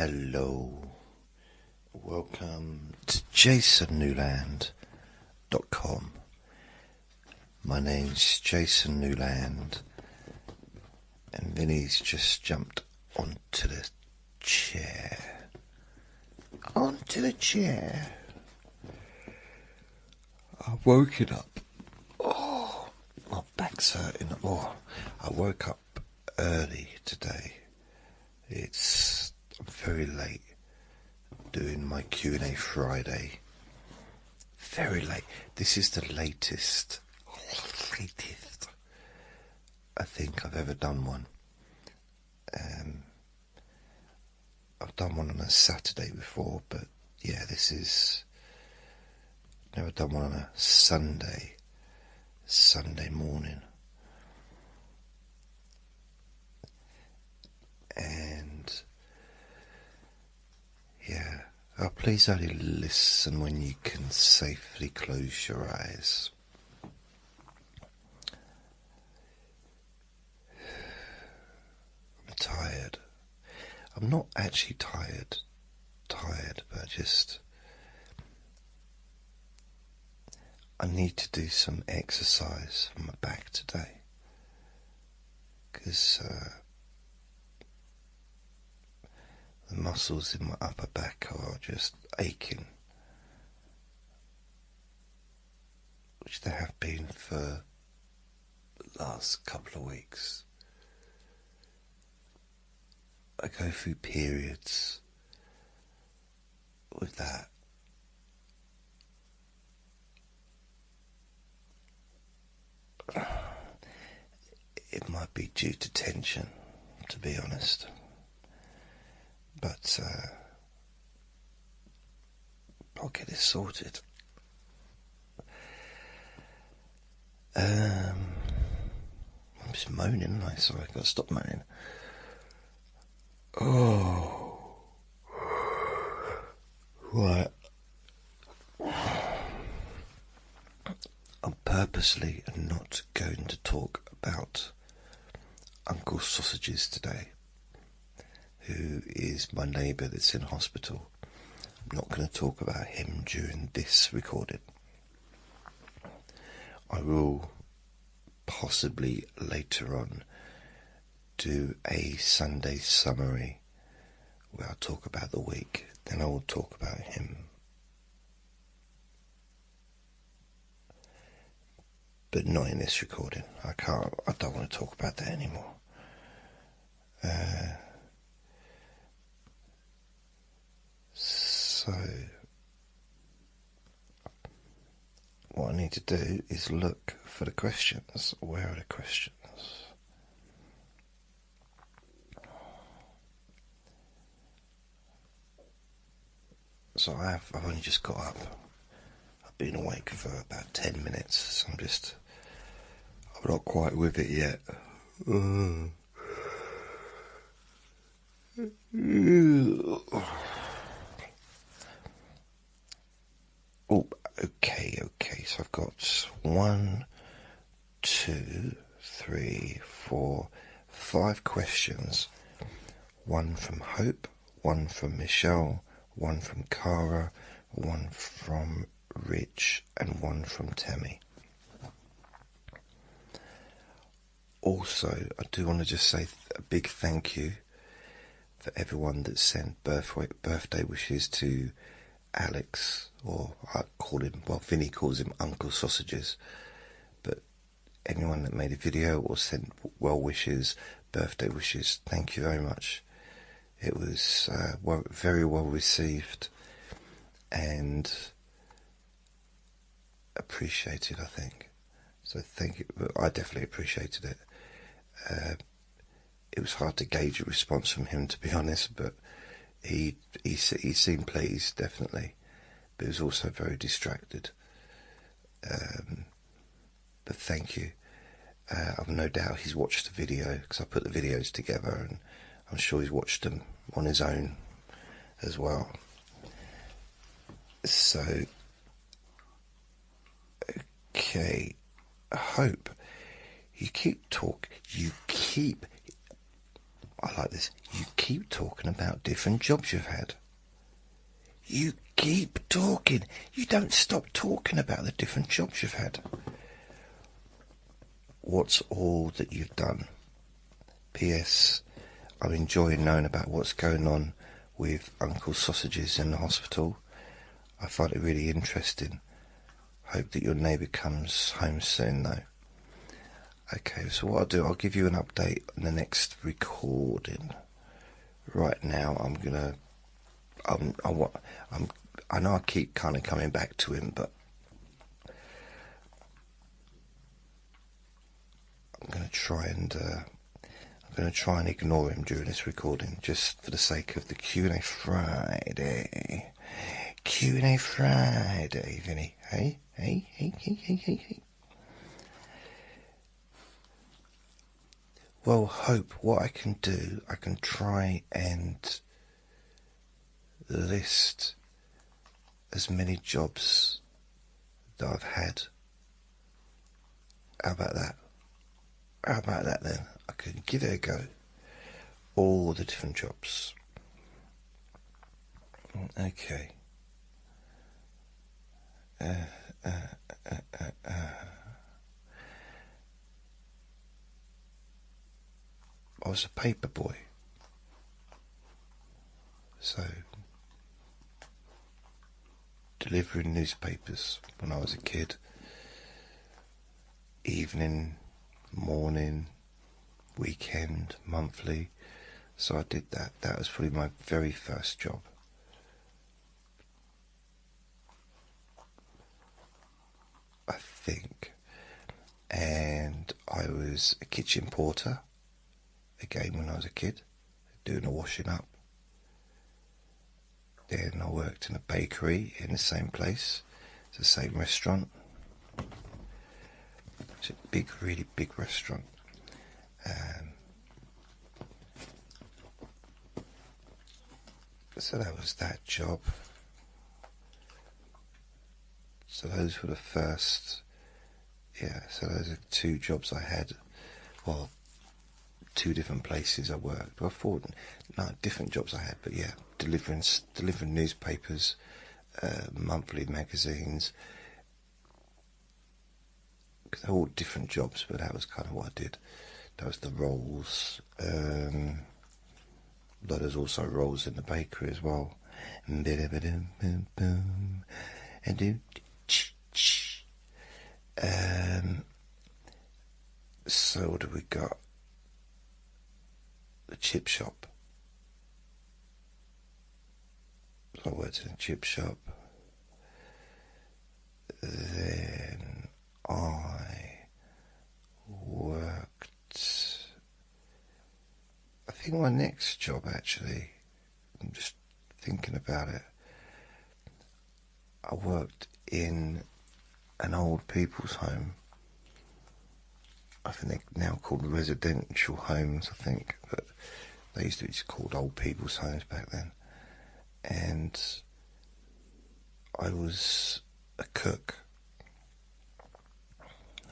Hello, welcome to jasonnewland.com. My name's Jason Newland, and Vinny's just jumped onto the chair. I've woken up. Oh, my back's hurting. Oh, I woke up early today. I'm very late doing my Q&A Friday. Very late. This is the latest I think I've ever done one. I've done one on a Saturday before, but yeah, never done one on a Sunday morning. And yeah, please only listen when you can safely close your eyes. I'm tired. I'm not actually tired, but I need to do some exercise for my back today, because the muscles in my upper back are just aching, which they have been for the last couple of weeks. I go through periods with that. It might be due to tension, to be honest, but I'll get it sorted. I'm just moaning, sorry, I've got to stop moaning. Oh, right. I'm purposely not going to talk about Uncle Sausages today, who is my neighbour that's in hospital. I'm not going to talk about him during this recording. I will possibly later on do a Sunday summary where I'll talk about the week, then I will talk about him. But not in this recording. I don't want to talk about that anymore. So what I need to do is look for the questions. Where are the questions? So I've only just got up. I've been awake for about 10 minutes, so I'm not quite with it yet. Oh, okay, so I've got 1, 2, 3, 4, 5 questions. One from Hope, one from Michelle, one from Cara, one from Rich, and one from Tammy. Also, I do want to just say a big thank you for everyone that sent birthday wishes to Alex, or Vinny calls him Uncle Sausages, but anyone that made a video or sent birthday wishes, thank you very much. It was very well received and appreciated, I think. So thank you. I definitely appreciated it. It was hard to gauge a response from him, to be honest, but he seemed pleased, definitely. But he was also very distracted. But thank you. I've no doubt he's watched the video, because I put the videos together, and I'm sure he's watched them on his own as well. So, okay, I hope you keep. I like this. You keep talking about different jobs you've had. You keep talking. You don't stop talking about the different jobs you've had. What's all that you've done? P.S. I'm enjoying knowing about what's going on with Uncle Sausages in the hospital. I find it really interesting. Hope that your neighbour comes home soon, though. Okay, so what I'll do, I'll give you an update on the next recording. Right now, I know I keep kind of coming back to him, but I'm going to try and ignore him during this recording, just for the sake of the Q&A Friday. Q&A Friday, Vinny. Hey. Well, Hope, what I can do, I can try and list as many jobs that I've had. How about that? How about that then? I can give it a go. All the different jobs. Okay. I was a paper boy. So, delivering newspapers when I was a kid. Evening, morning, weekend, monthly. So I did that. That was probably my very first job. I think. And I was a kitchen porter, again when I was a kid, doing the washing up. Then I worked in a bakery in the same place. It's the same restaurant. It's a big, really big restaurant. So that was that job. So those were the first, so those are 2 jobs I had. Well, 2 different places I worked. Well, 4, no, different jobs I had, but yeah, delivering newspapers, monthly magazines. Because they're all different jobs, but that was kind of what I did. That was the roles. But there's also roles in the bakery as well. So what have we got? The chip shop. So I worked in a chip shop. Then I worked, I think my next job actually, I'm just thinking about it, I worked in an old people's home. I think they're now called residential homes, I think, but they used to be just called old people's homes back then. And I was a cook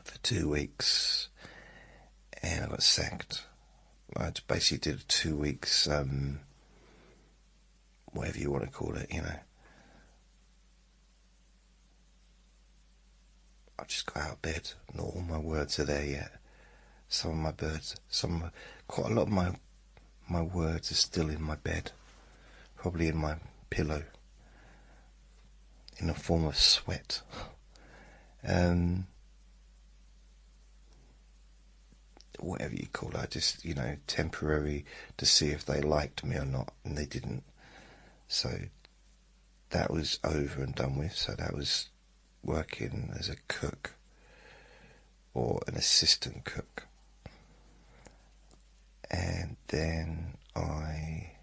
for 2 weeks, and I got sacked. I basically did 2 weeks, whatever you want to call it, I just got out of bed, not all my words are there yet. Quite a lot of my words are still in my bed, probably in my pillow, in a form of sweat. Whatever you call it, I just, temporary to see if they liked me or not, and they didn't. So that was over and done with. So that was working as a cook or an assistant cook. And then I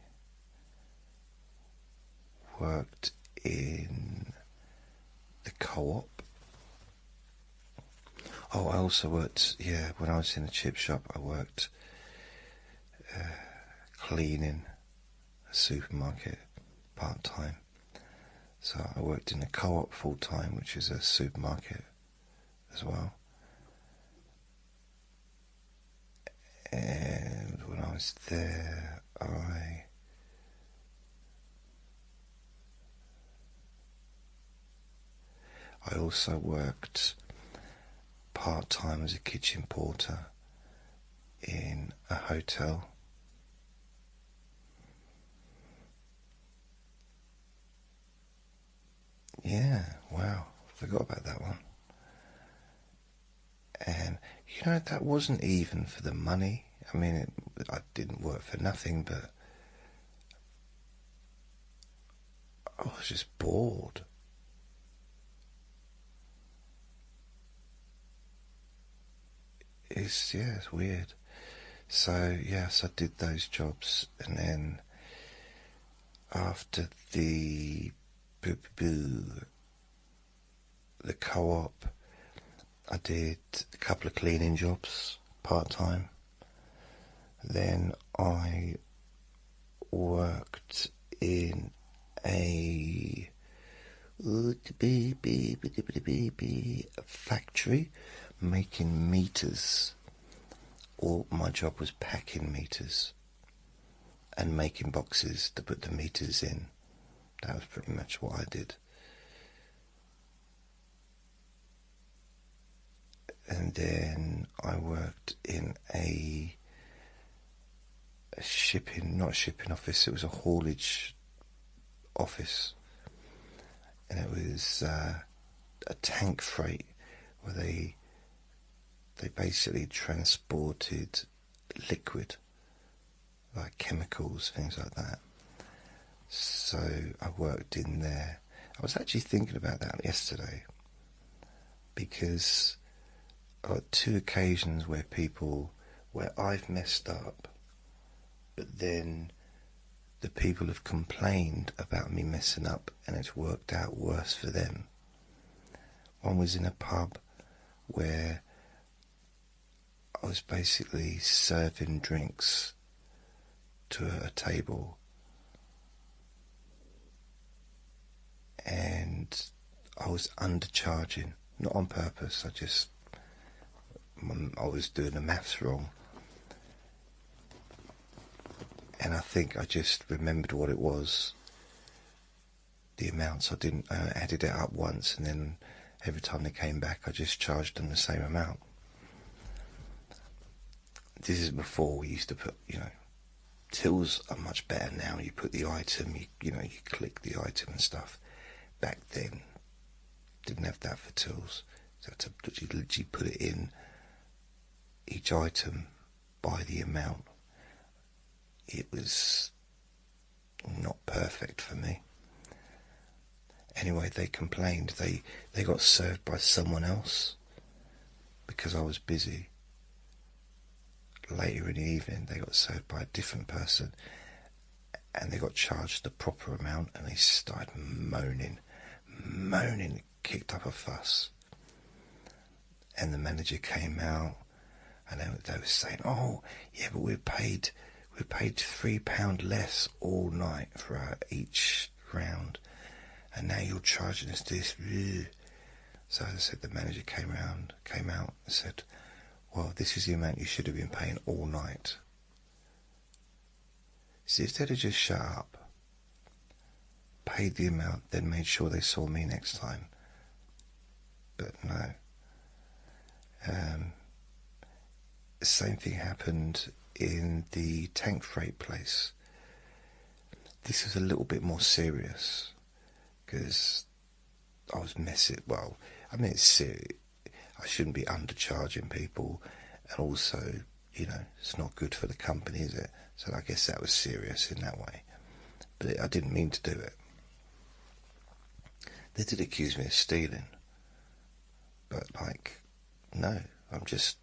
worked in the co-op. Oh, I also worked, when I was in the chip shop, I worked cleaning a supermarket part-time. So I worked in the co-op full-time, which is a supermarket as well. And when I was there, I also worked part-time as a kitchen porter in a hotel. Yeah, wow, forgot about that one. And you know, that wasn't even for the money. I mean, I didn't work for nothing, but I was just bored. It's weird. So yes, I did those jobs, and then after the co-op, I did a couple of cleaning jobs part time. Then I worked in a factory making meters. All my job was packing meters and making boxes to put the meters in. That was pretty much what I did. And then I worked in a not shipping office, it was a haulage office. And it was a tank freight where they basically transported liquid, like chemicals, things like that. So I worked in there. I was actually thinking about that yesterday, because I've got two occasions where I've messed up, but then the people have complained about me messing up and it's worked out worse for them. One was in a pub where I was basically serving drinks to a table, and I was undercharging, not on purpose. I was doing the maths wrong, and I think I just remembered what it was, the amounts. I added it up once, and then every time they came back I just charged them the same amount. This is before we used to put, tills are much better now. You put the item, you click the item and stuff. Back then, didn't have that for tills. So you literally put it in each item by the amount. It was not perfect for me. Anyway, they complained. They got served by someone else because I was busy. Later in the evening, they got served by a different person, and they got charged the proper amount, and they started moaning, kicked up a fuss. And the manager came out, and they were saying, "Oh, yeah, but we paid £3 less all night for each round, and now you're charging us this." So as I said, the manager came out and said, "Well, this is the amount you should have been paying all night." See, if they'd have just shut up, paid the amount, then made sure they saw me next time. But no. The same thing happened in the tank freight place. This was a little bit more serious, because I was messing. Well, I mean, it's serious. I shouldn't be undercharging people, and also, it's not good for the company, is it? So I guess that was serious in that way. But I didn't mean to do it. They did accuse me of stealing. But, no, I'm just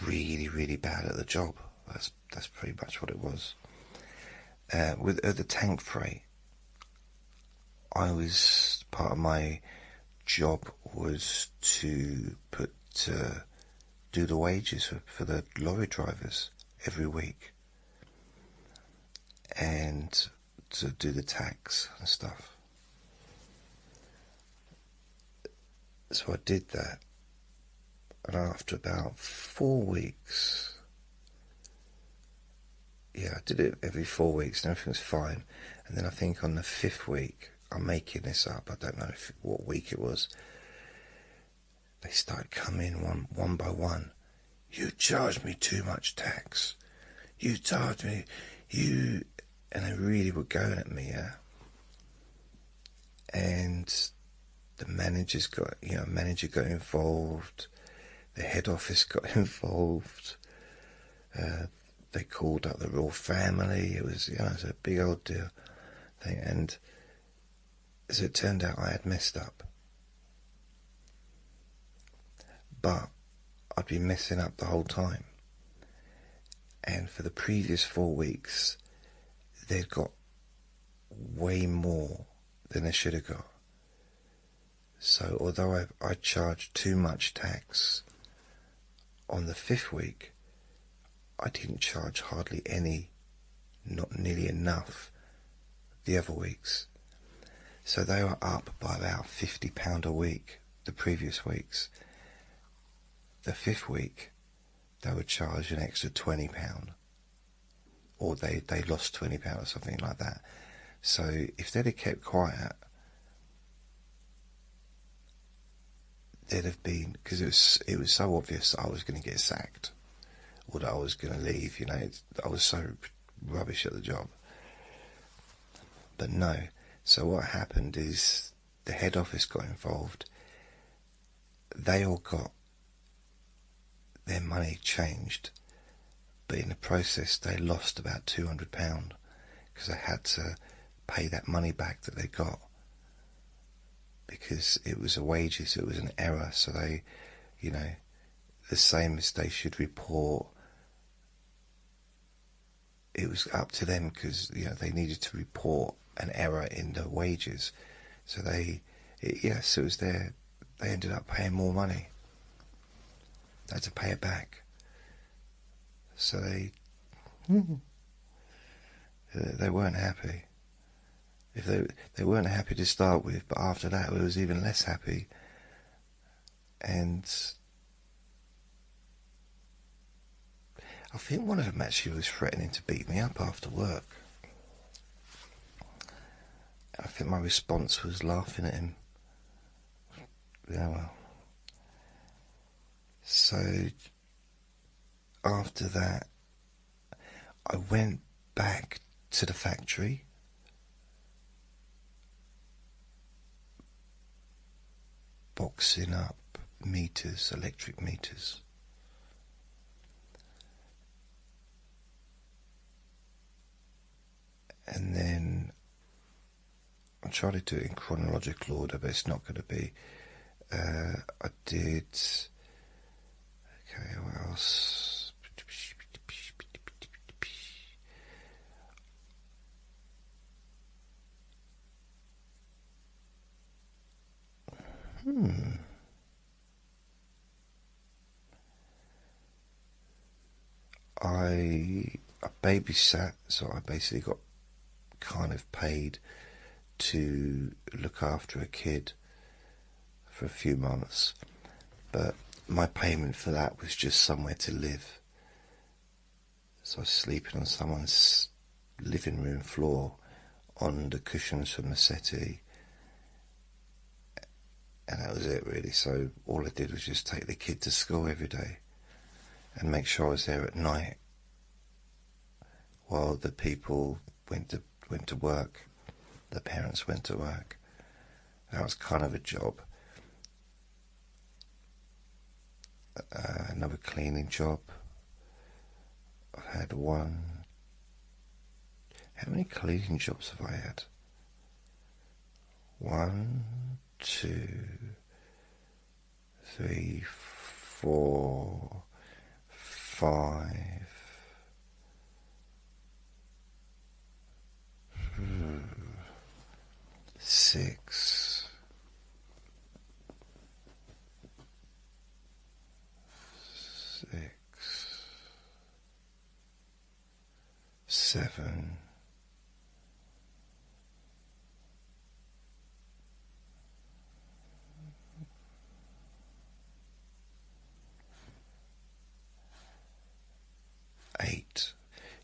really, really bad at the job. That's pretty much what it was. With the tank freight, part of my job was to do the wages for the lorry drivers every week, and to do the tax and stuff. So I did that, And after about 4 weeks, yeah, I did it every 4 weeks and everything was fine. And then I think on the 5th week, I'm making this up, I don't know what week it was, they started coming one by one. You charged me too much tax. You charged me, and they really were going at me, yeah. And the manager got involved. The head office got involved. They called up the royal family. It was, it was a big old deal thing. And as it turned out, I had messed up. But I'd been messing up the whole time. And for the previous 4 weeks, they'd got way more than they should have got. So although I charged too much tax on the 5th week, I didn't charge hardly any, not nearly enough, the other weeks. So they were up by about £50 a week the previous weeks. The 5th week, they would charge an extra £20, or they lost £20 or something like that. So if they'd have kept quiet, there'd have been, because it was so obvious that I was going to get sacked, or that I was going to leave. I was so rubbish at the job. But no. So what happened is the head office got involved. They all got their money changed, but in the process they lost about £200 because they had to pay that money back that they got, because it was a wages, it was an error. So they, the same as they should report, it was up to them, because they needed to report an error in the wages. So it was there. They ended up paying more money. They had to pay it back. So they weren't happy. If they weren't happy to start with, but after that it was even less happy. And I think one of them actually was threatening to beat me up after work. I think my response was laughing at him. Yeah, well. So after that, I went back to the factory, boxing up meters, electric meters. And then I tried to do it in chronological order, but it's not going to be. I did. Okay, what else? I babysat, so I basically got kind of paid to look after a kid for a few months, but my payment for that was just somewhere to live. So I was sleeping on someone's living room floor on the cushions from the settee, and that was it really. So all I did was just take the kid to school every day and make sure I was there at night while the people went to work, the parents went to work. That was kind of a job. Another cleaning job. I've had one. How many cleaning jobs have I had? 1, 2, 3, 4, 5, 6, 7, 8,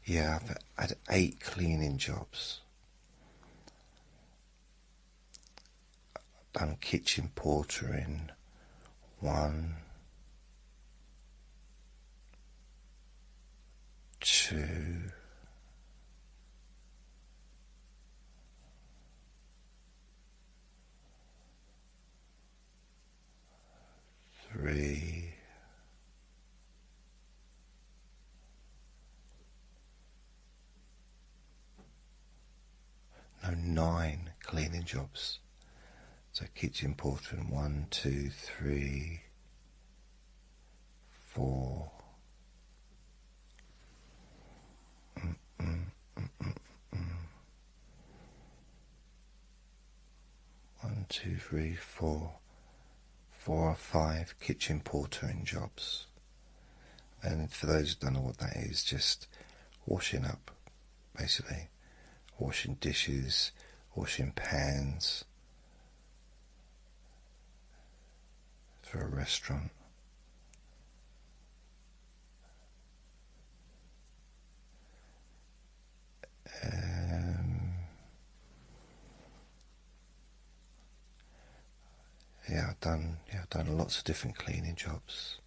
Yeah, I've had 8 cleaning jobs. I've done kitchen porter in 1, 2, 3, no, 9 cleaning jobs. So kitchen porter in 1, 2, 3, 4. 1, 2, 3, 4. 4 or 5 kitchen portering jobs. And for those who don't know what that is, just washing up, basically. Washing dishes, washing pans for a restaurant. I've done lots of different cleaning jobs.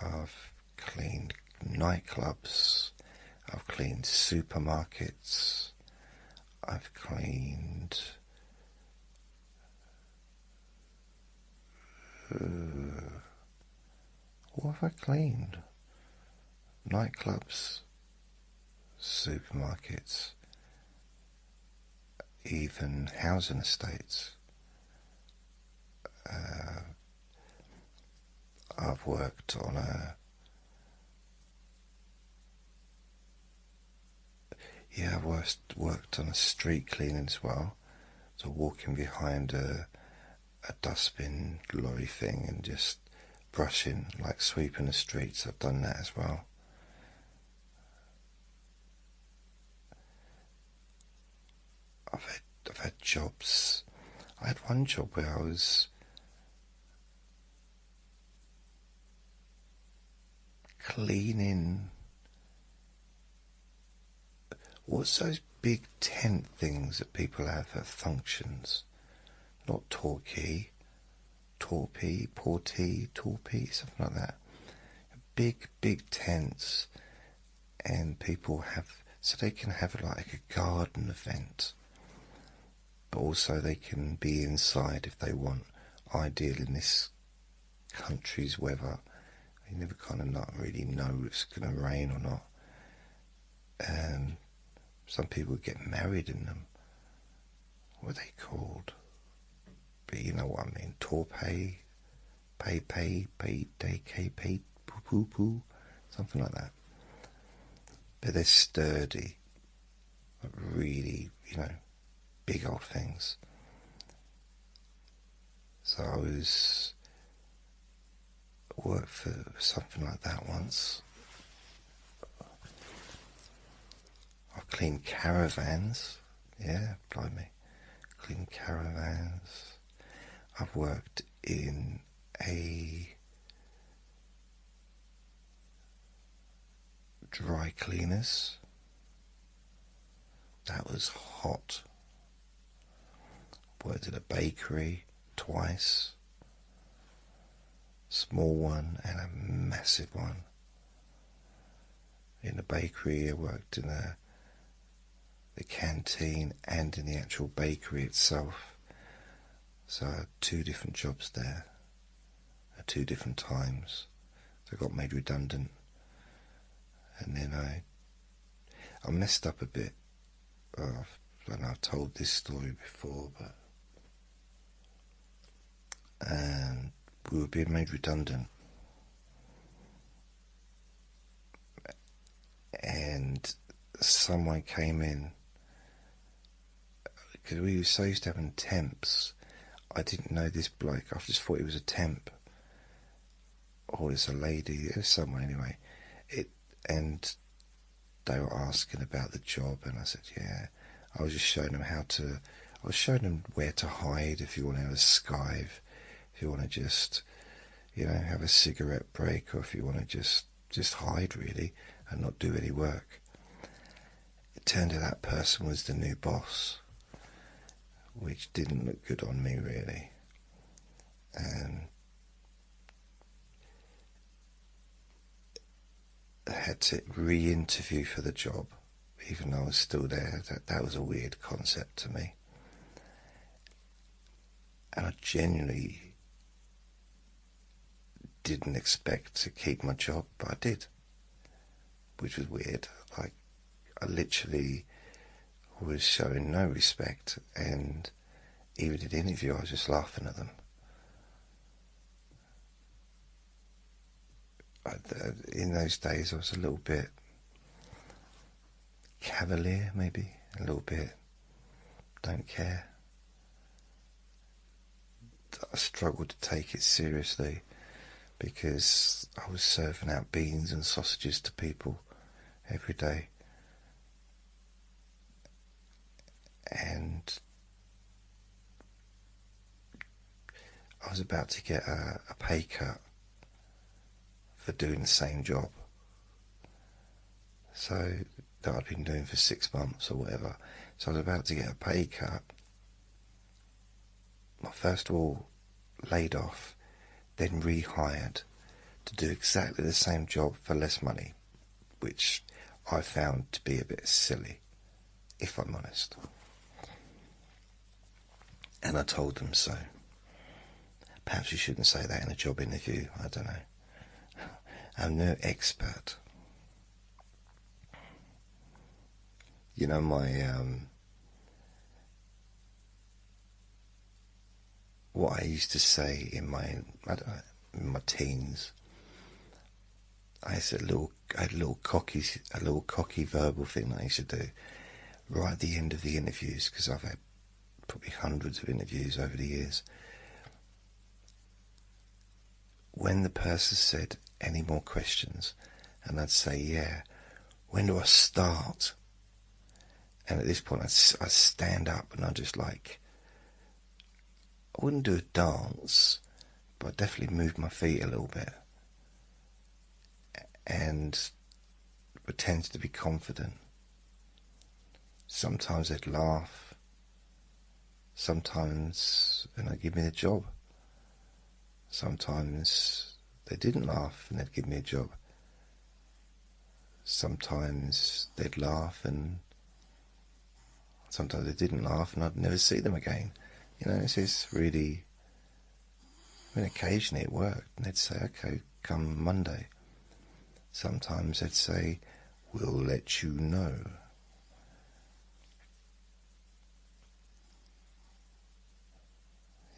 I've cleaned nightclubs, I've cleaned supermarkets, I've cleaned what have I cleaned? Nightclubs, supermarkets, even housing estates. I've worked on I've worked on a street cleaning as well. So walking behind a dustbin lorry thing and just brushing, like sweeping the streets. I've done that as well. I've had jobs. I had one job where I was cleaning. What's those big tent things that people have at functions? Not torpy, something like that. Big tents, and people have, so they can have like a garden event, but also they can be inside if they want. Ideal in this country's weather, you never kind of not really know if it's going to rain or not. And some people get married in them. What are they called? But you know what I mean. Torpay, pay, poo, something like that. But they're sturdy, really, big old things. So I worked for something like that once. I've cleaned caravans. Yeah, blimey. Cleaned caravans. I've worked in a dry cleaners. That was hot. Worked at a bakery twice. Small one and a massive one. In the bakery, I worked in the canteen and in the actual bakery itself. So I had 2 different jobs there at 2 different times. So I got made redundant. And then I messed up a bit. I know I've told this story before, but and we were being made redundant. And someone came in, because we were so used to having temps. I didn't know this bloke. I just thought he was a temp, or it's a lady. It was someone anyway. And they were asking about the job, and I said, yeah. I was just showing them I was showing them where to hide if you want to have a skive, if you want to just, have a cigarette break, or if you want to just just hide really and not do any work. It turned out that person was the new boss, which didn't look good on me really. And I had to re-interview for the job, even though I was still there. That was a weird concept to me. And I genuinely didn't expect to keep my job, but I did, which was weird. Like, I literally was showing no respect, and even in the interview I was just laughing at them. In those days I was a little bit cavalier, maybe, a little bit don't care. I struggled to take it seriously because I was serving out beans and sausages to people every day, and I was about to get a pay cut for doing the same job, so that I'd been doing for 6 months or whatever. So I was about to get a pay cut. I first of all laid off, then rehired to do exactly the same job for less money, which I found to be a bit silly, if I'm honest. And I told them so. Perhaps you shouldn't say that in a job interview, I don't know. I'm no expert. You know, what I used to say in my teens, I had a little cocky verbal thing that I used to do right at the end of the interviews, because I've had probably hundreds of interviews over the years. When the person said, any more questions, and I'd say, yeah, when do I start? And at this point I'd stand up and I'd just like, I wouldn't do a dance, but I'd definitely move my feet a little bit and pretend to be confident. Sometimes they'd laugh, sometimes they'd give me the job. Sometimes they didn't laugh and they'd give me a job. Sometimes they'd laugh and sometimes they didn't laugh and I'd never see them again. You know, this is really, I mean, occasionally it worked and they'd say, okay, come Monday. Sometimes they'd say, we'll let you know.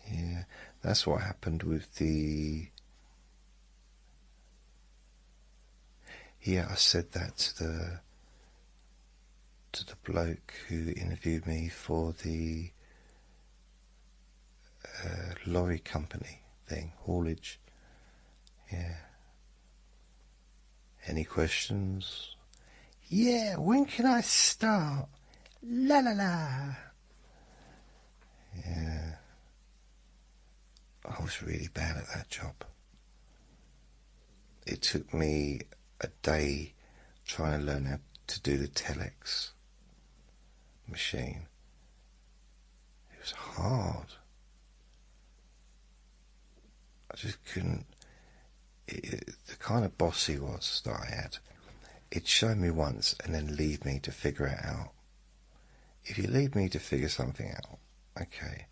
Yeah, that's what happened with the... Yeah, I said that to the bloke who interviewed me for the lorry company thing, haulage. Yeah. Any questions? Yeah, when can I start? La la la. Yeah. I was really bad at that job. It took me a day trying to learn how to do the telex machine. It was hard. I just couldn't. The kind of boss he was that I had, he'd show me once and then leave me to figure it out. If you leave me to figure something out, okay,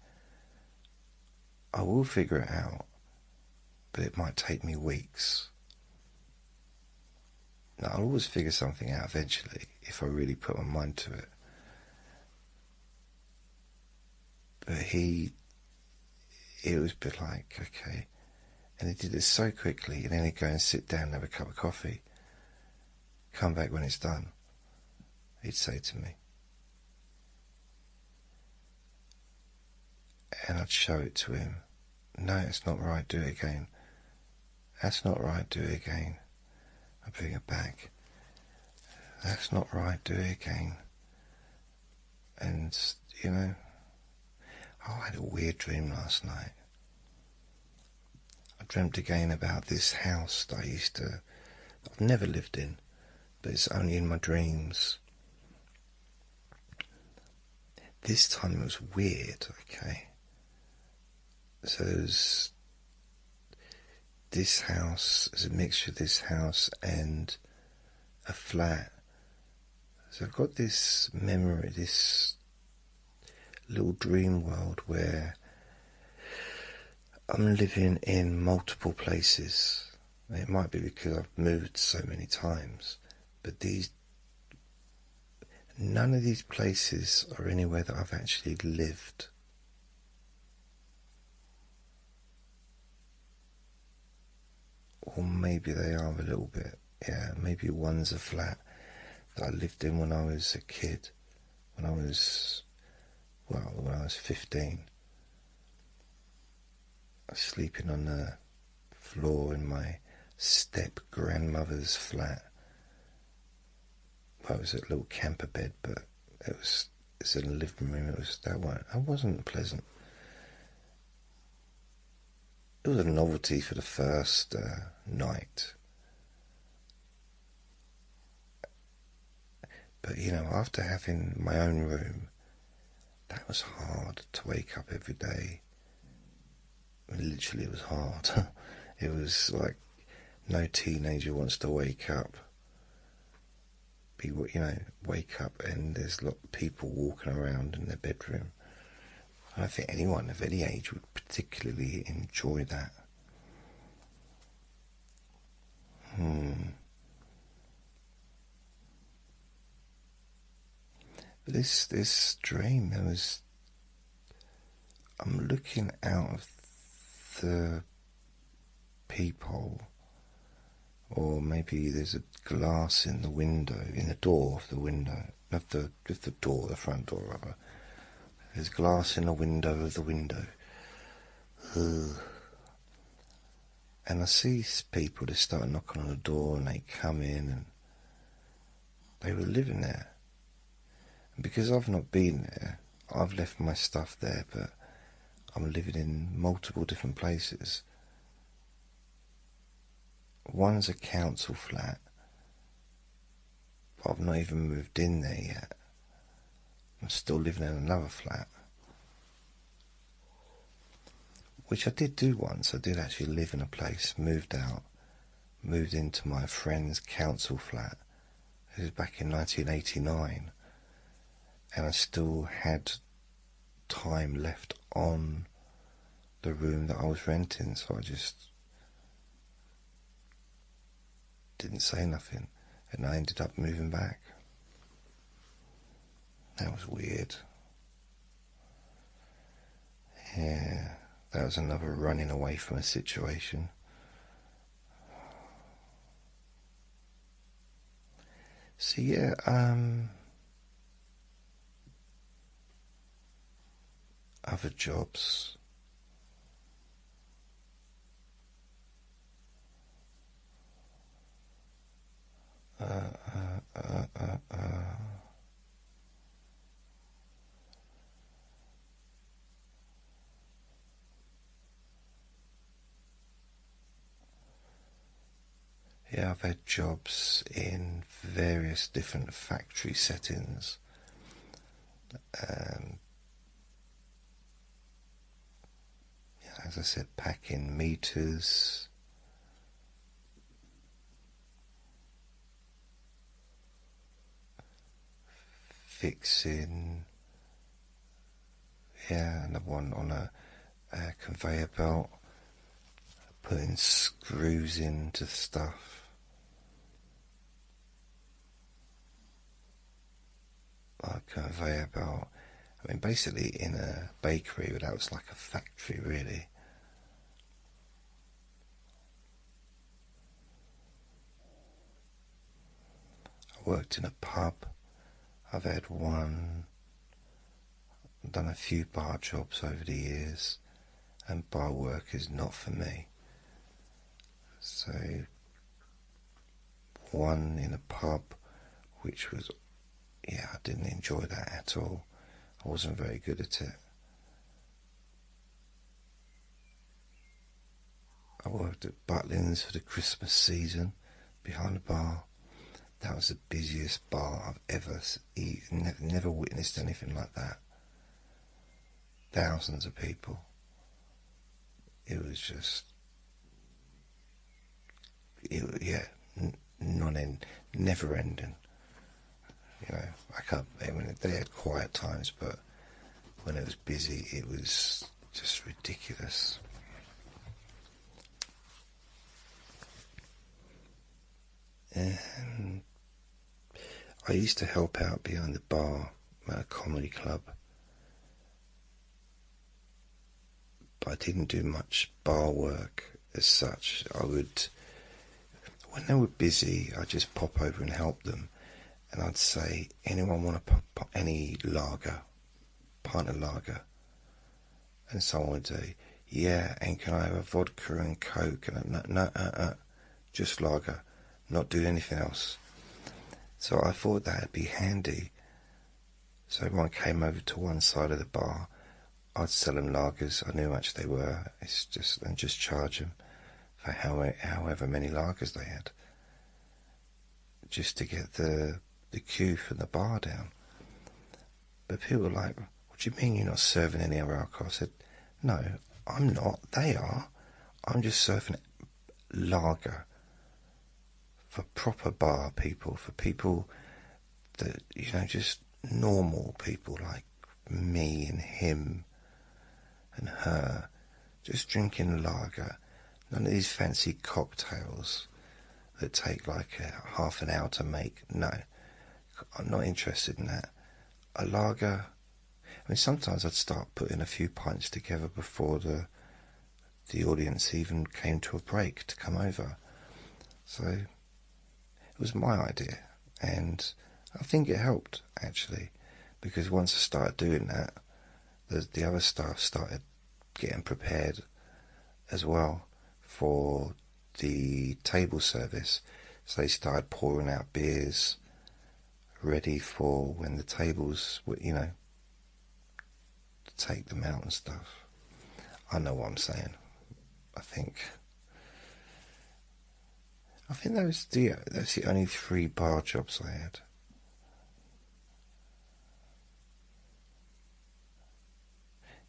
I will figure it out, but it might take me weeks. Now, I'll always figure something out eventually if I really put my mind to it. But it was a bit like, okay, and he did it so quickly, and then he'd go and sit down and have a cup of coffee, come back when it's done, he'd say to me. And I'd show it to him. No, it's not right, do it again. That's not right, do it again. I bring it back. That's not right, do it again. And, you know, I had a weird dream last night. I dreamt again about this house that I used to I've never lived in, but it's only in my dreams. This time it was weird, okay? So there's this house, there's a mixture of this house and a flat. So I've got this memory, this little dream world where I'm living in multiple places. It might be because I've moved so many times, but none of these places are anywhere that I've actually lived. Or maybe they are a little bit. Yeah, maybe one's a flat that I lived in when I was a kid, when I was 15. I was sleeping on the floor in my step-grandmother's flat. Well, it was a little camper bed, but it's in the living room. That wasn't pleasant. It was a novelty for the first night. But, after having my own room, that was hard to wake up every day. I mean, literally, it was hard. It was like no teenager wants to wake up. Wake up and there's a lot of people walking around in their bedroom. I don't think anyone of any age would particularly enjoy that. But this dream, I'm looking out of the peephole, or maybe there's a glass in the window, in the door of the window, not the door, the front door rather. There's glass in the window of the window. Ugh. And I see people, they start knocking on the door and they come in and they were living there. And because I've not been there, I've left my stuff there, but I'm living in multiple different places. One's a council flat, but I've not even moved in there yet. I'm still living in another flat, which I did do once. I did actually live in a place, moved out, moved into my friend's council flat. It was back in 1989, and I still had time left on the room that I was renting, so I just didn't say nothing, and I ended up moving back. That was weird. Yeah, that was another running away from a situation. So yeah, other jobs. Yeah, I've had jobs in various different factory settings. As I said, packing meters, fixing, another one on a conveyor belt, putting screws into stuff. Like a conveyor belt. I mean, basically in a bakery, but that was like a factory, really. I worked in a pub. I've had one. I've done a few bar jobs over the years, and bar work is not for me. So, one in a pub, which was, I didn't enjoy that at all. I wasn't very good at it. I worked at Butlins for the Christmas season. behind the bar. That was the busiest bar I've ever never witnessed anything like that. Thousands of people. It was just, non-end, never ending. You know, they had quiet times, but when it was busy, it was just ridiculous. And I used to help out behind the bar at a comedy club, but I didn't do much bar work as such. When they were busy, I'd just pop over and help them, and I'd say, anyone want to pop any lager, pint of lager? And someone would say, yeah, and can I have a vodka and coke? And no, just lager, not doing anything else. So I thought that'd be handy. So everyone came over to one side of the bar, I'd sell them lagers. I knew how much they were. And just charge them for however many lagers they had, just to get the queue from the bar down. But people were like, what do you mean you're not serving any other alcohol? I said, no, I'm not. They are. I'm just serving lager for proper bar people, for people that, just normal people like me and him and her, just drinking lager. None of these fancy cocktails that take like half an hour to make. No, I'm not interested in that. A lager, sometimes I'd start putting a few pints together before the audience even came to a break to come over. So it was my idea, and I think it helped, actually, because once I started doing that, the other staff started getting prepared as well for the table service. So they started pouring out beers ready for when the tables were, to take them out and stuff. I know what I'm saying. I think that's the only 3 bar jobs I had.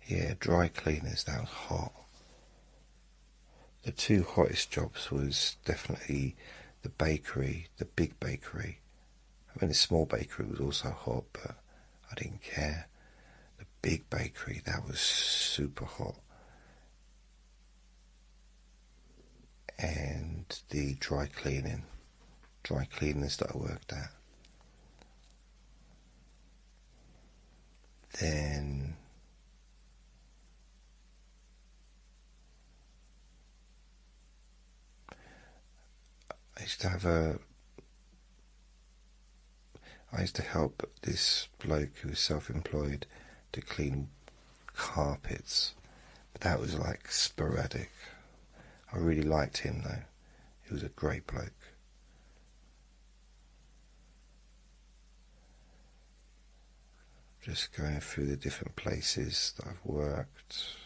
Yeah, dry cleaners, that was hot. The 2 hottest jobs was definitely the bakery, the big bakery. The small bakery was also hot, but I didn't care. The big bakery, that was super hot. And the dry cleaners that I worked at. Then I used to help this bloke who was self-employed to clean carpets, but that was like sporadic. I really liked him though. He was a great bloke. Just going through the different places that I've worked.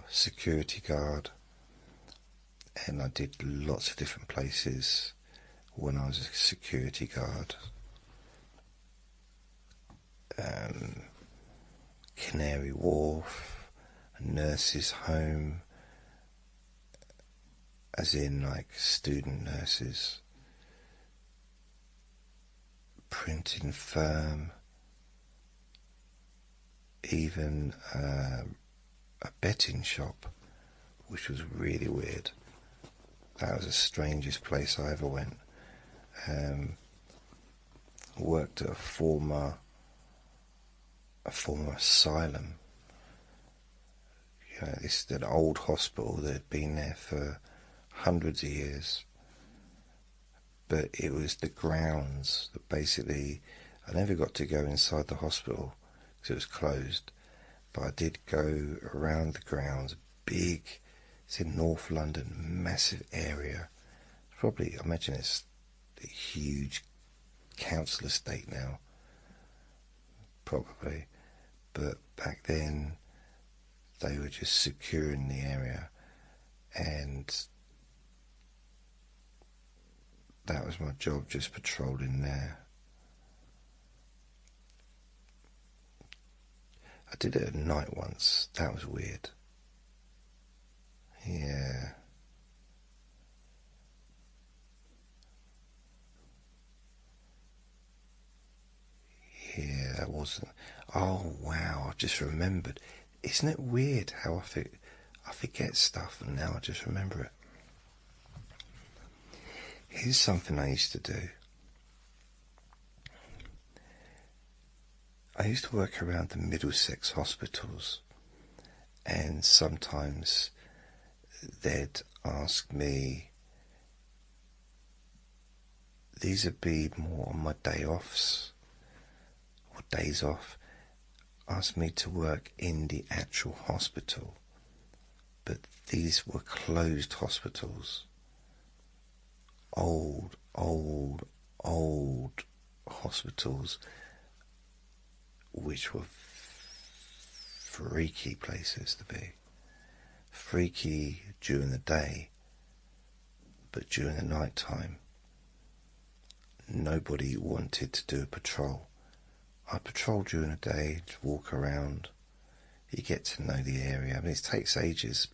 Security guard, and I did lots of different places when I was a security guard. Canary Wharf, a nurse's home, as in like student nurses, printing firm, even a betting shop, which was really weird. That was the strangest place I ever went. Worked at a former asylum. This an old hospital that had been there for hundreds of years. But it was the grounds that basically, I never got to go inside the hospital because it was closed. But I did go around the grounds, big. It's in North London, massive area. Probably, I imagine it's a huge council estate now, probably. But back then, they were just securing the area, and that was my job, just patrolling there. I did it at night once. That was weird. Yeah. Yeah, that wasn't. Oh wow! I just remembered. Isn't it weird how I forget stuff and now I just remember it. Here's something I used to do. I used to work around the Middlesex hospitals, and sometimes they'd ask me. These would be more on my day offs or days off. Asked me to work in the actual hospital, but these were closed hospitals. Old hospitals, which were freaky places to be. Freaky during the day, but during the night time, nobody wanted to do a patrol. I patrol during the day, just walk around. You get to know the area. I mean, it takes ages,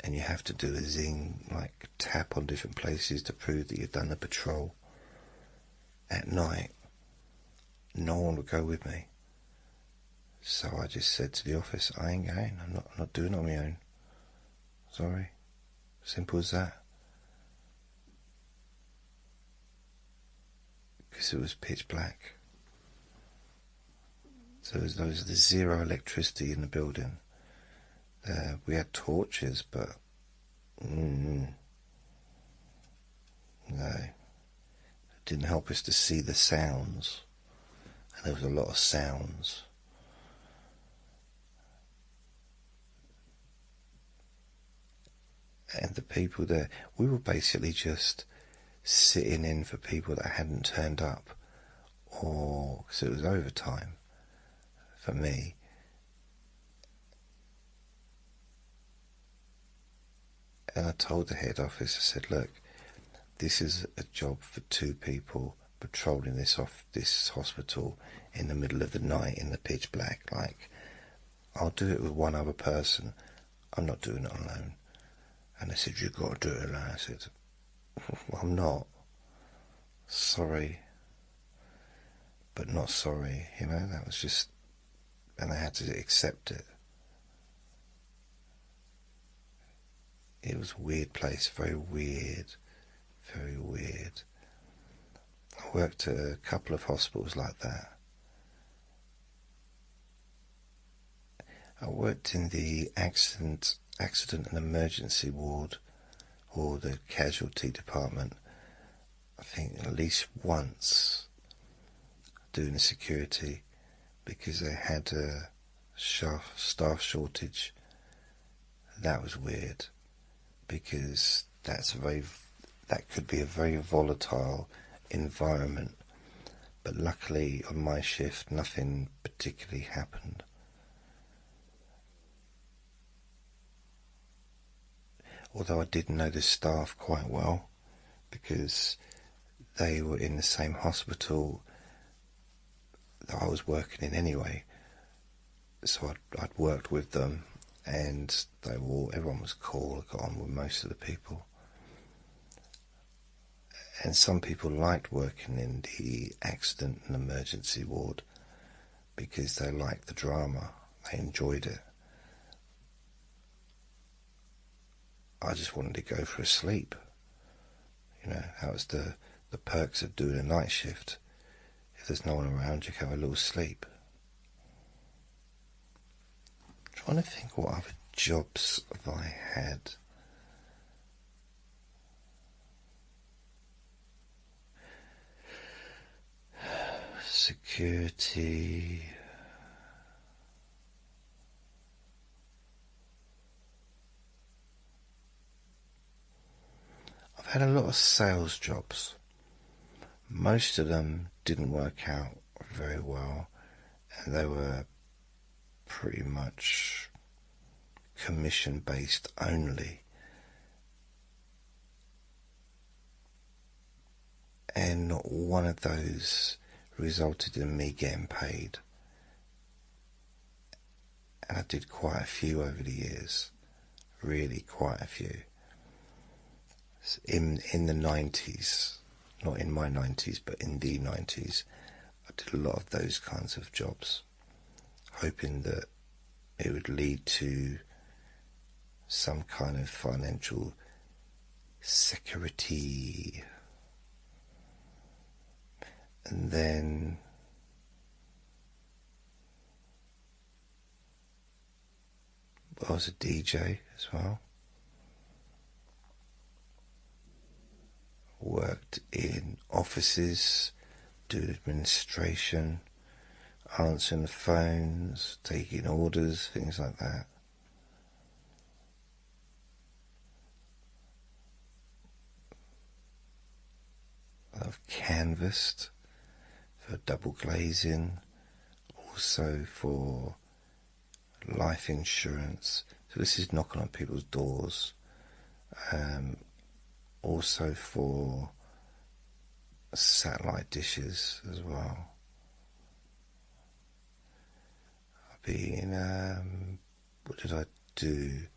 and you have to do a zing, like tap on different places to prove that you've done the patrol. At night, no one would go with me. So I just said to the office, I ain't going. I'm not doing it on my own. Sorry. Simple as that. Because it was pitch black. So there was zero electricity in the building. We had torches, but no, it didn't help us to see the sounds. And there was a lot of sounds. And the people there, we were basically just sitting in for people that hadn't turned up, or because it was overtime for me. And I told the head office, I said, look, this is a job for 2 people patrolling this hospital in the middle of the night in the pitch black. Like, I'll do it with one other person. I'm not doing it alone. And they said, you've got to do it alone. I said, well, I'm not. Sorry. But not sorry, you know, that was just, and I had to accept it. It was a weird place, very weird, very weird. I worked at a couple of hospitals like that. I worked in the accident and emergency ward, or the casualty department, I think at least once, doing the security, because they had a staff shortage. That was weird, because that could be a very volatile environment. But luckily on my shift nothing particularly happened. Although I did know the staff quite well, because they were in the same hospital that I was working in anyway. So I'd worked with them, and everyone was cool. I got on with most of the people. And some people liked working in the accident and emergency ward because they liked the drama, they enjoyed it. I just wanted to go for a sleep. You know, that was the perks of doing a night shift. If there's no one around, you can have a little sleep. I'm trying to think what other jobs have I had. Security. I've had a lot of sales jobs. Most of them didn't work out very well, and they were pretty much commission based only. and not one of those resulted in me getting paid. And I did quite a few over the years, really quite a few. In the 90s, not in my 90s, but in the 90s, I did a lot of those kinds of jobs, hoping that it would lead to some kind of financial security. And then I was a DJ as well. Worked in offices, doing administration, answering the phones, taking orders, things like that. I've canvassed for double glazing, also for life insurance. So this is knocking on people's doors. Also for satellite dishes as well. I've been, what did I do?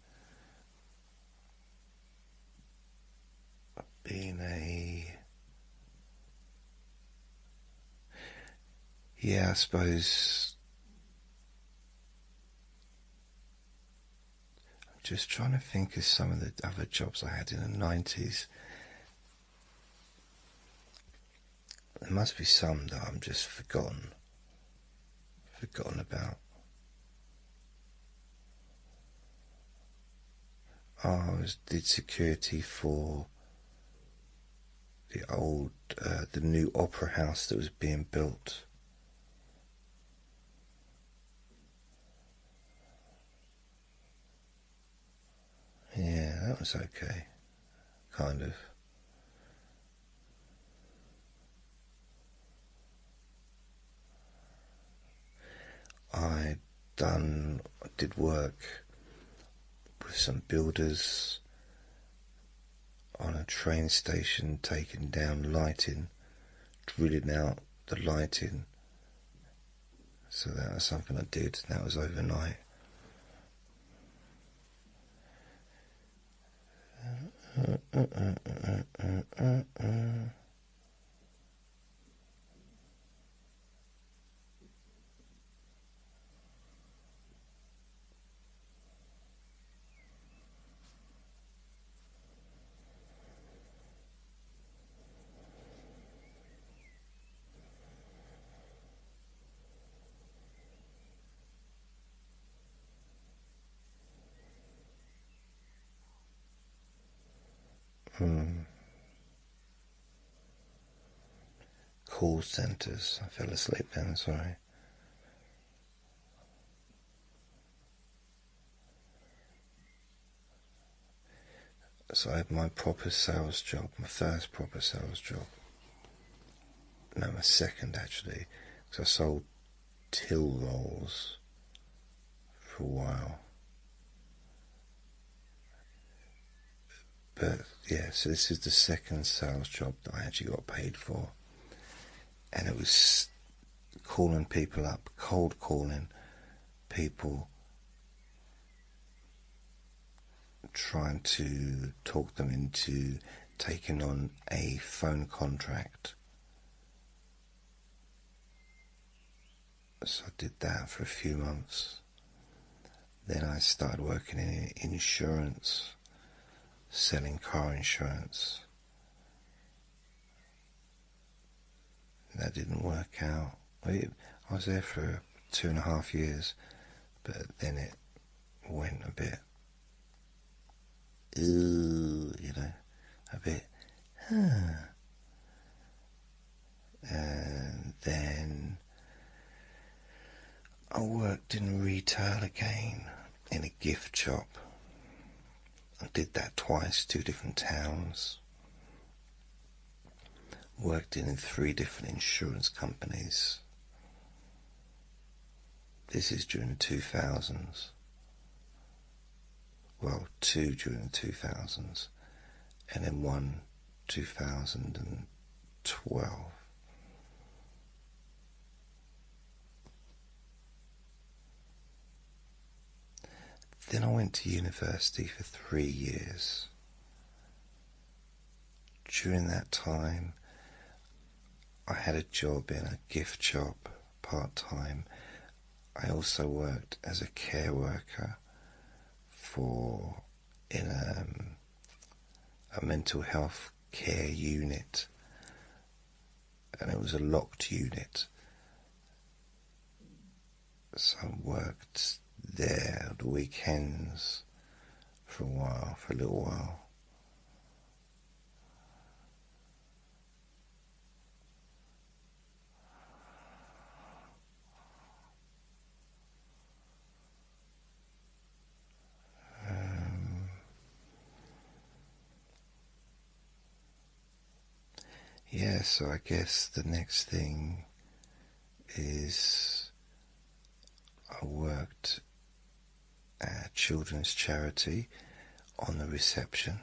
I've been I suppose I'm just trying to think of some of the other jobs I had in the 90s. There must be some that I'm just forgotten about. I did security for the new opera house that was being built. Yeah, that was okay, kind of. I did work with some builders on a train station, taking down lighting, drilling out the lighting. So that was something I did. That was overnight. Call centres. I fell asleep then, sorry. So I had my proper sales job, my first proper sales job. No, my second actually, because I sold till rolls for a while. But yeah, so this is the second sales job that I actually got paid for. And it was calling people up, cold calling people, trying to talk them into taking on a phone contract. So I did that for a few months. Then I started working in insurance, selling car insurance. That didn't work out. I was there for 2.5 years, but then it went a bit, a bit, And then I worked in retail again, in a gift shop. I did that twice, 2 different towns. Worked in 3 different insurance companies. This is during the 2000s. Well, 2 during the 2000s, and then 1 2002. 12. Then I went to university for 3 years. During that time, I had a job in a gift shop part-time. I also worked as a care worker in a mental health care unit, and it was a locked unit. So I worked there the weekends for a little while. Yeah, so I guess the next thing is I worked at a children's charity on the reception,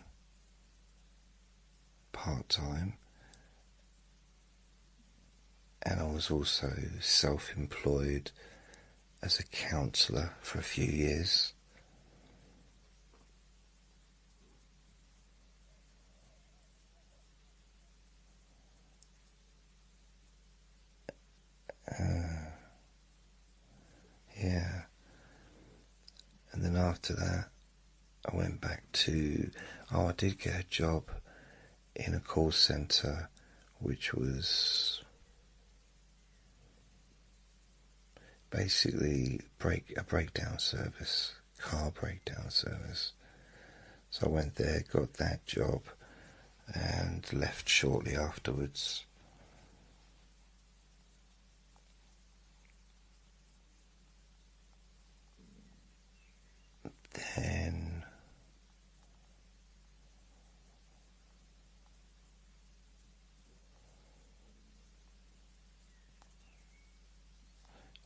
part-time, and I was also self-employed as a counsellor for a few years. Yeah, and then after that I went back to, I did get a job in a call centre, which was basically a breakdown service, car breakdown service. So I went there, got that job, and left shortly afterwards. Then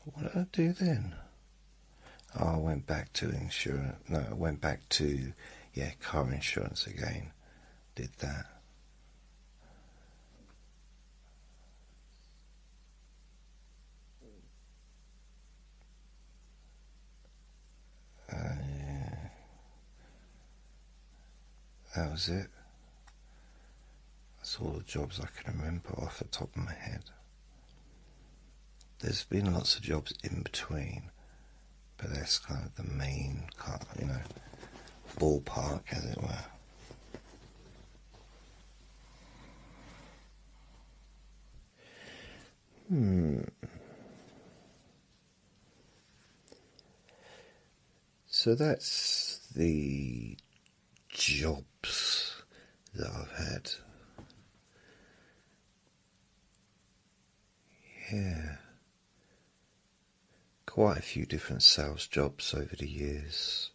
what did I do then? Oh, I went back to insurance. No, I went back to, car insurance again. Did that. Yeah. That was it. That's all the jobs I can remember off the top of my head. There's been lots of jobs in between, but that's kind of the main, ballpark, as it were. So that's the jobs that I've had. Yeah. Quite a few different sales jobs over the years.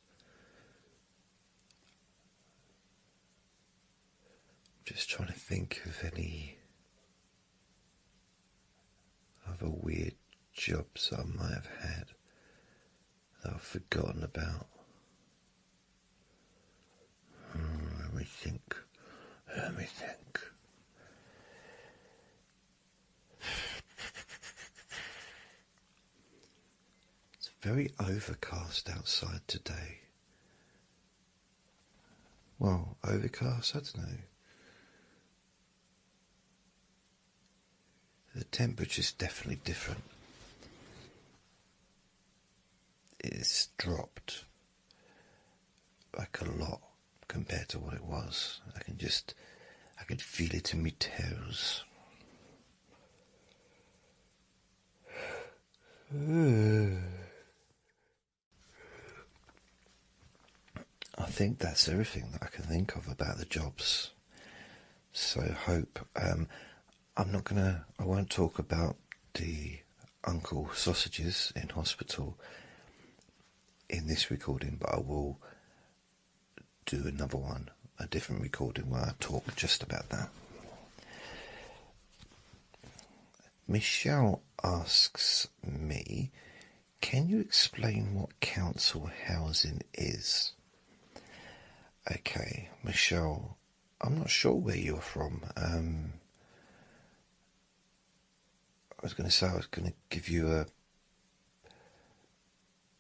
Just trying to think of any other weird jobs I might have had that I've forgotten about. Let me think. It's very overcast outside today. Well, overcast, I don't know. The temperature's definitely different. It's dropped like a lot compared to what it was. I can feel it in my toes. I think that's everything that I can think of about the jobs. So I won't talk about the Uncle Sausages in hospital in this recording, but I will do another one, a different recording where I talk just about that. Michelle asks me, can you explain what council housing is? Okay, Michelle, I'm not sure where you're from. was going to say I was going to give you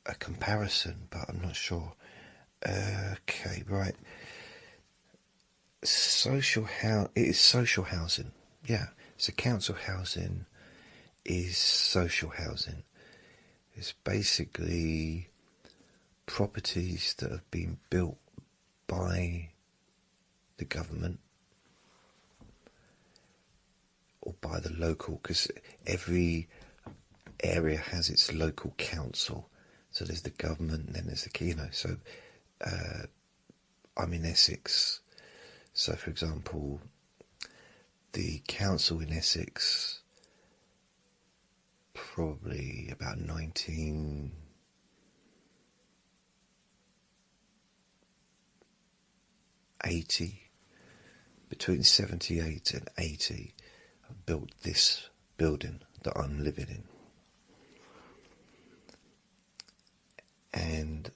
a comparison, but I'm not sure. Okay, right. It is social housing. Yeah, so council housing is social housing. It's basically properties that have been built by the government or by the local, because every area has its local council. So there's the government, and then there's the So I'm in Essex. So, for example, the council in Essex, probably about 1980, between 78 and 80, built this building that I'm living in. And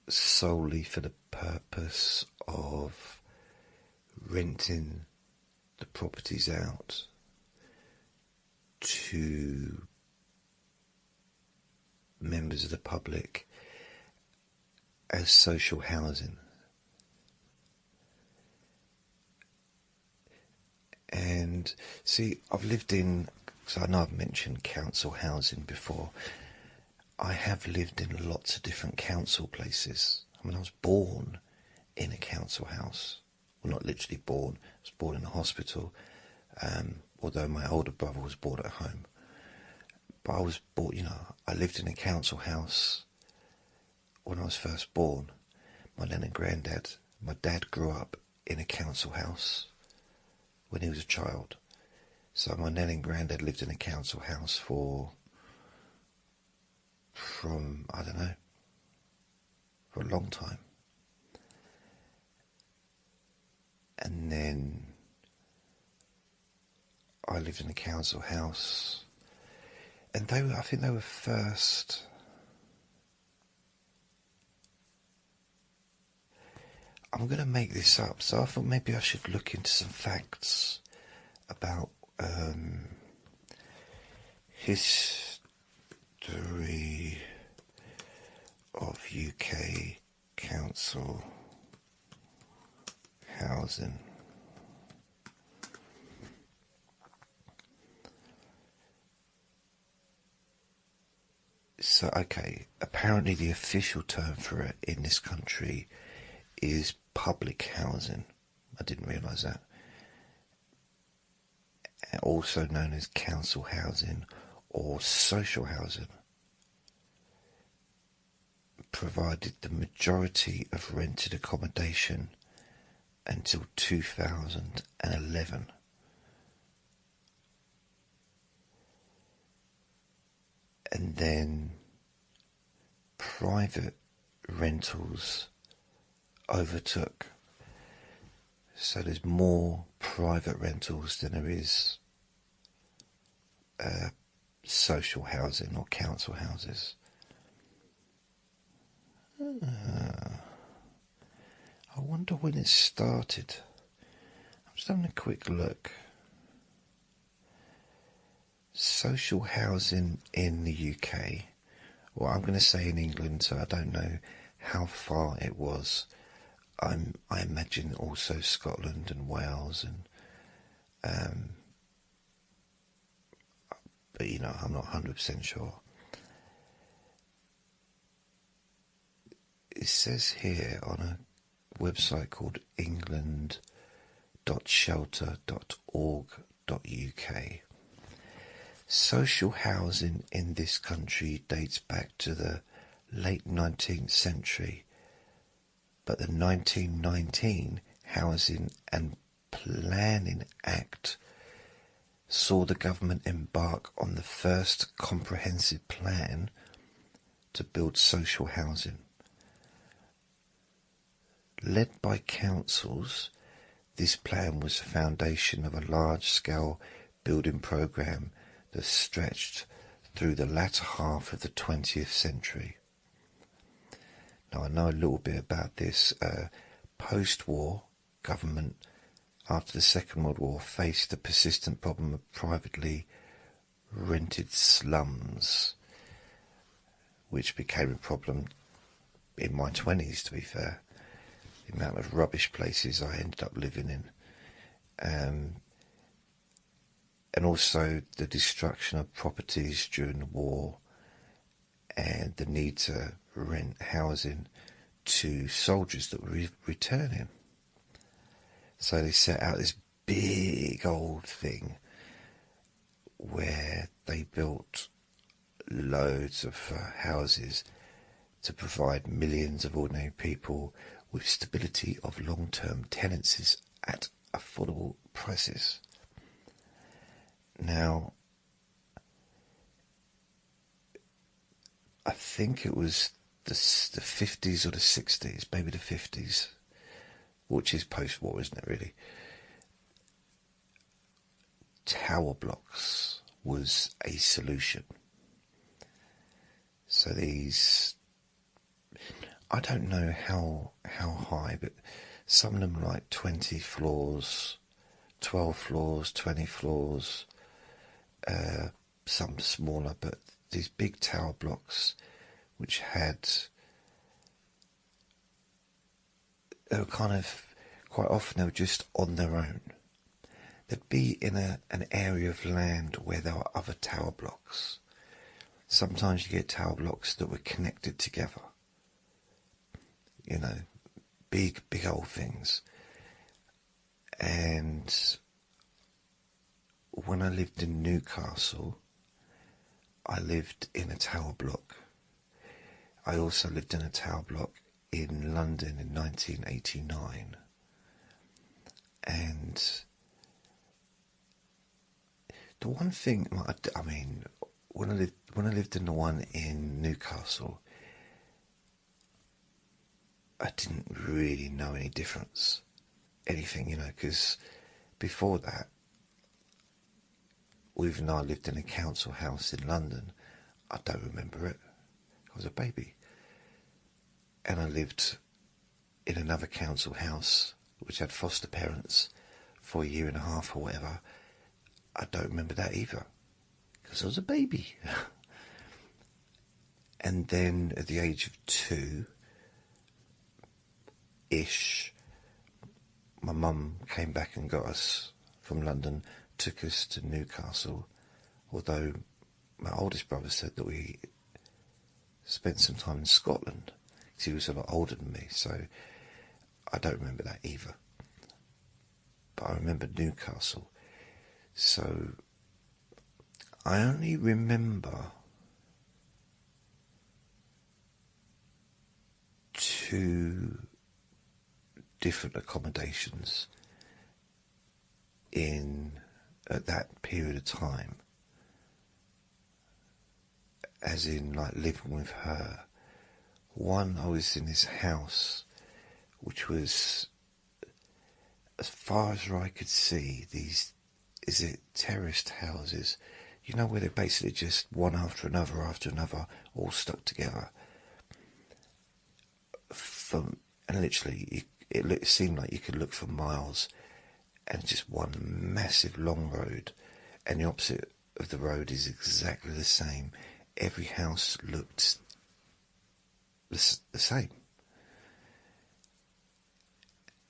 solely for the purpose of renting the properties out to members of the public as social housing. And see, I've lived in, so I know I've mentioned council housing before. I have lived in lots of different council places. I mean, I was born in a council house. Well, not literally born. I was born in a hospital, although my older brother was born at home. But I was born, I lived in a council house when I was first born. My nan and granddad, my dad grew up in a council house when he was a child. So my nan and granddad lived in a council house from, I don't know, for a long time. And then I lived in a council house, and I think they were first. I'm going to make this up, so I thought maybe I should look into some facts about history of UK council housing. So, okay, apparently the official term for it in this country is public housing. I didn't realise that. Also known as council housing or social housing. Provided the majority of rented accommodation until 2011. And then private rentals overtook. So there's more private rentals than there is social housing or council houses. I wonder when it started. I'm just having a quick look. Social housing in the UK, well, I'm going to say in England, so I don't know how far it was. I imagine also Scotland and Wales, and but I'm not 100% sure. It says here on a website called england.shelter.org.uk. Social housing in this country dates back to the late 19th century, but the 1919 Housing and Planning Act saw the government embark on the first comprehensive plan to build social housing. Led by councils, this plan was the foundation of a large-scale building programme that stretched through the latter half of the 20th century. Now, I know a little bit about this. Post-war, government, after the Second World War, faced the persistent problem of privately rented slums, which became a problem in my 20s, to be fair. The amount of rubbish places I ended up living in. And also the destruction of properties during the war, and the need to rent housing to soldiers that were returning. So they set out this big old thing where they built loads of houses to provide millions of ordinary people with stability of long-term tenancies at affordable prices. Now, I think it was the 50s or the 60s, maybe the 50s, which is post-war, isn't it, really? Tower blocks was a solution. So these, I don't know how high, but some of them are like 20 floors, 12 floors, 20 floors, some smaller, but these big tower blocks which had, they were kind of, quite often they were just on their own. They'd be in an area of land where there were other tower blocks. Sometimes you get tower blocks that were connected together. You know, big old things. And when I lived in Newcastle, I lived in a tower block. I also lived in a tower block in London in 1989. And the one thing, I mean, when I lived in the one in Newcastle, I didn't really know any difference, anything, you know, because before that, even though I lived in a council house in London, I don't remember it. I was a baby. And I lived in another council house which had foster parents for a year and a half or whatever. I don't remember that either, because I was a baby. And then at the age of 2-ish, my mum came back and got us from London, took us to Newcastle, although my oldest brother said that we spent some time in Scotland, because he was a lot older than me, so I don't remember that either. But I remember Newcastle. So I only remember 2 different accommodations at that period of time, as in like living with her. One, I was in this house which was, as far as I could see, these, is it terraced houses, you know, where they're basically just one after another, all stuck together. And literally, it seemed like you could look for miles, and just one massive long road, and the opposite of the road is exactly the same. Every house looked the same.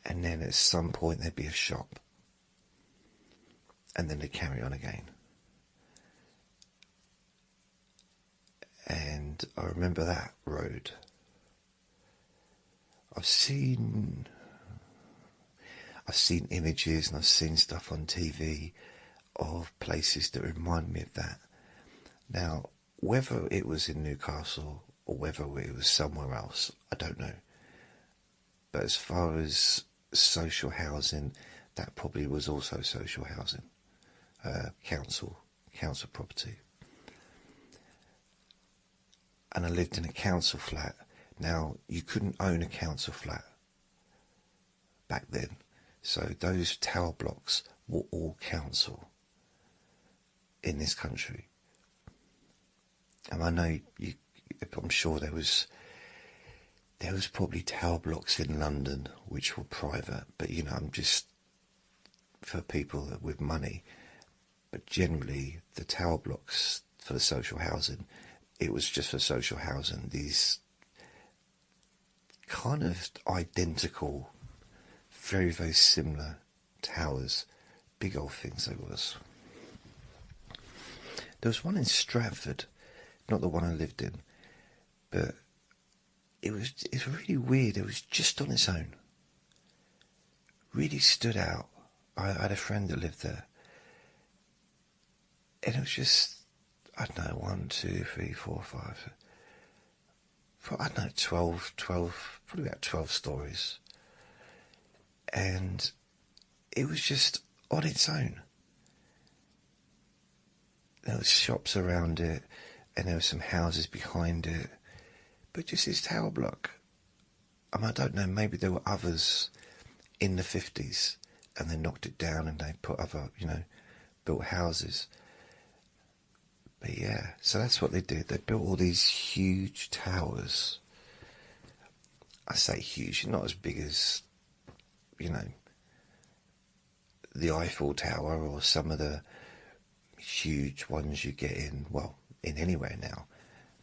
And then at some point there'd be a shop, and then they'd carry on again. And I remember that road. I've seen images and I've seen stuff on TV of places that remind me of that. Now, whether it was in Newcastle or whether it was somewhere else, I don't know. But as far as social housing, that probably was also social housing, council property. And I lived in a council flat. Now, you couldn't own a council flat back then, so those tower blocks were all council in this country. And I know I'm sure there was probably tower blocks in London which were private, but you know, I'm just, for people with money, But generally, the tower blocks for the social housing, it was just for social housing. These kind of identical, very, very similar towers, big old things they was. There was one in Stratford, not the one I lived in, but it's really weird. It was just on its own. Really stood out. I had a friend that lived there, and it was just, I don't know, 1, 2, 3, 4, 5, I don't know, 12, probably about 12 stories. And it was just on its own. There was shops around it, and there were some houses behind it, but just this tower block. I don't know, maybe there were others in the 50s, and they knocked it down and they put other, built houses. But yeah, so that's what they did. They built all these huge towers. I say huge, not as big as, the Eiffel Tower or some of the huge ones you get in anywhere now.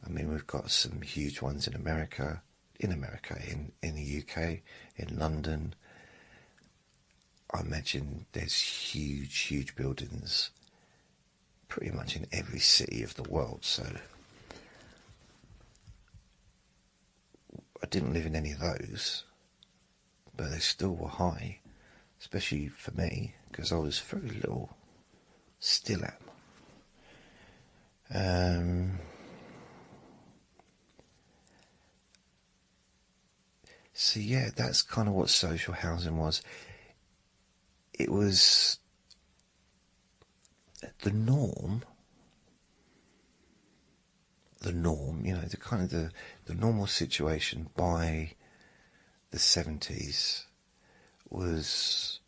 I mean, we've got some huge ones in America, in the UK, in London. I imagine there's huge buildings pretty much in every city of the world. So I didn't live in any of those, but they still were high, especially for me, because I was very little, still am. So yeah, that's kind of what social housing was. It was the norm, the kind of the normal situation by the 70s was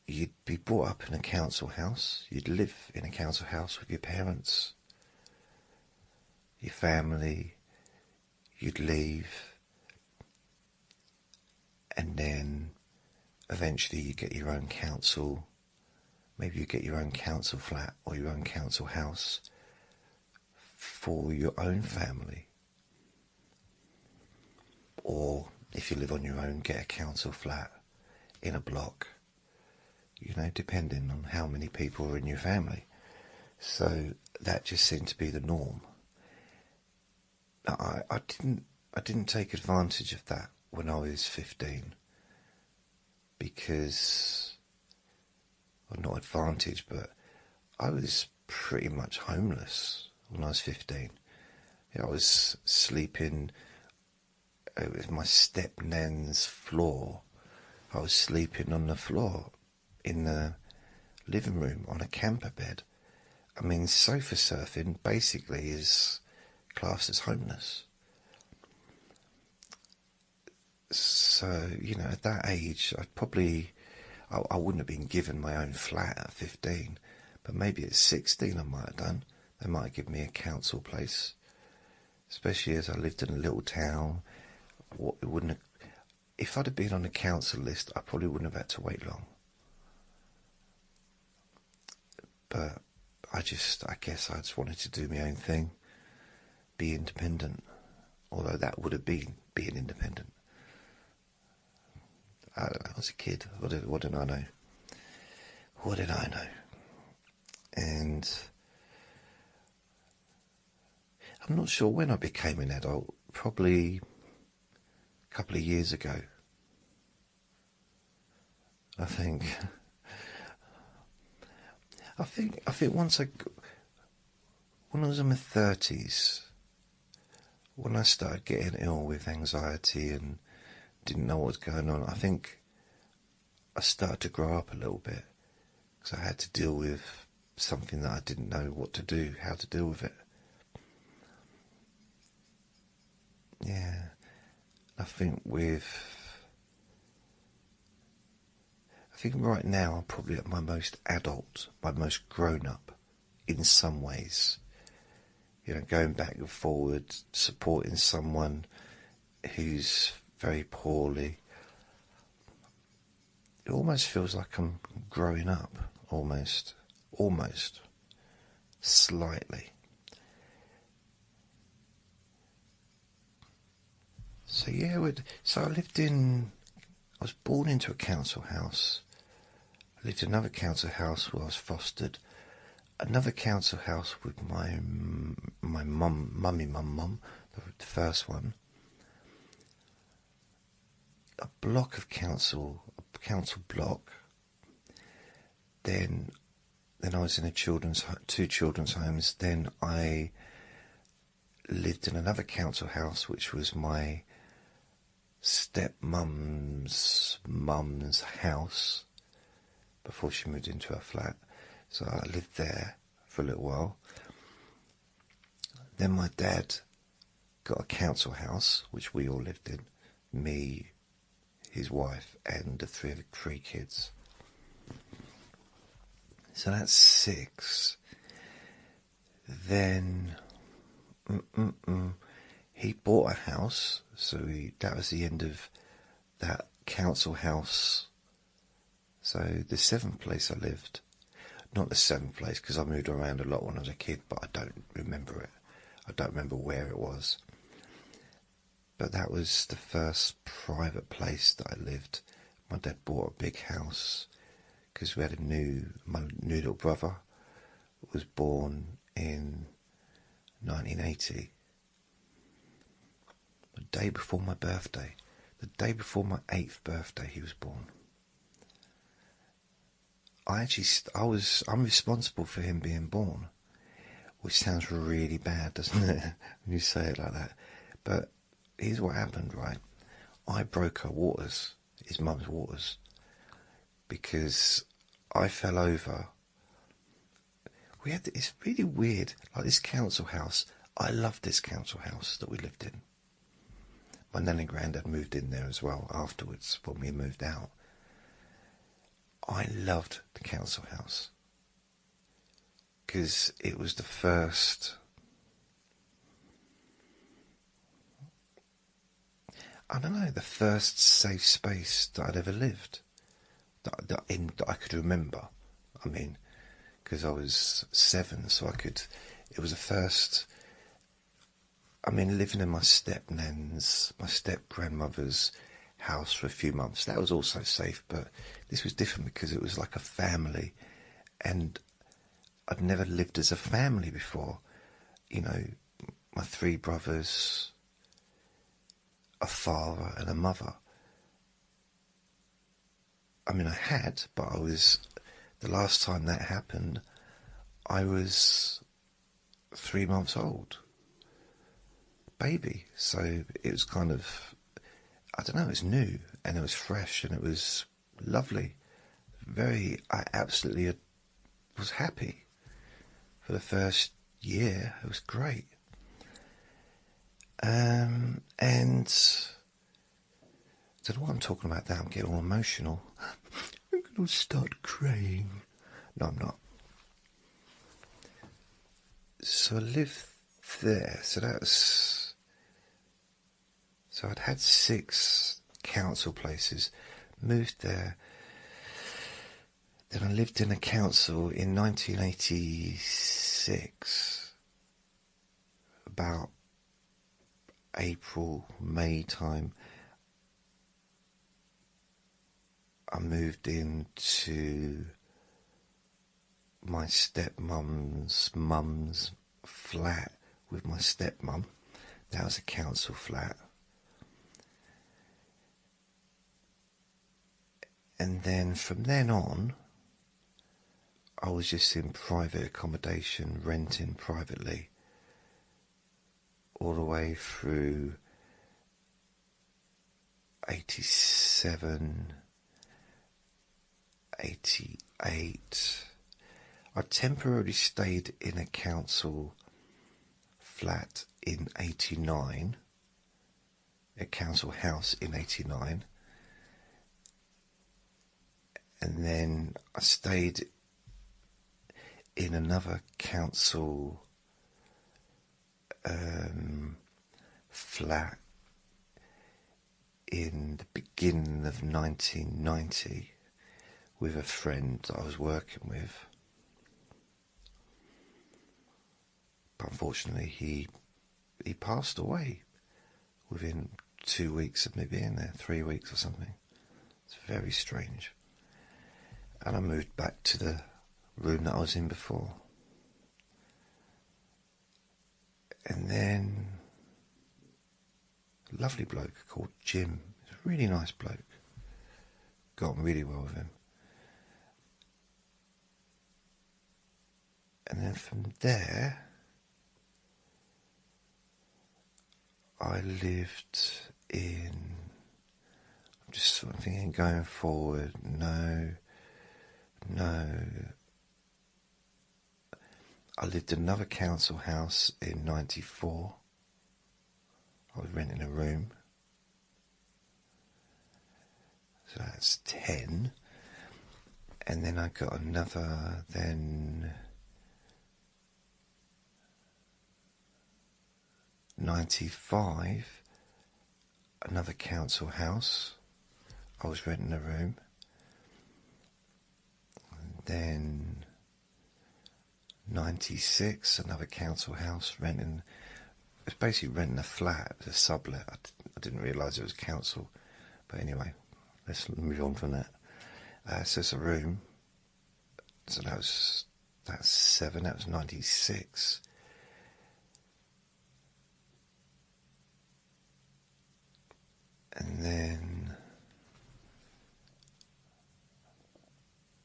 you'd be brought up in a council house, you'd live in a council house with your parents, your family, you'd leave, and then eventually you get your own council. Maybe you get your own council flat or your own council house for your own family. Or if you live on your own, get a council flat in a block, depending on how many people are in your family. So that just seemed to be the norm. I didn't take advantage of that when I was 15, because, well, not advantage, but I was pretty much homeless when I was 15. I was sleeping with my step-nan's floor. I was sleeping on the floor in the living room on a camper bed. I mean, sofa surfing basically is classed as homeless. So, at that age, I wouldn't have been given my own flat at 15, but maybe at 16 I might have done. They might have given me a council place, especially as I lived in a little town. If I'd have been on the council list, I probably wouldn't have had to wait long. But I guess I just wanted to do my own thing, be independent, although that would have been being independent. I don't know, I was a kid. What did I know? What did I know? And I'm not sure when I became an adult, probably a couple of years ago. I think when I was in my 30s, when I started getting ill with anxiety and didn't know what was going on, I think I started to grow up a little bit, because I had to deal with something that I didn't know what to do, how to deal with it. Yeah, I think right now I'm probably at my most adult, my most grown up in some ways. Going back and forward, supporting someone who's very poorly. It almost feels like I'm growing up almost, slightly. So yeah, so I was born into a council house. I lived in another council house where I was fostered. Another council house with my mum, the first one. A block of council block. Then I was in two children's homes. Then I lived in another council house, which was my stepmum's mum's house before she moved into her flat. So I lived there for a little while. Then my dad got a council house, which we all lived in. Me, his wife, and the three kids. So that's 6. Then he bought a house, so that was the end of that council house. So the 7th place I lived, not the 7th place because I moved around a lot when I was a kid, but I don't remember it. I don't remember where it was. But that was the first private place that I lived. My dad bought a big house because we had my new little brother was born in 1980. The day before my birthday. The day before my 8th birthday he was born. I'm responsible for him being born, which sounds really bad, doesn't it, when you say it like that? But here's what happened, right? I broke her waters, his mum's waters, because I fell over. It's really weird, like this council house. I loved this council house that we lived in. My nan and granddad moved in there as well afterwards when we moved out. I loved the council house because it was the first, the first safe space that I'd ever lived, that I could remember. I mean, because I was 7, so it was the first. Living in my step-grandmother's house for a few months, that was also safe, but this was different because it was like a family, and I'd never lived as a family before. My 3 brothers, a father and a mother. I had, but the last time that happened, I was 3 months old. Baby. So it was kind of, it was new and it was fresh and it was lovely. I absolutely was happy for the first year. It was great. And I don't know what I'm talking about now. I'm getting all emotional. I'm going to start crying. No, I'm not. So I lived there. So I'd had 6 council places, moved there. Then I lived in a council in 1986, about April, May time. I moved into my stepmum's mum's flat with my stepmum. That was a council flat. And then from then on, I was just in private accommodation, renting privately, all the way through 87, 88. I temporarily stayed in a council flat in 89, a council house in 89. And then I stayed in another council flat in the beginning of 1990 with a friend that I was working with. But unfortunately, he passed away within 2 weeks of me being there, 3 weeks or something. It's very strange. And I moved back to the room that I was in before. And then a lovely bloke called Jim. He's a really nice bloke. Got on really well with him. And then from there, I lived in, I'm just sort of thinking going forward, no. I lived in another council house in 94. I was renting a room. So that's 10. And then I got another, then 95, another council house. I was renting a room. And then 96, another council house, renting. It was basically renting a flat. It was a sublet. I didn't realise it was council. But anyway, let's move on from that. So it's a room. So that's 7. That was 96. And then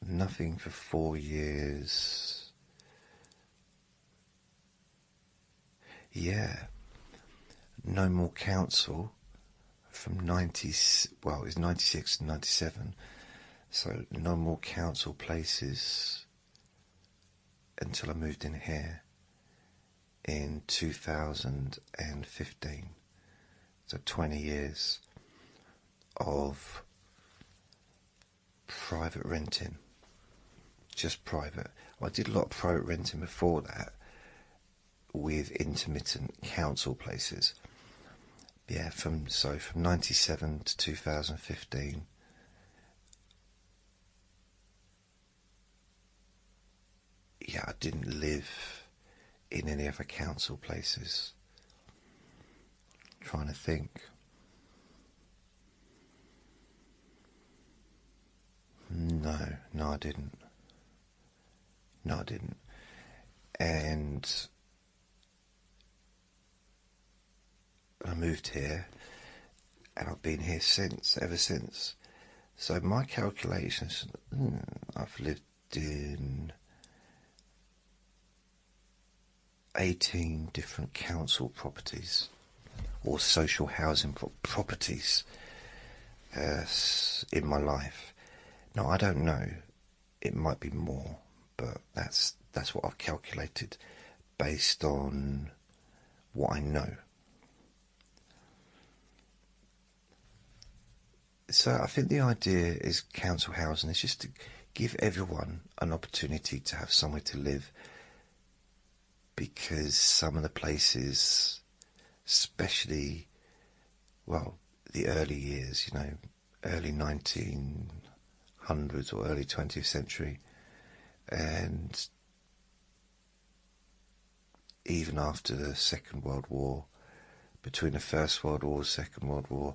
nothing for 4 years. Yeah, no more council from 90, well, it was 96 to 97, so no more council places until I moved in here in 2015. So 20 years of private renting, just private. I did a lot of private renting before that, with intermittent council places. Yeah, from 97 to 2015. Yeah, I didn't live in any other council places. I'm trying to think. No, I didn't. And I moved here, and I've been here ever since. So my calculations, I've lived in 18 different council properties, or social housing properties, in my life. Now, I don't know, it might be more, but that's what I've calculated based on what I know. So I think the idea is council housing is just to give everyone an opportunity to have somewhere to live, because some of the places, especially, well, the early years, early 1900s or early 20th century, and even after the Second World War, between the First World War and Second World War,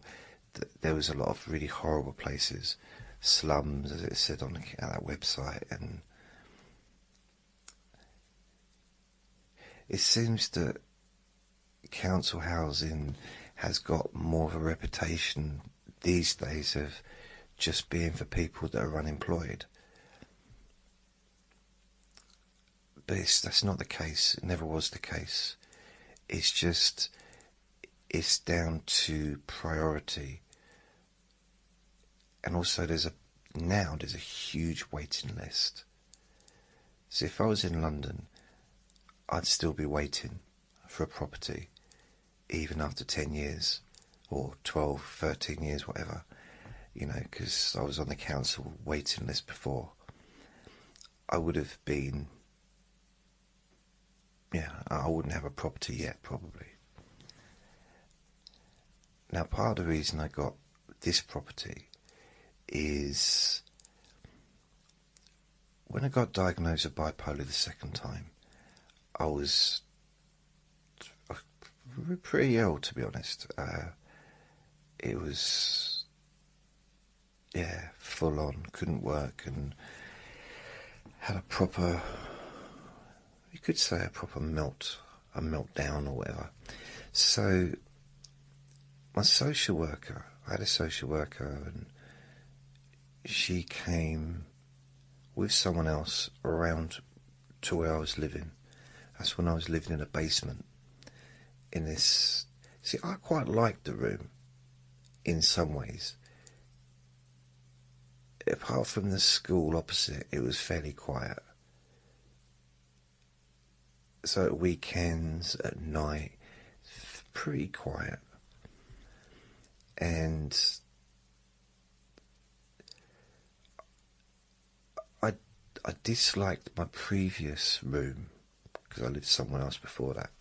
there was a lot of really horrible places, slums, as it said on that website, and it seems that council housing has got more of a reputation these days of just being for people that are unemployed. But that's not the case. It never was the case. It's down to priority. And also there's a huge waiting list. So if I was in London, I'd still be waiting for a property, even after 10 years, or 12, 13 years, whatever, because I was on the council waiting list before. I would have been, I wouldn't have a property yet, probably. Now, part of the reason I got this property is when I got diagnosed with bipolar the second time, I was pretty ill, to be honest. It was, yeah, full on, couldn't work, and had a proper, you could say a proper meltdown or whatever. So my social worker, I had a social worker, and she came with someone else around to where I was living. That's when I was living in a basement in this. See, I quite liked the room in some ways. Apart from the school opposite, it was fairly quiet. So at weekends, at night, pretty quiet. And I disliked my previous room, because I lived somewhere else before that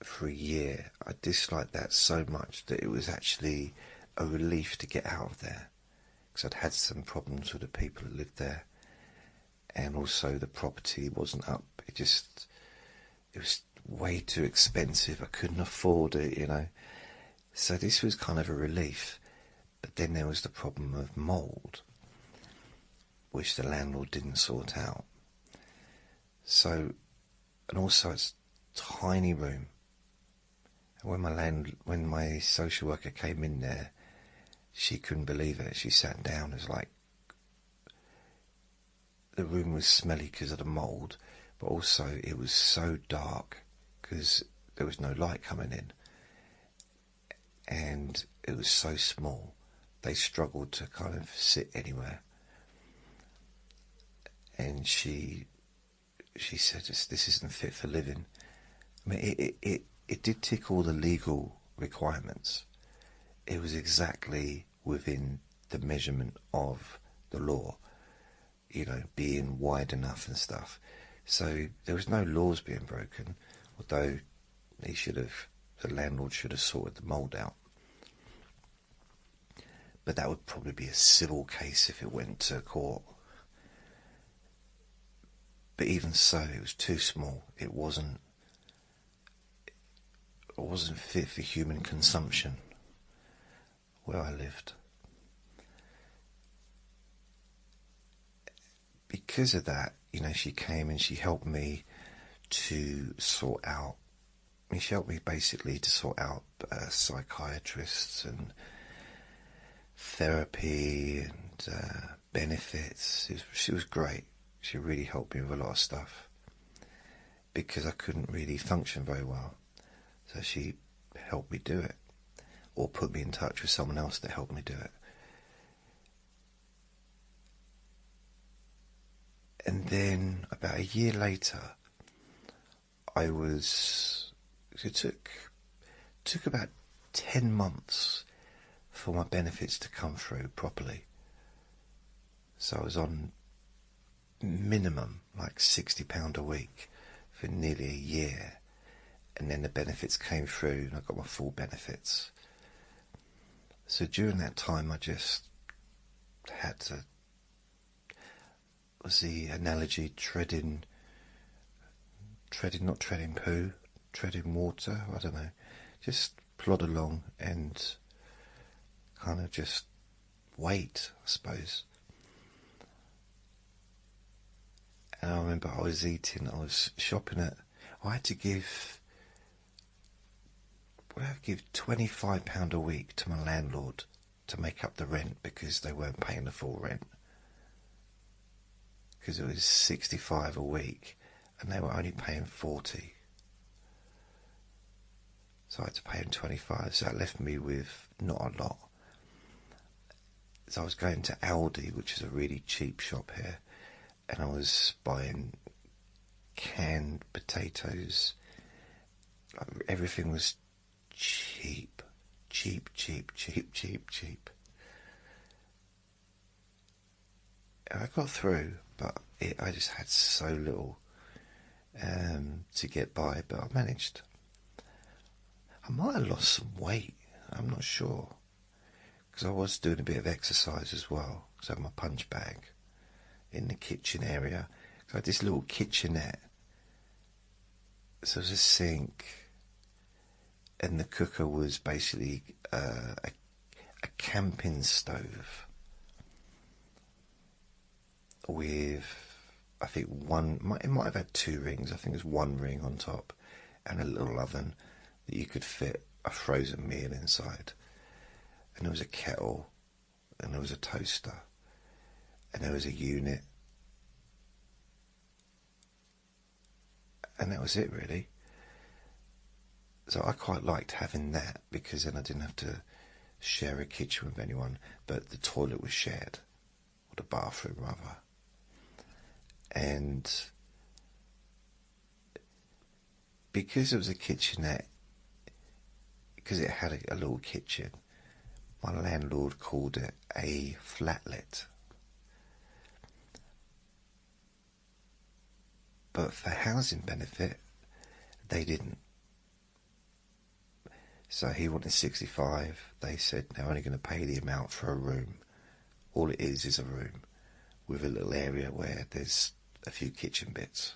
for a year. I disliked that so much that it was actually a relief to get out of there, because I'd had some problems with the people who lived there, and also the property wasn't up. It was way too expensive. I couldn't afford it, you know. So this was kind of a relief. But then there was the problem of mould, which the landlord didn't sort out. So, and also it's a tiny room. And when my social worker came in there, she couldn't believe it. She sat down. It was like the room was smelly because of the mould, but also it was so dark because there was no light coming in, and it was so small. They struggled to kind of sit anywhere. And she said, "This isn't fit for living." I mean, it did tick all the legal requirements. It was exactly within the measurement of the law, you know, being wide enough and stuff. So there was no laws being broken, although the landlord should have sorted the mould out. But that would probably be a civil case if it went to court. But even so, it was too small. It wasn't fit for human consumption where I lived. Because of that, you know, she came and she helped me to sort out. I mean, she helped me basically to sort out psychiatrists and therapy and benefits. She was great. She really helped me with a lot of stuff because I couldn't really function very well. So she helped me do it, or put me in touch with someone else that helped me do it. And then about a year later, it took about 10 months for my benefits to come through properly. So I was on minimum like £60 a week for nearly a year, and then the benefits came through and I got my full benefits. So during that time I just had to, was the analogy, treading water, I don't know, just plod along and kind of just wait, I suppose. And I remember I was shopping I had to give £25 a week to my landlord to make up the rent because they weren't paying the full rent. Because it was 65 a week and they were only paying 40. So I had to pay them 25, so that left me with not a lot. So I was going to Aldi, which is a really cheap shop here, and I was buying canned potatoes. Everything was cheap. And I got through, but I just had so little to get by, but I managed. I might have lost some weight, I'm not sure, because I was doing a bit of exercise as well, because I had my punch bag in the kitchen area. So I had this little kitchenette. So there was a sink, and the cooker was basically a camping stove with, I think it might have had 2 rings. I think it was 1 ring on top, and a little oven that you could fit a frozen meal inside. And there was a kettle, and there was a toaster, and there was a unit, and that was it really. So I quite liked having that, because then I didn't have to share a kitchen with anyone, but the toilet was shared, or the bathroom rather. And because it was a kitchenette, because it had a little kitchen, my landlord called it a flatlet. But for housing benefit, they didn't. So he wanted 65. They said they're only going to pay the amount for a room. All it is a room with a little area where there's a few kitchen bits.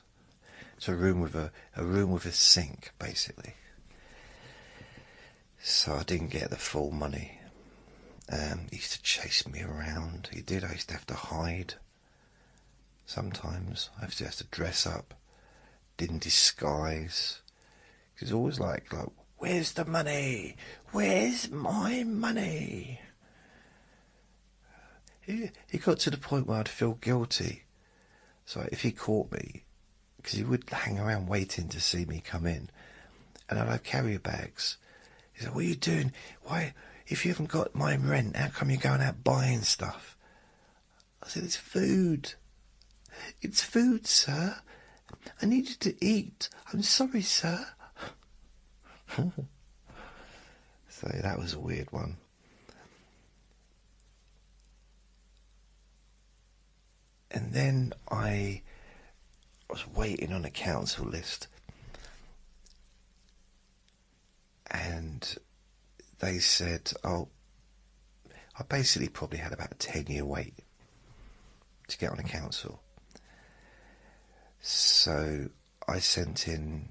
It's a room with a sink, basically. So I didn't get the full money. He used to chase me around. He did. I used to have to hide. Sometimes I used to have to dress up, didn't disguise. Because always like, where's the money? Where's my money? He got to the point where I'd feel guilty. So if he caught me, because he would hang around waiting to see me come in, and I'd have carrier bags. He said, what are you doing? Why, if you haven't got my rent, how come you're going out buying stuff? I said, it's food. It's food, sir. I need you to eat. I'm sorry, sir. So that was a weird one. And then I was waiting on a council list, and they said, I basically probably had about a 10-year wait to get on a council. So I sent in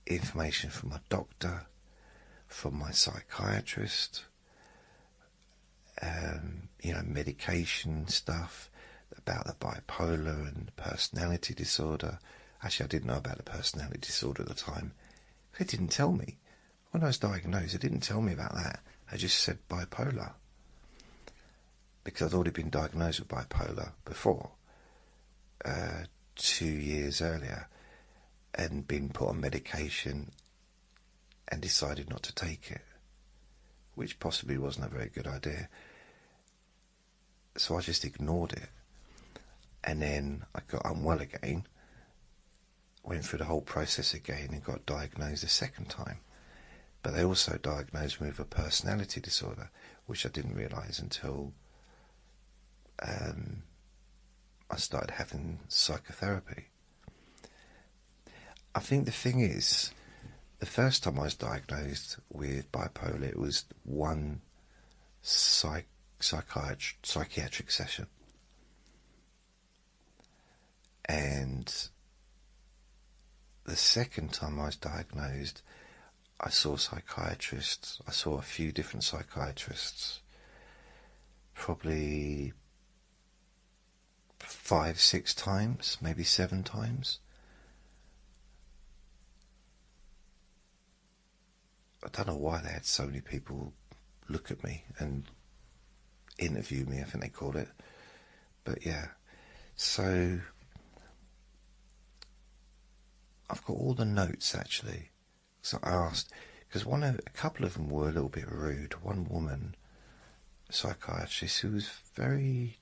information from my doctor, from my psychiatrist, medication stuff about the bipolar and personality disorder. Actually, I didn't know about the personality disorder at the time. They didn't tell me. When I was diagnosed, they didn't tell me about that. They just said bipolar. Because I'd already been diagnosed with bipolar before, 2 years earlier, and been put on medication and decided not to take it, which possibly wasn't a very good idea. So I just ignored it. And then I got unwell again, went through the whole process again and got diagnosed a second time. But they also diagnosed me with a personality disorder, which I didn't realise until I started having psychotherapy. I think the thing is, the first time I was diagnosed with bipolar, it was one psychiatric session. And the second time I was diagnosed, I saw psychiatrists. I saw a few different psychiatrists, probably 5, 6 times, maybe 7 times. I don't know why they had so many people look at me and interview me, I think they called it. But yeah, so I've got all the notes actually. So I asked, because a couple of them were a little bit rude. One woman, psychiatrist, who was very,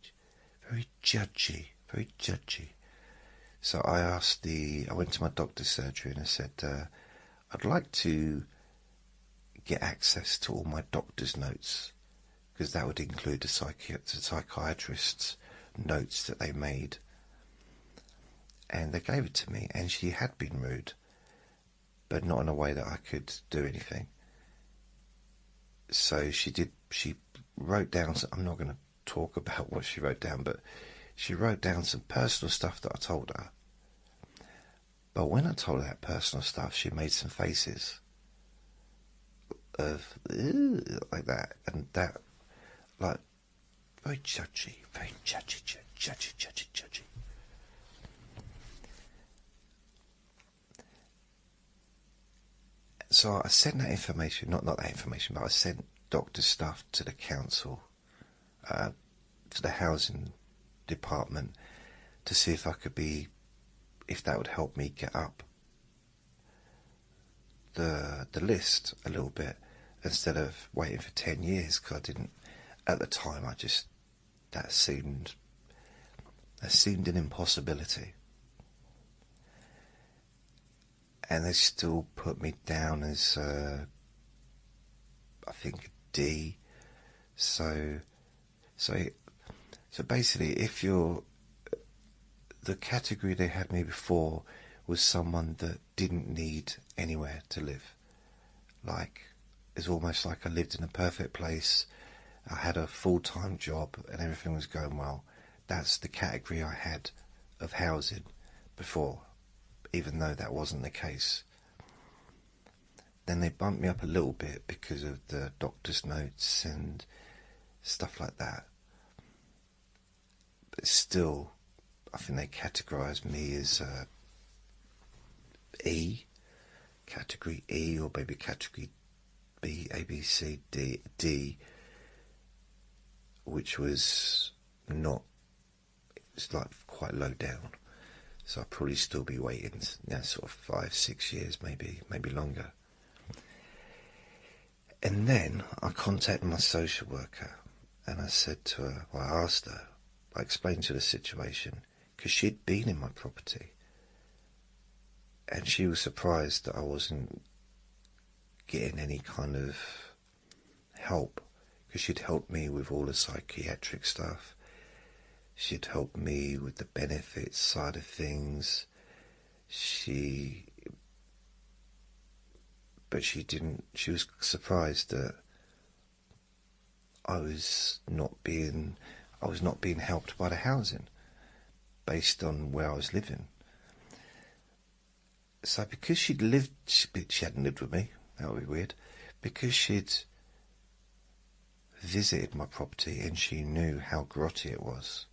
very judgy, very judgy. So I went to my doctor's surgery and I said, I'd like to get access to all my doctor's notes, because that would include the psychiatrist's notes that they made. And they gave it to me, and she had been rude, but not in a way that I could do anything. So she wrote down, I'm not going to talk about what she wrote down, but she wrote down some personal stuff that I told her. But when I told her that personal stuff, she made some faces of like that, and that, like, very judgy, judgy. So I sent that information, not that information, but I sent doctor stuff to the council, to the housing department, to see if if that would help me get up the list a little bit, instead of waiting for 10 years, because I didn't, at the time, that seemed an impossibility. And they still put me down as, I think, a D. So basically, if the category they had me before was someone that didn't need anywhere to live. Like, it's almost like I lived in a perfect place, I had a full-time job, and everything was going well. That's the category I had of housing before, even though that wasn't the case. Then they bumped me up a little bit because of the doctor's notes and stuff like that. But still, I think they categorised me as E, category E, or maybe category B, A, B, C, D, which was not, it's like quite low down. So I'll probably still be waiting, sort of 5-6 years, maybe longer. And then I contacted my social worker, and I said to her, well, I asked her, I explained to her the situation, because she'd been in my property, and she was surprised that I wasn't getting any kind of help, because she'd helped me with all the psychiatric stuff, she'd helped me with the benefits side of things, but she was surprised that I was not being helped by the housing based on where I was living. So because she hadn't lived with me, that would be weird, because she'd visited my property and she knew how grotty it was,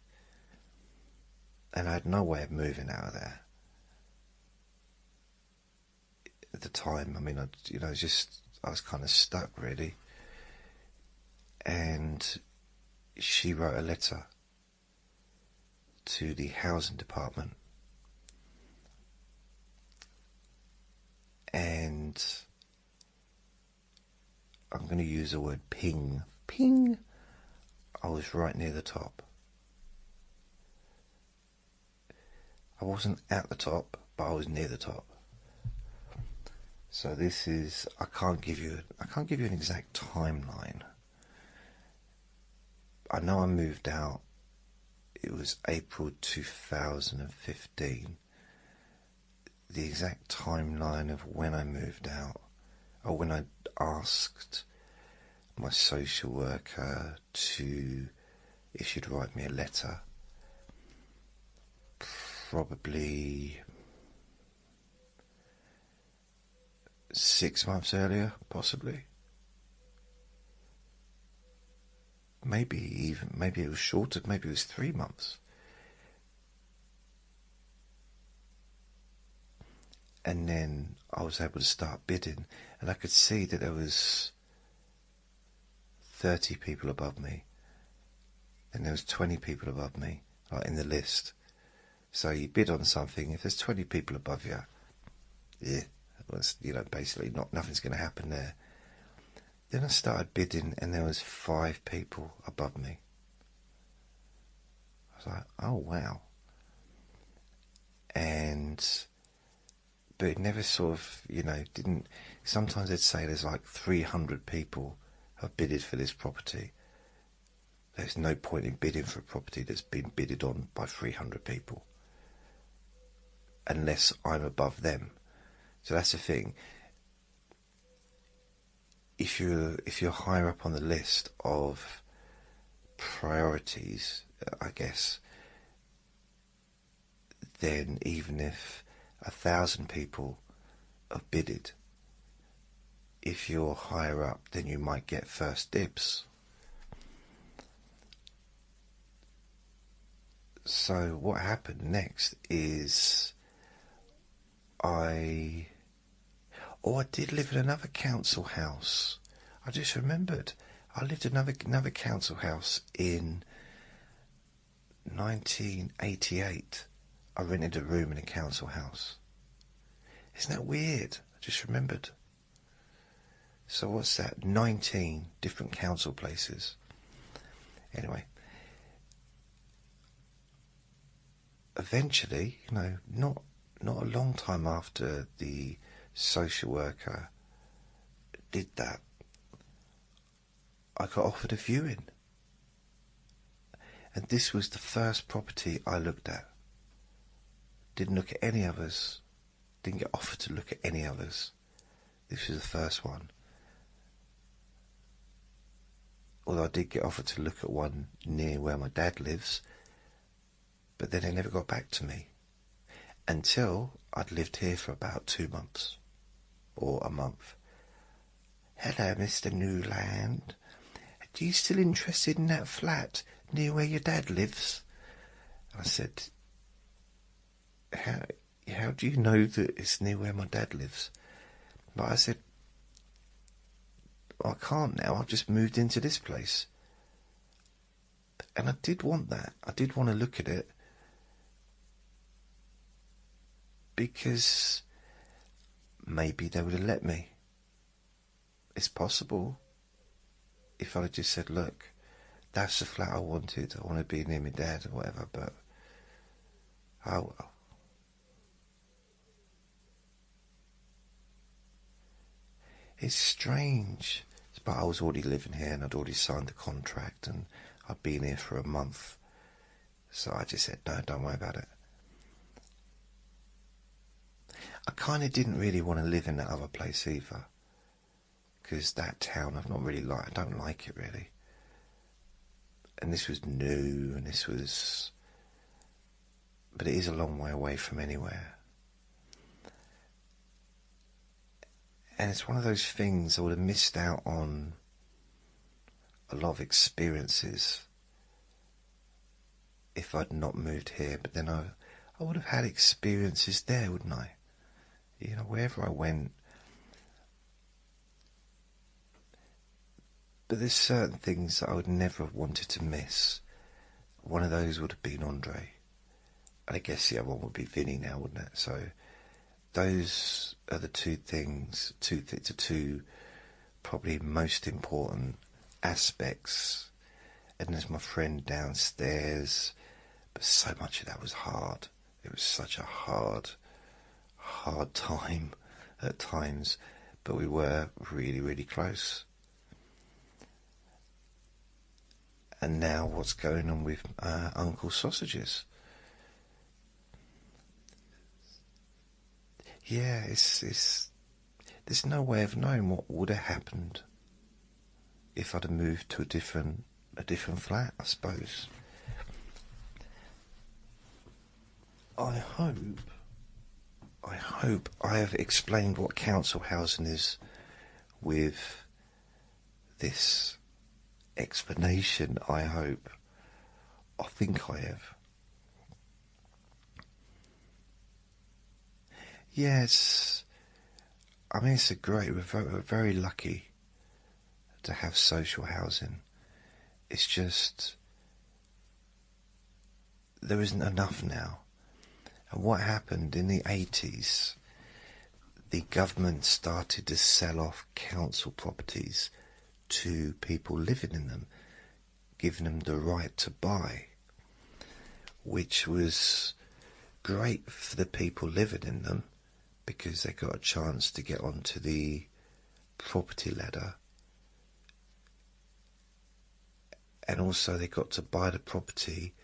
and I had no way of moving out of there at the time. I mean, I was kind of stuck, really. And she wrote a letter to the housing department, and I'm going to use the word ping. I was right near the top. I wasn't at the top, but I was near the top. So this is, I can't give you an exact timeline. I know I moved out, it was April 2015. The exact timeline of when I moved out, or when I asked my social worker if she'd write me a letter, probably 6 months earlier, possibly. Maybe it was shorter, maybe it was 3 months. And then I was able to start bidding, and I could see that there was 30 people above me, and there was 20 people above me, like in the list. So you bid on something, if there's 20 people above you, basically nothing's going to happen there. Then I started bidding, and there was 5 people above me. I was like, oh wow. But it never sort of, didn't. Sometimes they'd say there's like 300 people have bidded for this property. There's no point in bidding for a property that's been bidded on by 300 people, unless I'm above them. So that's the thing. If you're higher up on the list of priorities, I guess, then even if 1,000 people have bidded, if you're higher up, then you might get first dibs. So what happened next is I did live in another council house. I just remembered. I lived in another council house in 1988. I rented a room in a council house. Isn't that weird? I just remembered. So what's that? 19 different council places. Anyway. Eventually, not a long time after the social worker did that, I got offered a viewing. And this was the first property I looked at. Didn't look at any others. Didn't get offered to look at any others. This was the first one. Although I did get offered to look at one near where my dad lives, but then they never got back to me until I'd lived here for about 2 months or a month. Hello, Mr. Newland. Are you still interested in that flat near where your dad lives? I said, how do you know that it's near where my dad lives? But I said, I can't now, I've just moved into this place. And I did want that. I did want to look at it. Because maybe they would have let me. It's possible. If I'd just said, look, that's the flat I wanted. I want to be near my dad or whatever, but oh well. It's strange. But I was already living here and I'd already signed the contract and I'd been here for a month. So I just said, no, don't worry about it. I kind of didn't really want to live in that other place either, because that town I've not really liked. I don't like it really. And this was new, and but it is a long way away from anywhere. And it's one of those things I would have missed out on a lot of experiences if I'd not moved here. But then I would have had experiences there, wouldn't I? Wherever I went. But there's certain things that I would never have wanted to miss. One of those would have been Andre. And I guess the other one would be Vinny now, wouldn't it? So those are the two things, the two probably most important aspects. And there's my friend downstairs. But so much of that was hard. It was such a hard time at times, but we were really, really close. And now what's going on with Uncle Sausages? Yeah, it's there's no way of knowing what would have happened if I'd have moved to a different flat, I suppose. I hope I have explained what council housing is with this explanation. I hope. I think I have. Yes, I mean we're very lucky to have social housing. It's just there isn't enough now. And what happened in the 80s, the government started to sell off council properties to people living in them, giving them the right to buy, which was great for the people living in them because they got a chance to get onto the property ladder, and also they got to buy the property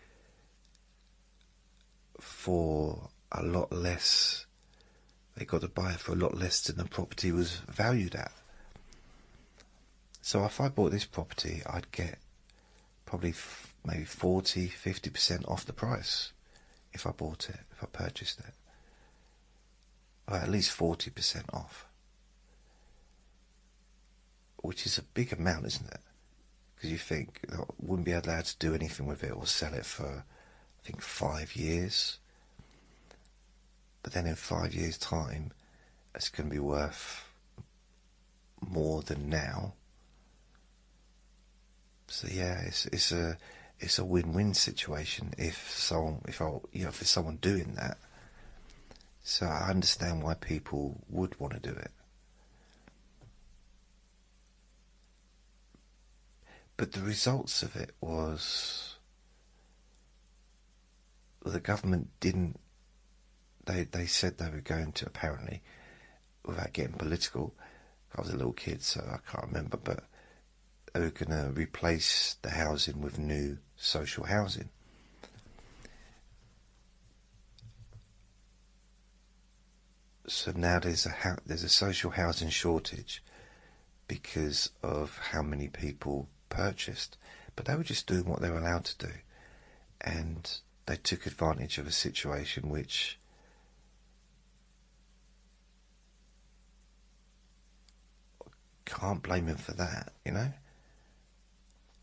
for a lot less. They got to buy it for a lot less than the property was valued at. So if I bought this property, I'd get probably maybe 40-50% off the price if I bought it, if I purchased it. Well, at least 40% off. Which is a big amount, isn't it? Because you think, I wouldn't be allowed to do anything with it or sell it for, I think, 5 years. But then in 5 years' time, it's going to be worth more than now. So yeah, it's a win-win situation if there's someone doing that. So I understand why people would want to do it. But the results of it was the government didn't. They said they were going to, apparently, without getting political. I was a little kid, so I can't remember, but they were going to replace the housing with new social housing. So now there's a social housing shortage because of how many people purchased, but they were just doing what they were allowed to do, and they took advantage of a situation which can't blame them for that, you know.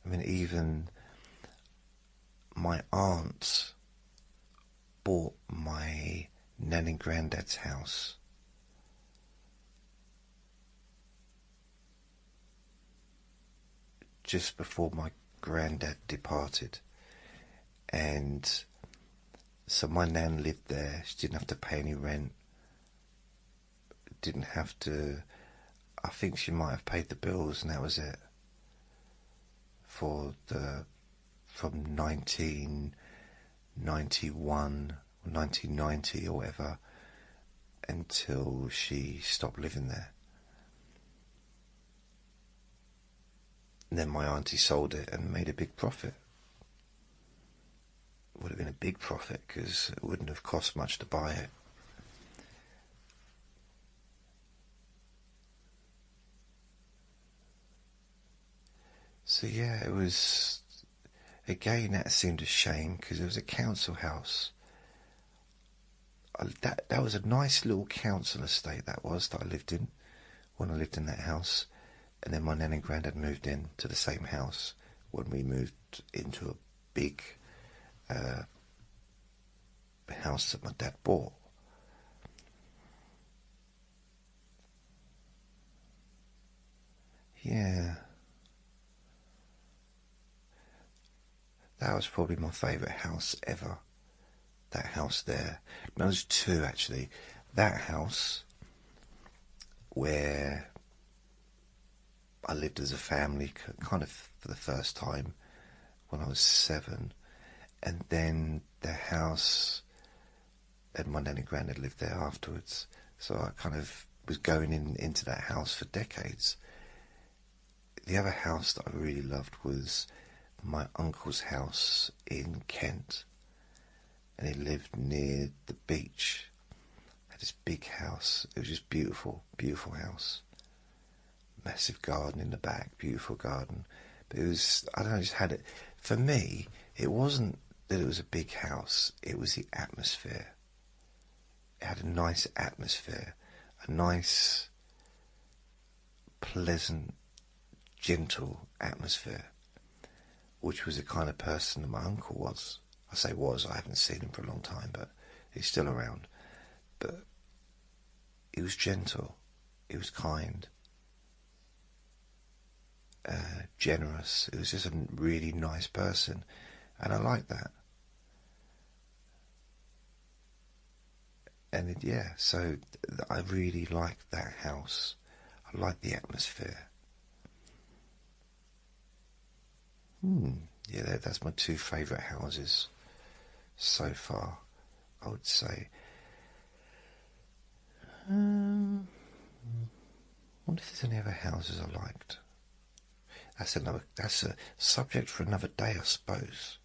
I mean, even my aunt bought my nan and granddad's house just before my granddad departed, and so my nan lived there. She didn't have to pay any rent, didn't have to. I think she might have paid the bills, and that was it. From 1991 or 1990 or whatever, until she stopped living there. And then my auntie sold it and made a big profit. It would have been a big profit because it wouldn't have cost much to buy it. So yeah, it was, again, that seemed a shame because it was a council house. That was a nice little council estate that I lived in when I lived in that house. And then my nan and granddad moved in to the same house when we moved into a big house that my dad bought. Yeah. That was probably my favourite house ever. That house there. No, there's two actually. That house where I lived as a family, kind of for the first time when I was 7, and then the house, and my nan and granddad lived there afterwards. So I kind of was going into that house for decades. The other house that I really loved was my uncle's house in Kent, and he lived near the beach. Had this big house. It was just beautiful, beautiful house. Massive garden in the back, beautiful garden. But it was, I don't know, I just had it. For me, it wasn't that it was a big house, it was the atmosphere. It had a nice atmosphere, a nice, pleasant, gentle atmosphere, which was the kind of person that my uncle was. I say was, I haven't seen him for a long time, but he's still around. But he was gentle, he was kind, generous. It was just a really nice person, and I liked that. And yeah, so I really liked that house. I liked the atmosphere. Yeah, that's my two favourite houses so far, I would say. I wonder if there's any other houses I liked. That's a subject for another day, I suppose.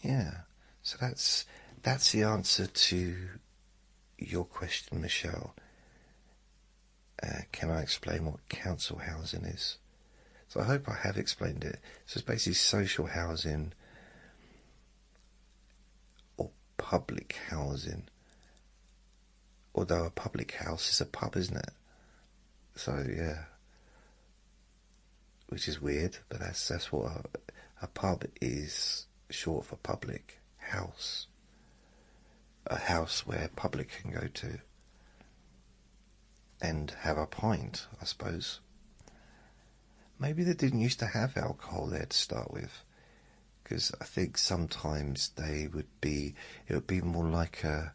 Yeah, so that's the answer to your question, Michelle. Can I explain what council housing is? So I hope I have explained it. So it's basically social housing public housing. Although a public house is a pub, isn't it? So yeah, which is weird, but that's what a pub is short for public house. A house where public can go to and have a pint, I suppose. Maybe they didn't used to have alcohol there to start with, because I think sometimes it would be more like a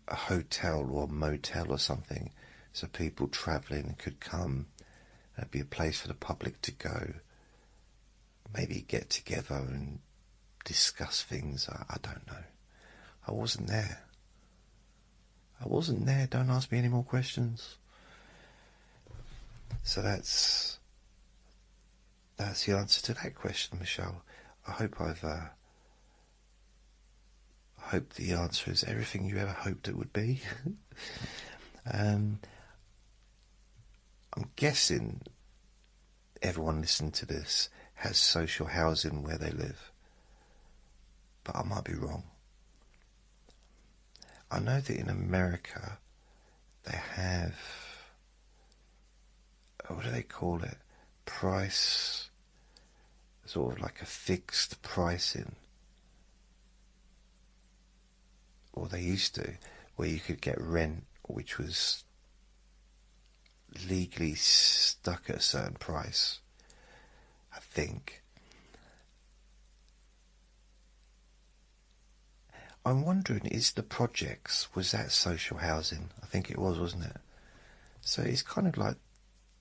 hotel or motel or something, so people travelling could come. It'd be a place for the public to go, maybe get together and discuss things. I don't know. I wasn't there. Don't ask me any more questions. So that's the answer to that question, Michelle. I hope I hope the answer is everything you ever hoped it would be. I'm guessing everyone listening to this has social housing where they live, but I might be wrong. I know that in America they have, what do they call it? Price, sort of like a fixed pricing. Or they used to, where you could get rent which was legally stuck at a certain price, I think. I'm wondering, is the projects, was that social housing? I think it was, wasn't it? So it's kind of like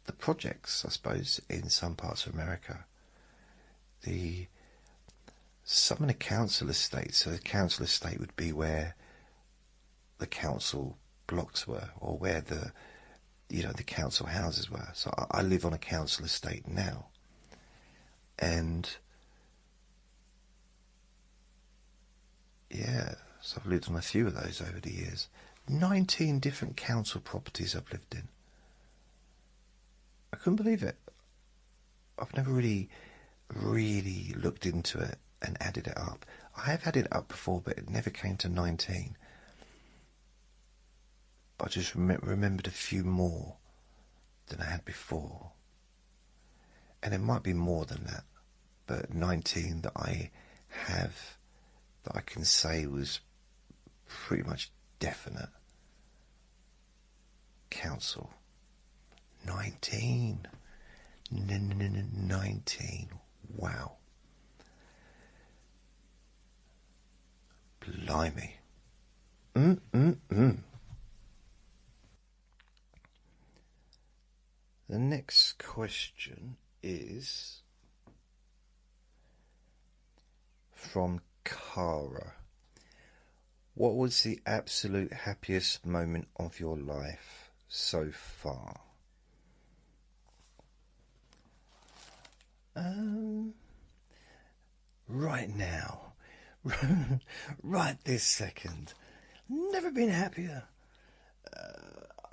the projects, I suppose, in some parts of America. Some of the council estates, so the council estate would be where the council blocks were, or where the council houses were. So I live on a council estate now, and yeah, so I've lived on a few of those over the years. 19 different council properties I've lived in. I couldn't believe it. I've never really looked into it and added it up. I have added it up before, but it never came to 19. But I just remembered a few more than I had before. And it might be more than that, but 19 that I have, that I can say was pretty much definite. Council. 19. 19. Wow. Blimey. The next question is from Cara. What was the absolute happiest moment of your life so far? Right now. Right this second. Never been happier.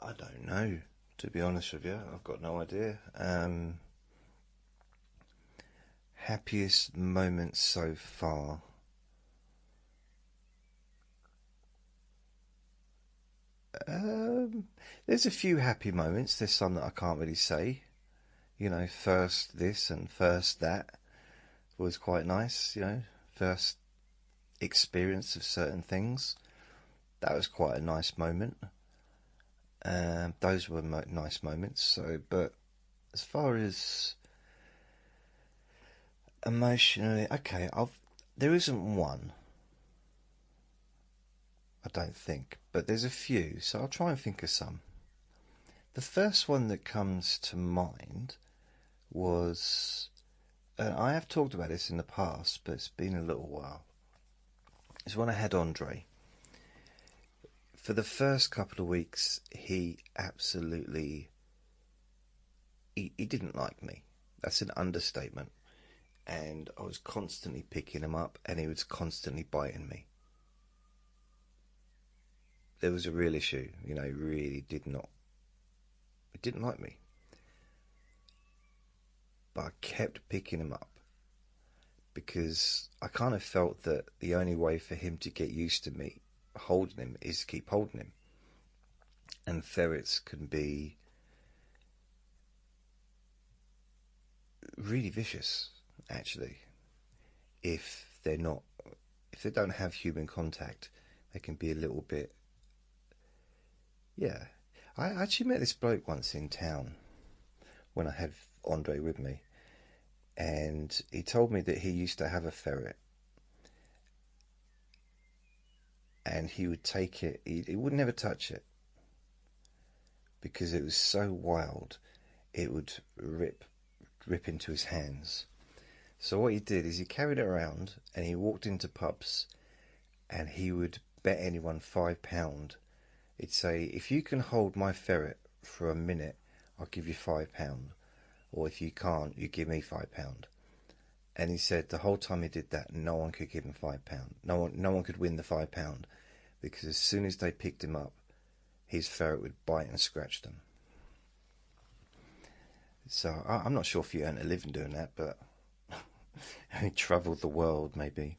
I don't know, to be honest with you. I've got no idea. Happiest moment so far. There's a few happy moments. There's some that I can't really say. You know, first this and first that was quite nice. You know, first experience of certain things. That was quite a nice moment. Those were nice moments. So, but as far as emotionally, okay, there isn't one, I don't think, but there's a few, so I'll try and think of some. The first one that comes to mind was, I have talked about this in the past, but it's been a little while. It's when I had Andre. For the first couple of weeks, he absolutely, he didn't like me. That's an understatement. And I was constantly picking him up, and he was constantly biting me. There was a real issue, you know, he really didn't like me. But I kept picking him up. because I kind of felt that the only way for him to get used to me holding him is to keep holding him. And ferrets can be really vicious, actually, if they don't have human contact. They can be a little bit, yeah. I actually met this bloke once in town when I had Andre with me, and he told me that he used to have a ferret, and he would take it, he would never touch it because it was so wild, it would rip into his hands. So what he did is he carried it around and he walked into pubs and he would bet anyone £5. He'd say, if you can hold my ferret for a minute, I'll give you £5. Or if you can't, you give me £5. And he said the whole time he did that, no one could give him £5. No one could win the £5, because as soon as they picked him up, his ferret would bite and scratch them. So I'm not sure if you earn a living doing that, but he travelled the world maybe.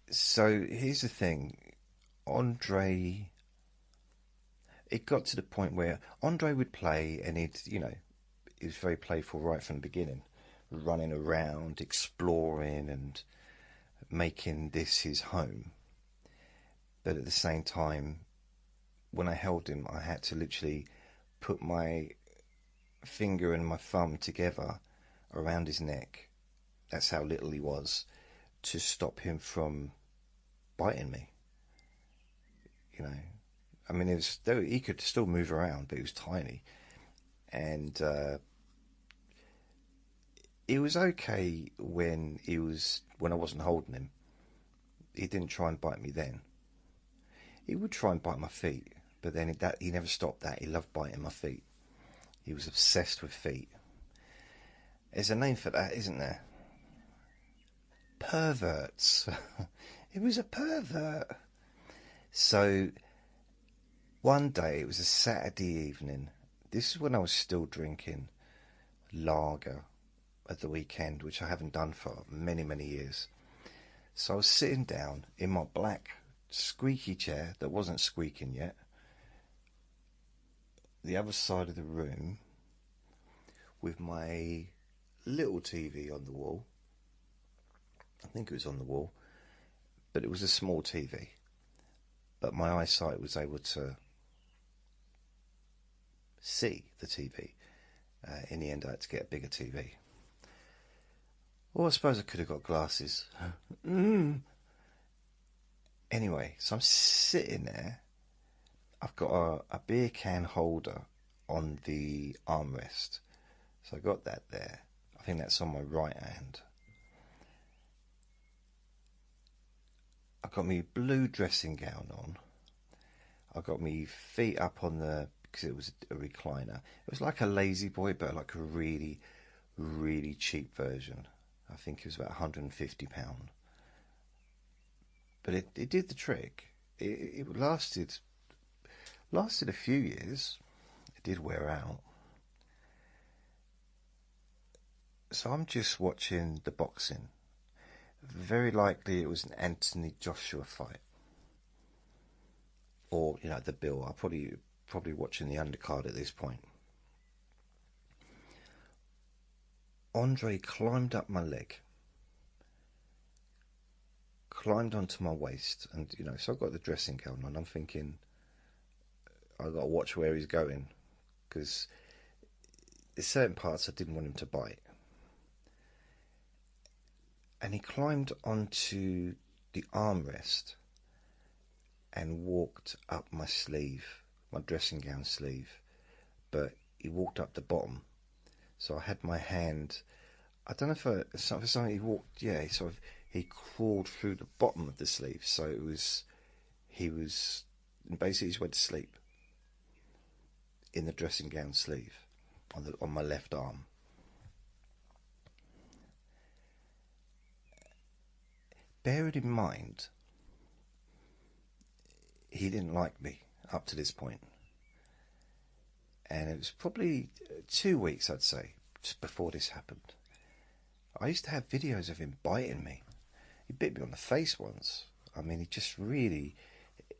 So here's the thing, Andre, it got to the point where Andre would play and he was very playful right from the beginning, running around, exploring and making this his home. But at the same time, when I held him, I had to literally put my finger and my thumb together around his neck, that's how little he was, to stop him from biting me. I mean, he could still move around, but he was tiny, and it was okay when I wasn't holding him. He didn't try and bite me then. He would try and bite my feet, but then he never stopped that. He loved biting my feet. He was obsessed with feet. There's a name for that, isn't there? Perverts. He was a pervert. So one day, it was a Saturday evening. This is when I was still drinking lager at the weekend, which I haven't done for many, many years. So I was sitting down in my black squeaky chair that wasn't squeaking yet, the other side of the room, with my little TV on the wall. I think it was on the wall, but it was a small TV. But my eyesight was able to see the TV. In the end, I had to get a bigger TV. Well, I suppose I could have got glasses. Anyway, so I'm sitting there. I've got a beer can holder on the armrest. So I got that there. I think that's on my right hand. I've got my blue dressing gown on. I've got my feet up on because it was a recliner. It was like a lazy boy, but like a really, really cheap version. I think it was about £150. But it did the trick. It lasted a few years. It did wear out. So I'm just watching the boxing. Very likely it was an Anthony Joshua fight. Or, the Bill. I'll probably watching the undercard at this point. Andre climbed up my leg, climbed onto my waist, and so I've got the dressing gown on. I'm thinking I've got to watch where he's going, because there's certain parts I didn't want him to bite. And he climbed onto the armrest and walked up my sleeve, my dressing gown sleeve, but he walked up the bottom. So I had my hand, I don't know for something he walked, he crawled through the bottom of the sleeve. So he basically just went to sleep in the dressing gown sleeve on my left arm. Bearing in mind, he didn't like me up to this point. And it was probably 2 weeks, I'd say, just before this happened. I used to have videos of him biting me. He bit me on the face once. I mean, he just really,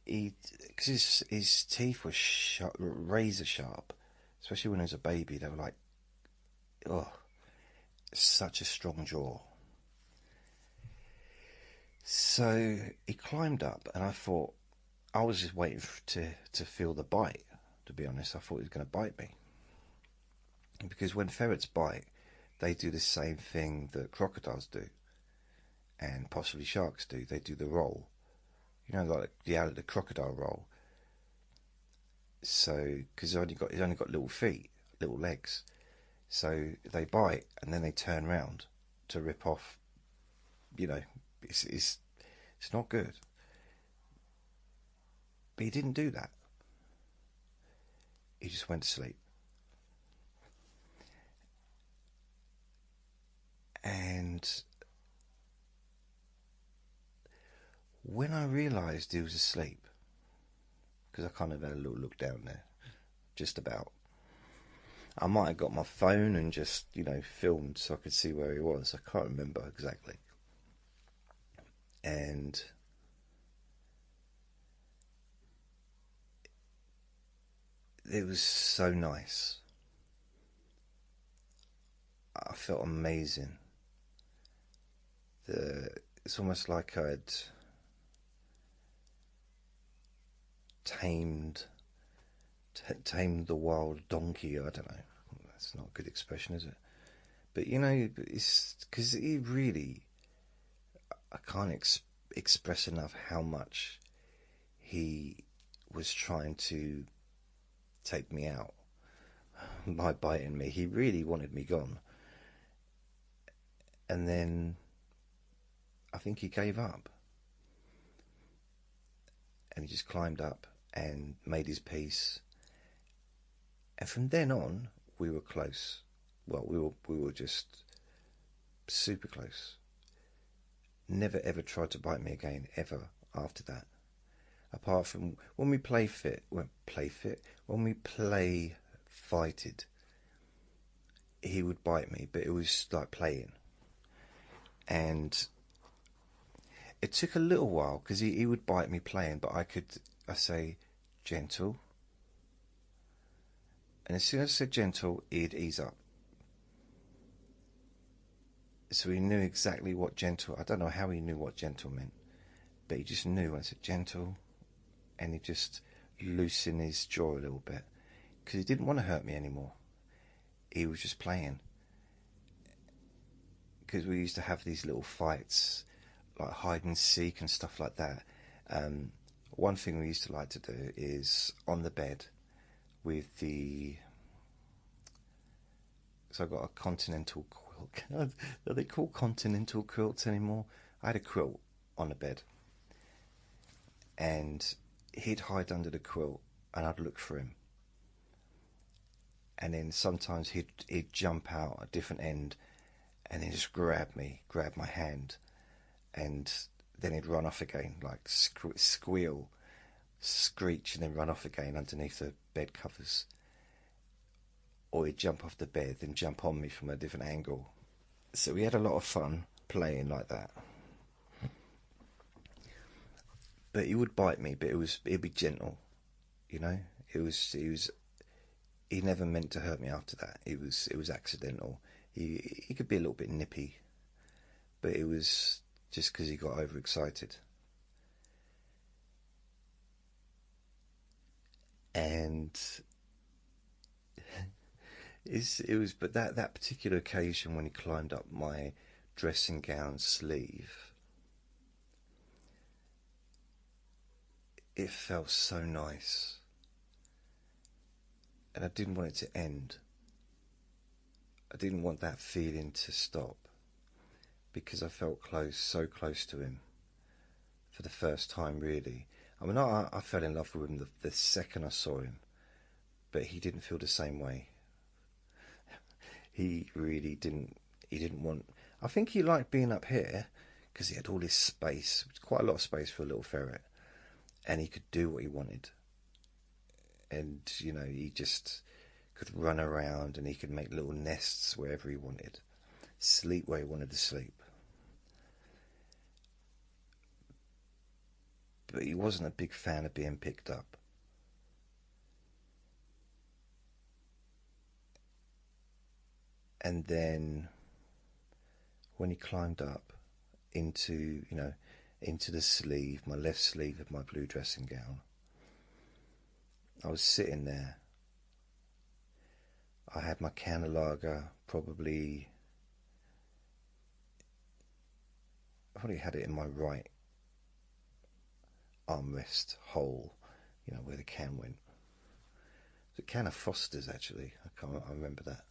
because his teeth were sharp, razor sharp, especially when he was a baby. They were like, oh, such a strong jaw. So he climbed up, and I thought, I was just waiting to feel the bite. To be honest, I thought he was going to bite me, because when ferrets bite, they do the same thing that crocodiles do, and possibly sharks do. They do the roll, you know, like the crocodile roll. So, because he's only got little feet, little legs, so they bite and then they turn round to rip off. You know, it's not good. But he didn't do that. He just went to sleep. And when I realised he was asleep, because I kind of had a little look down there, just about. I might have got my phone and just, you know, filmed so I could see where he was. I can't remember exactly. And it was so nice. I felt amazing. It's almost like I'd tamed the wild donkey. I don't know. That's not a good expression, is it? But you know, it's because he really, I can't express enough how much he was trying to take me out by biting me. He really wanted me gone. And then I think he gave up. And he just climbed up and made his peace. And from then on, we were close. Well, we were just super close. Never ever tried to bite me again, ever, after that. Apart from when we when we play fighted, he would bite me, but it was like playing. And it took a little while, because he would bite me playing, but I say, gentle. And as soon as I said gentle, he'd ease up. So he knew exactly what gentle, I don't know how he knew what gentle meant, but he just knew when I said gentle, and he just loosened his jaw a little bit, because he didn't want to hurt me anymore. He was just playing. Because we used to have these little fights, like hide and seek and stuff like that. One thing we used to like to do is on the bed with the... So I got a continental quilt. Are they called continental quilts anymore? I had a quilt on the bed, and he'd hide under the quilt, and I'd look for him. And then sometimes he'd jump out a different end, and then just grab my hand, and then he'd run off again, like squeal, screech, and then run off again underneath the bed covers. Or he'd jump off the bed and jump on me from a different angle. So we had a lot of fun playing like that. But he would bite me, but it'd be gentle, you know. He never meant to hurt me after that. It was accidental. He could be a little bit nippy, but it was just because he got overexcited. And but that particular occasion when he climbed up my dressing gown sleeve, it felt so nice, and I didn't want it to end. I didn't want that feeling to stop, because I felt so close to him for the first time, really. I mean, I fell in love with him the second I saw him, but he didn't feel the same way. He really didn't. He didn't want. I think he liked being up here because he had all this space, quite a lot of space for a little ferret, and he could do what he wanted. And you know, he just could run around, and he could make little nests wherever he wanted. sleep where he wanted to sleep. But he wasn't a big fan of being picked up. And then when he climbed up into, into the sleeve, my left sleeve of my blue dressing gown, I was sitting there. I had my can of lager, probably had it in my right armrest hole, where the can went. It was a can of Foster's, actually. I remember that.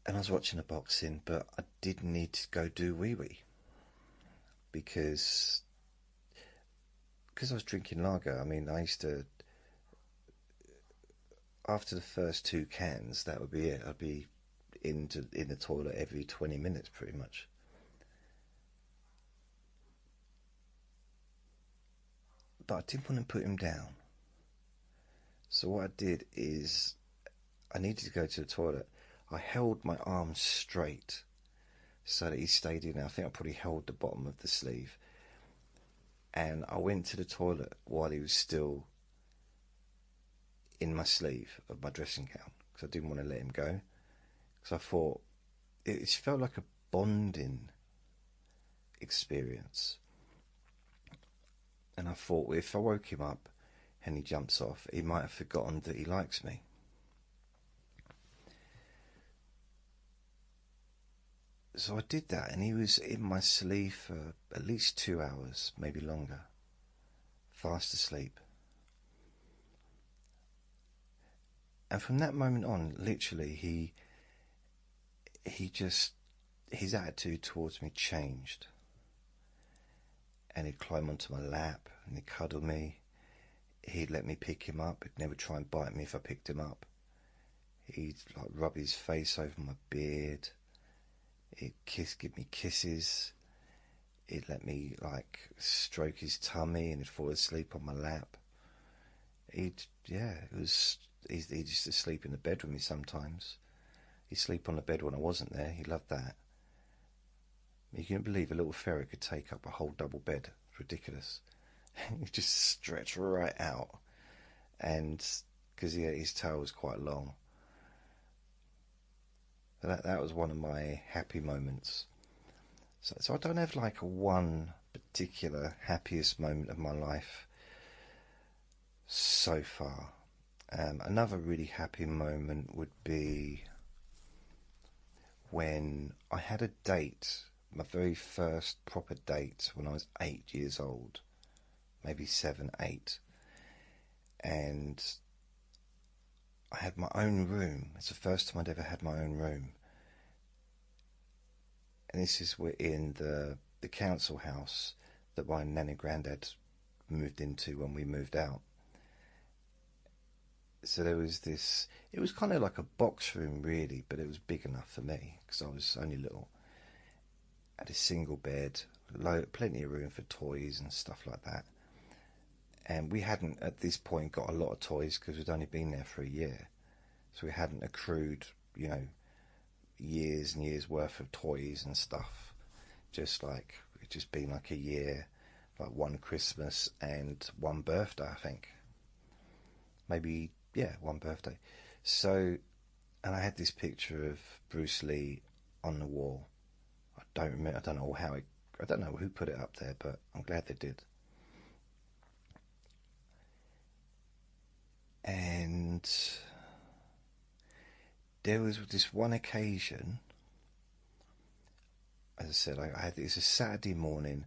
And I was watching the boxing, but I did need to go do wee-wee. Because I was drinking lager. I mean, I used to, after the first 2 cans, that would be it. I'd be in the toilet every 20 minutes, pretty much. But I didn't want to put him down. So what I did is, I needed to go to the toilet. I held my arms straight so that he stayed in. I think I probably held the bottom of the sleeve. And I went to the toilet while he was still in my sleeve of my dressing gown, because I didn't want to let him go. Because I thought, it felt like a bonding experience. And I thought, well, if I woke him up and he jumps off, he might have forgotten that he likes me. So I did that, and he was in my sleeve for at least 2 hours, maybe longer, fast asleep. And from that moment on, literally, his attitude towards me changed. And he'd climb onto my lap, and he'd cuddle me. He'd let me pick him up. He'd never try and bite me if I picked him up. He'd rub his face over my beard. He'd give me kisses. He'd let me stroke his tummy, and he'd fall asleep on my lap. He used to sleep in the bed with me sometimes. He'd sleep on the bed when I wasn't there. He loved that. You couldn't believe a little ferret could take up a whole double bed. It's ridiculous. He'd just stretch right out, and because his tail was quite long. That was one of my happy moments. So I don't have a one particular happiest moment of my life so far. Another really happy moment would be when I had a date, my very first proper date, when I was 8 years old, maybe 7, 8, and I had my own room. It's the first time I'd ever had my own room. And this is in the council house that my nan and granddad moved into when we moved out. So there was this, it was kind of like a box room really, but it was big enough for me because I was only little. Had a single bed, plenty of room for toys and stuff like that. And we hadn't at this point got a lot of toys because we'd only been there for a year. So we hadn't accrued, years and years worth of toys and stuff. Just it just been a year, one Christmas and one birthday, I think. Maybe, one birthday. So, and I had this picture of Bruce Lee on the wall. I don't know who put it up there, but I'm glad they did. And there was this one occasion, as I said, it's a Saturday morning.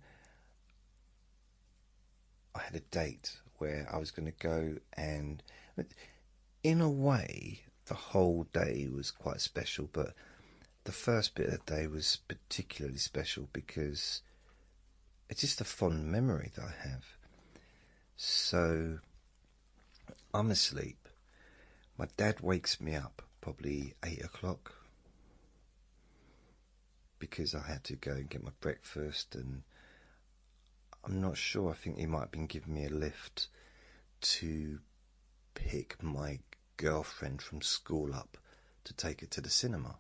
I had a date where I was going to go, and in a way, the whole day was quite special, but the first bit of the day was particularly special because it's just a fond memory that I have. So I'm asleep. My dad wakes me up probably 8 o'clock because I had to go and get my breakfast, and I'm not sure, I think he might have been giving me a lift to pick my girlfriend from school up to take her to the cinema.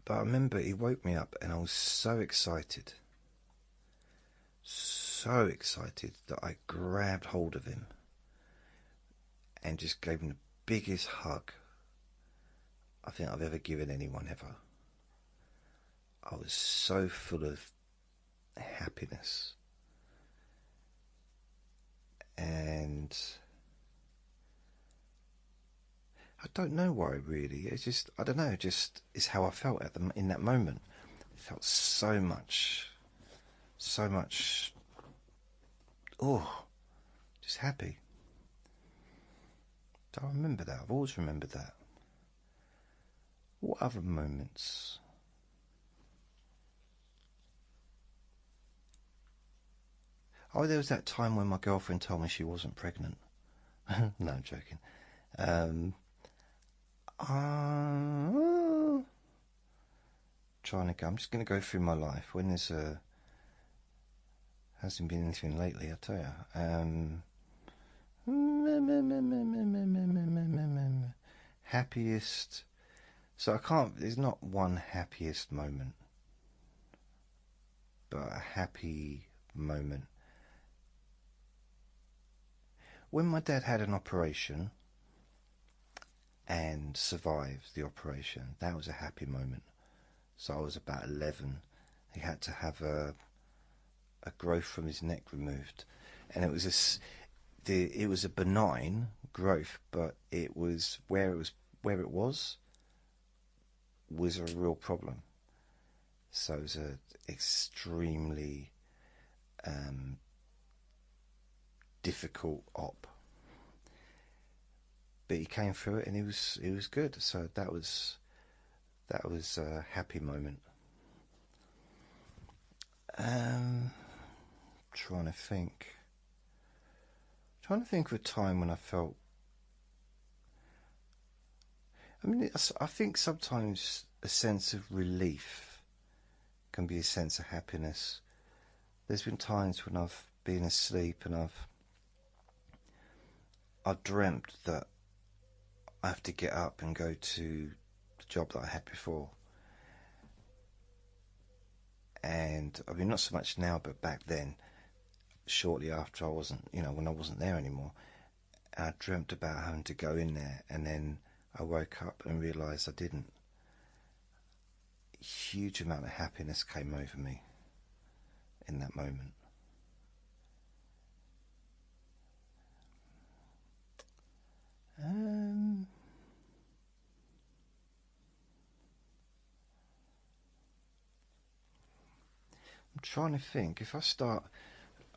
But I remember he woke me up and I was so excited that I grabbed hold of him and just gave him the biggest hug I think I've ever given anyone ever. I was so full of happiness, and I don't know why really. It's just, I don't know, just is how I felt in that moment. I felt so much, oh, just happy. I remember that. I've always remembered that. What other moments? Oh, there was that time when my girlfriend told me she wasn't pregnant. No, I'm joking. Trying to go. I'm just going to go through my life. When there's hasn't been anything lately, I tell you. Happiest. So I can't. There's not one happiest moment, but a happy moment. When my dad had an operation and survived the operation, that was a happy moment. So I was about 11. He had to have a growth from his neck removed, and it was a benign growth, but it was where it was a real problem. So it was a extremely difficult op, but he came through it and he was good. So that was a happy moment. Trying to think of a time when I felt. I mean, I think sometimes a sense of relief can be a sense of happiness. There's been times when I've been asleep and I've dreamt that I have to get up and go to the job that I had before. And I mean, not so much now, but back then, shortly after when I wasn't there anymore, I dreamt about having to go in there, and then I woke up and realised I didn't. A huge amount of happiness came over me in that moment. I'm trying to think. If I start,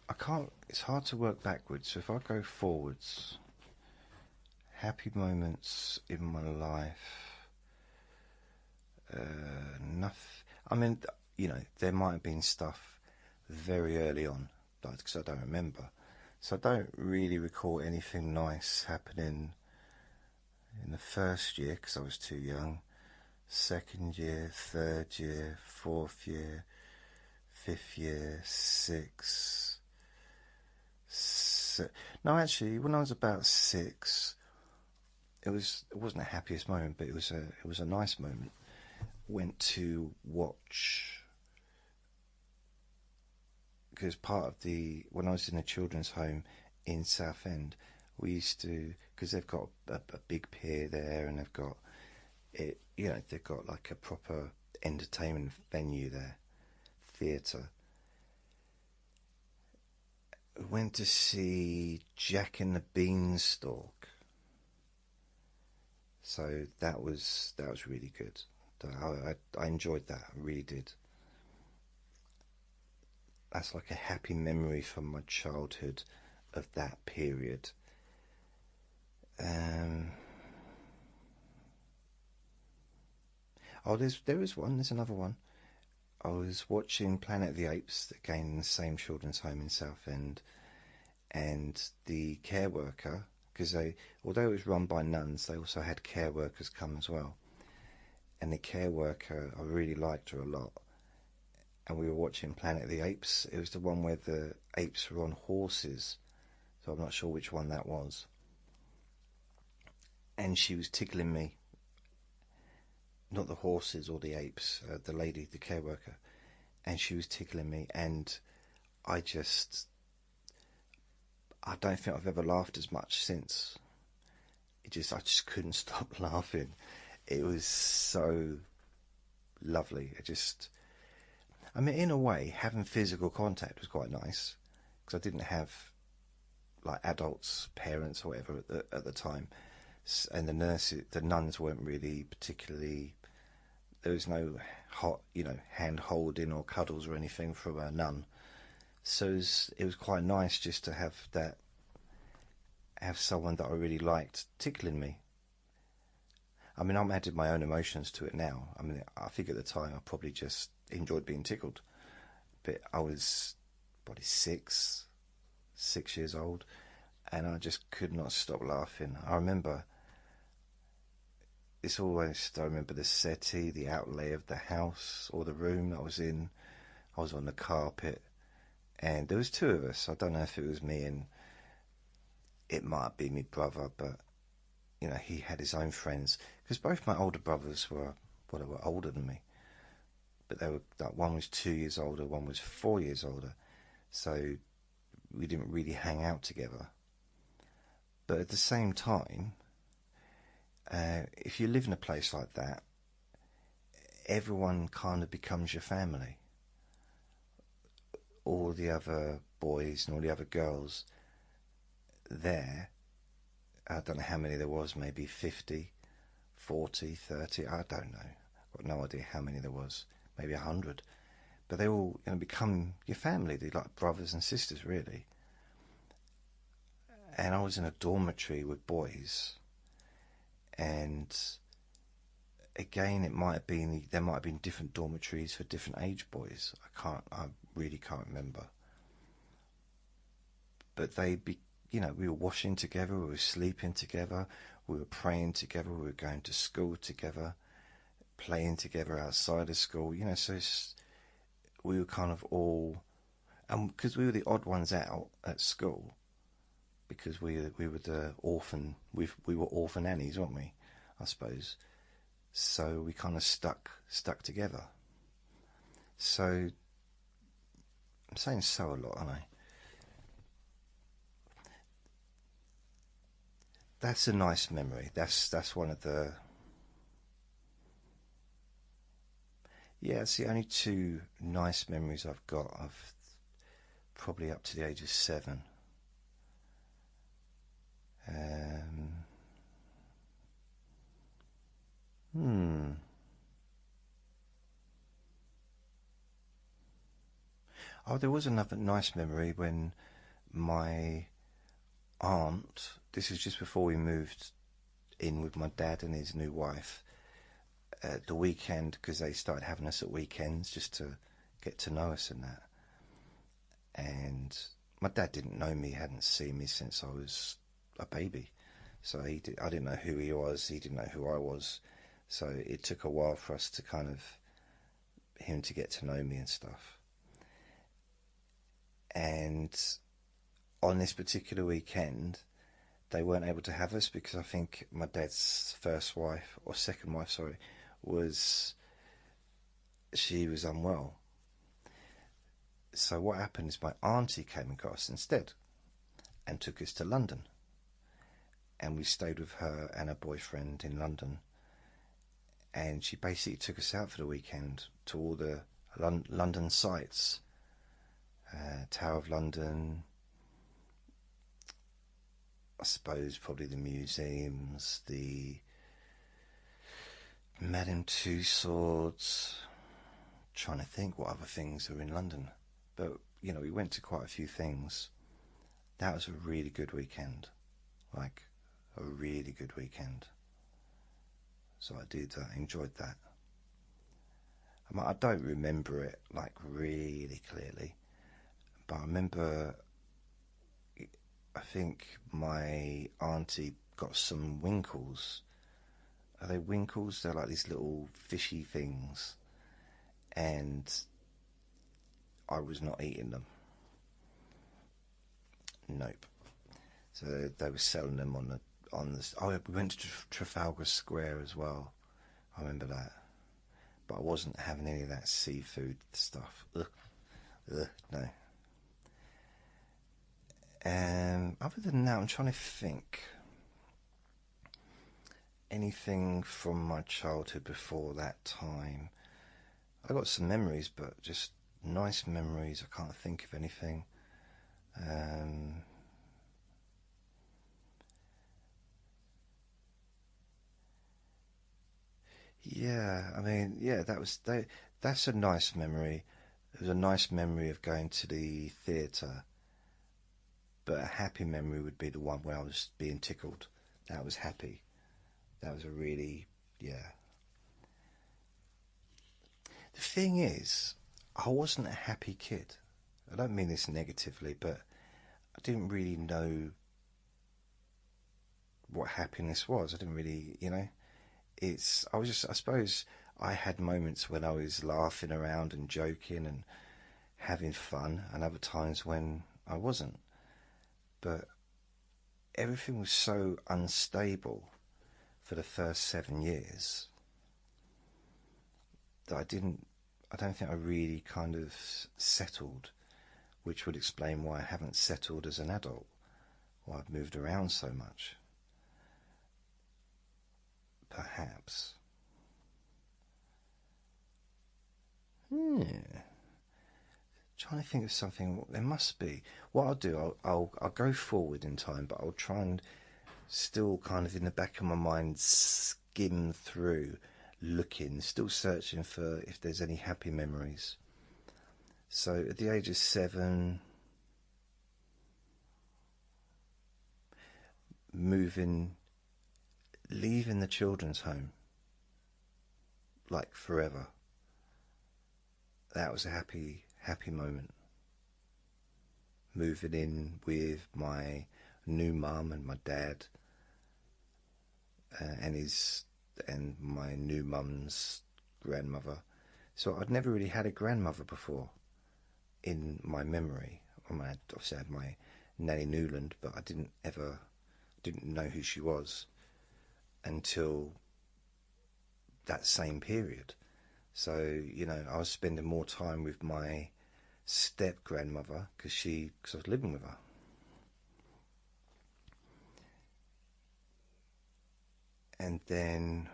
I can't. It's hard to work backwards. So if I go forwards, happy moments in my life. Nothing. I mean, there might have been stuff very early on, because I don't remember. So I don't really recall anything nice happening in the first year because I was too young. Second year, third year, fourth year, fifth year, sixth. No, actually, when I was about 6, it wasn't the happiest moment, but it was a nice moment. Went to watch, because when I was in a children's home in Southend, we used to, because they've got a big pier there, and they've got they've got like a proper entertainment venue there, theatre. Went to see Jack and the Beanstalk. So that was really good. I enjoyed that. I really did. That's like a happy memory from my childhood of that period. There's another one. I was watching Planet of the Apes, again in the same children's home in Southend, and the care worker, because although it was run by nuns, they also had care workers come as well. And the care worker, I really liked her a lot. And we were watching Planet of the Apes. It was the one where the apes were on horses, so I'm not sure which one that was. And she was tickling me, not the horses or the apes, the lady, the care worker, and she was tickling me, and I don't think I've ever laughed as much since. I just couldn't stop laughing. It was so lovely. I mean, in a way, having physical contact was quite nice, because I didn't have like adults, parents, or whatever at the time, and the nuns weren't really particularly. There was no hot, hand holding or cuddles or anything from a nun. So it was quite nice just to have someone that I really liked tickling me. I mean, I'm adding my own emotions to it now. I mean, I think at the time I probably just enjoyed being tickled. But I was probably 6 years old, and I just could not stop laughing. I remember the settee, the outlay of the house or the room I was in. I was on the carpet, and there was 2 of us. I don't know if it was me and it might be my brother, but he had his own friends, because both my older brothers were older than me, but they were like, one was 2 years older, one was 4 years older, so we didn't really hang out together. But at the same time, if you live in a place like that, everyone kind of becomes your family. All the other boys and all the other girls there, I don't know how many there was, maybe 50, 40, 30, I don't know. I've got no idea how many there was, maybe 100. But they all become your family. They're like brothers and sisters, really. And I was in a dormitory with boys, and again, there might have been different dormitories for different age boys. I really can't remember. But we were washing together, we were sleeping together, we were praying together, we were going to school together, playing together outside of school. So we were kind of all, and because we were the odd ones out at school, because we were the orphan, we were orphan Annies, weren't we? I suppose. So we kind of stuck together. So I'm saying so a lot, aren't I? That's a nice memory. That's one of the. Yeah, it's the only 2 nice memories I've got of probably up to the age of 7. Oh, there was another nice memory when my aunt, this was just before we moved in with my dad and his new wife, the weekend, because they started having us at weekends just to get to know us and that. And my dad didn't know me, hadn't seen me since I was a baby. So I didn't know who he was, he didn't know who I was. So it took a while for us to him to get to know me and stuff. And on this particular weekend, they weren't able to have us because I think my dad's second wife, she was unwell. So what happened is my auntie came and got us instead and took us to London. And we stayed with her and her boyfriend in London. And she basically took us out for the weekend to all the London sites. Tower of London, I suppose probably the museums, the Madame Tussauds. Trying to think what other things are in London. But, we went to quite a few things. That was a really good weekend. Like, a really good weekend. So I enjoyed that. I don't remember it, like, really clearly. But I remember, I think my auntie got some winkles. Are they winkles? They're like these little fishy things. And I was not eating them. Nope. So they were selling them on the. Oh, we went to Trafalgar Square as well. I remember that. But I wasn't having any of that seafood stuff. Ugh. Ugh, no. Other than that, I'm trying to think. Anything from my childhood before that time. I got some memories, but just nice memories. I can't think of anything. Yeah, I mean, yeah, that's a nice memory. It was a nice memory of going to the theatre, but a happy memory would be the one where I was being tickled. That was happy. That was a really, yeah. The thing is, I wasn't a happy kid. I don't mean this negatively, but I didn't really know what happiness was. I didn't really, I was just, I suppose I had moments when I was laughing around and joking and having fun, and other times when I wasn't. But everything was so unstable for the first 7 years that I don't think I really kind of settled, which would explain why I haven't settled as an adult, why I've moved around so much. Perhaps. Trying to think of something. There must be. What I'll do, I'll go forward in time, but I'll try and still kind of in the back of my mind skim through, looking, still searching for if there's any happy memories. So at the age of 7, leaving the children's home, like forever. That was a happy moment. Moving in with my new mum and my dad, and my new mum's grandmother. So I'd never really had a grandmother before in my memory. Obviously I had my nanny Newland, but I didn't know who she was until that same period. So, I was spending more time with my step grandmother because I was living with her. And then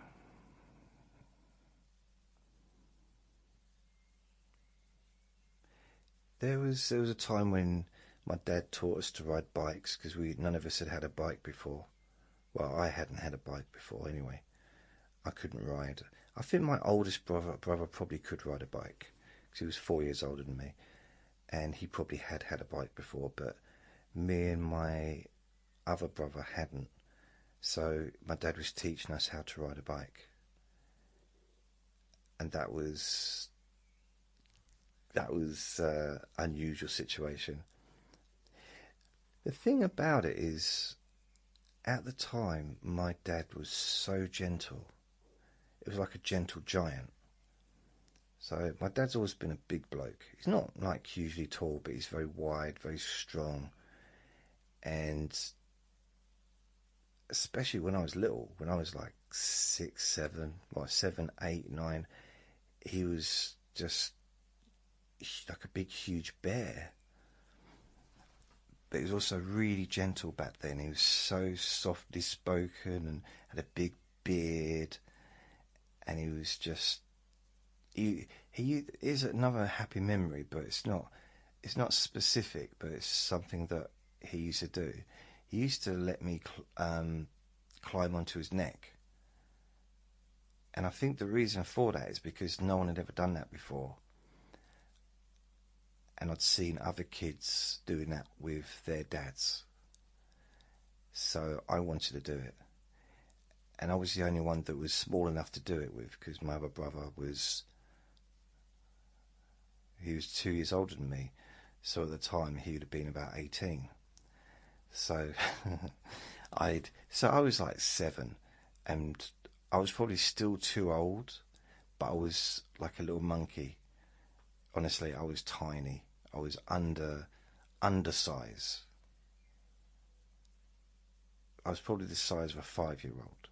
there was a time when my dad taught us to ride bikes because none of us had a bike before. Well, I hadn't had a bike before anyway. I couldn't ride. I think my oldest brother probably could ride a bike because he was 4 years older than me, and he probably had a bike before, but me and my other brother hadn't. So my dad was teaching us how to ride a bike, and that was unusual situation. The thing about it is, at the time, my dad was so gentle. It was like a gentle giant. So my dad's always been a big bloke. He's not like hugely tall, but he's very wide, very strong. And especially when I was little, when I was like 6, 7, 7, 8, 9, he was just like a big, huge bear. But he was also really gentle back then. He was so softly spoken and had a big beard, and he was just he is another happy memory, but it's not specific, but it's something that he used to do. He used to let me climb onto his neck, and I think the reason for that is because no one had ever done that before, and I'd seen other kids doing that with their dads, so I wanted to do it. And I was the only one that was small enough to do it with, because my other brother was 2 years older than me, so at the time he would have been about 18. So I was like 7, and I was probably still too old, but I was like a little monkey. Honestly, I was tiny. I was undersize. I was probably the size of a 5-year-old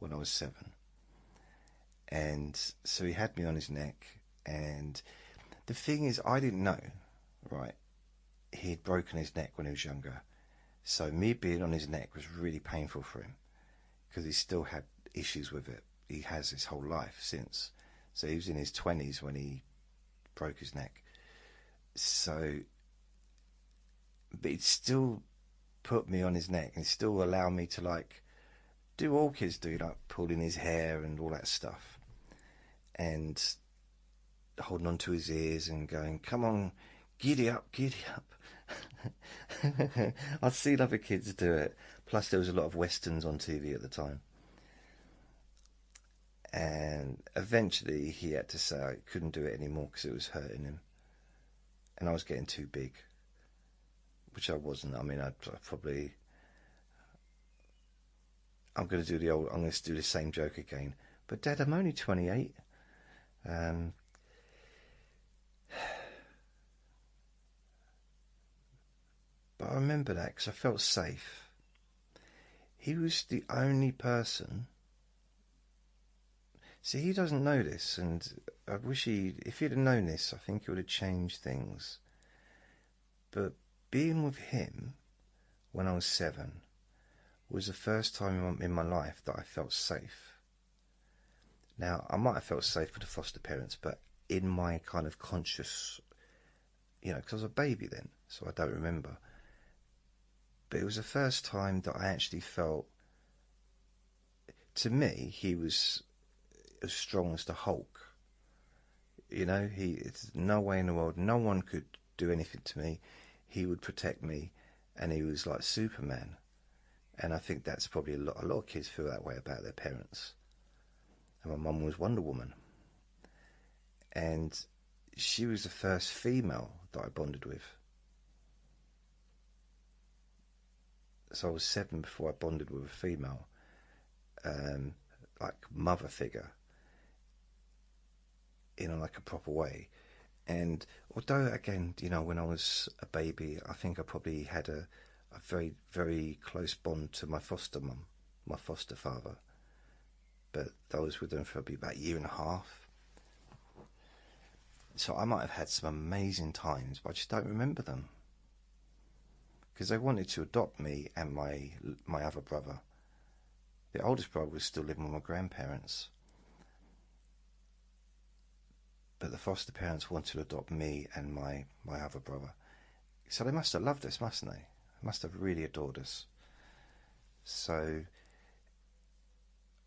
when I was 7. And so he had me on his neck. And the thing is, I didn't know, right? He'd broken his neck when he was younger. So me being on his neck was really painful for him because he still had issues with it. He has his whole life since. So he was in his 20s when he broke his neck. So, but he'd still put me on his neck and still allow me to, like, do all kids do, like pulling his hair and all that stuff. And holding on to his ears and going, come on, giddy up, giddy up. I'd seen other kids do it. Plus there was a lot of westerns on TV at the time. And eventually he had to say I couldn't do it anymore because it was hurting him. And I was getting too big, which I wasn't. I mean, I'm going to do the same joke again. But Dad, I'm only 28. But I remember that because I felt safe. He was the only person. See, he doesn't know this, and I wish if he'd have known this, I think it would have changed things. But being with him when I was 7 was the first time in my life that I felt safe. Now, I might have felt safe with the foster parents, but in my kind of conscious, because I was a baby then, so I don't remember. But it was the first time that I actually felt, to me, he was as strong as the Hulk. It's no way in the world, no one could do anything to me. He would protect me, and he was like Superman. And I think that's probably a lot of kids feel that way about their parents. And my mum was Wonder Woman. And she was the first female that I bonded with. So I was 7 before I bonded with a female, like mother figure, like a proper way. And although, again, when I was a baby, I think I probably had a very, very close bond to my foster mum, my foster father. But I was with them for about a year and a half. So I might have had some amazing times, but I just don't remember them. Because they wanted to adopt me and my other brother. The oldest brother was still living with my grandparents. But the foster parents wanted to adopt me and my other brother. So they must have loved us, mustn't they? They must have really adored us. So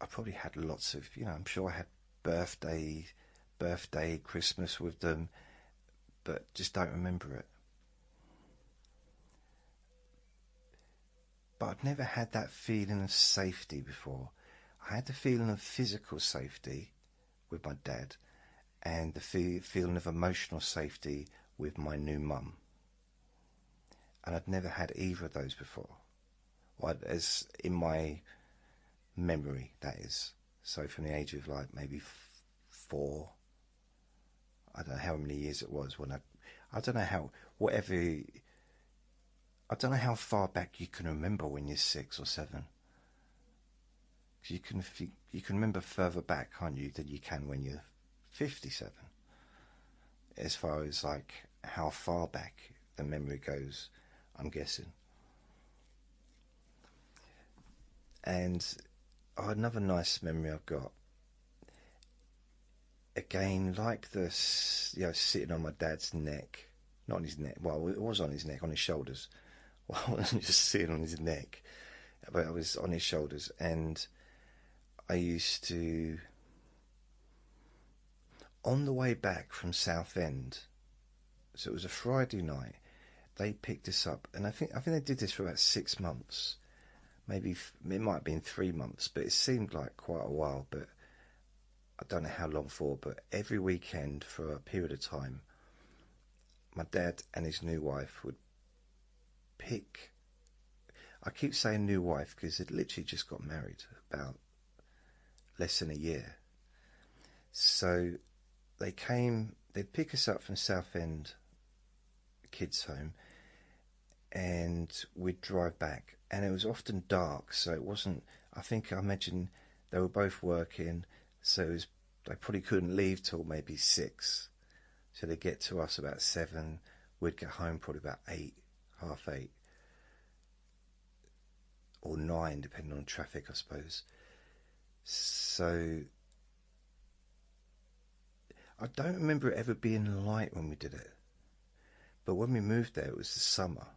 I probably had lots of, I'm sure I had birthday, Christmas with them, but just don't remember it. But I'd never had that feeling of safety before. I had the feeling of physical safety with my dad, and the feeling of emotional safety with my new mum. And I'd never had either of those before. As in my memory, that is. So from the age of like maybe 4, I don't know how many years it was when I don't know how far back you can remember when you're 6 or 7. Because you can remember further back, can't you, than you can when you're 57. As far as like how far back the memory goes, I'm guessing. And another nice memory I've got, again, like this, sitting on my dad's neck, not on his neck, well, it was on his neck, on his shoulders. Well, I wasn't just sitting on his neck, but I was on his shoulders, and I used to, on the way back from Southend, so it was a Friday night, they picked us up, and I think they did this for about 6 months. Maybe it might have been 3 months, but it seemed like quite a while, but I don't know how long for, but every weekend for a period of time, my dad and his new wife would pick, I keep saying new wife because they'd literally just got married about less than a year. So they'd pick us up from Southend kids' home, and we'd drive back, and it was often dark, so it wasn't, I imagine they were both working, so it was they probably couldn't leave till maybe 6. So they'd get to us about 7. We'd get home probably about 8, half 8. Or 9, depending on traffic, I suppose. So I don't remember it ever being light when we did it. But when we moved there, it was the summer.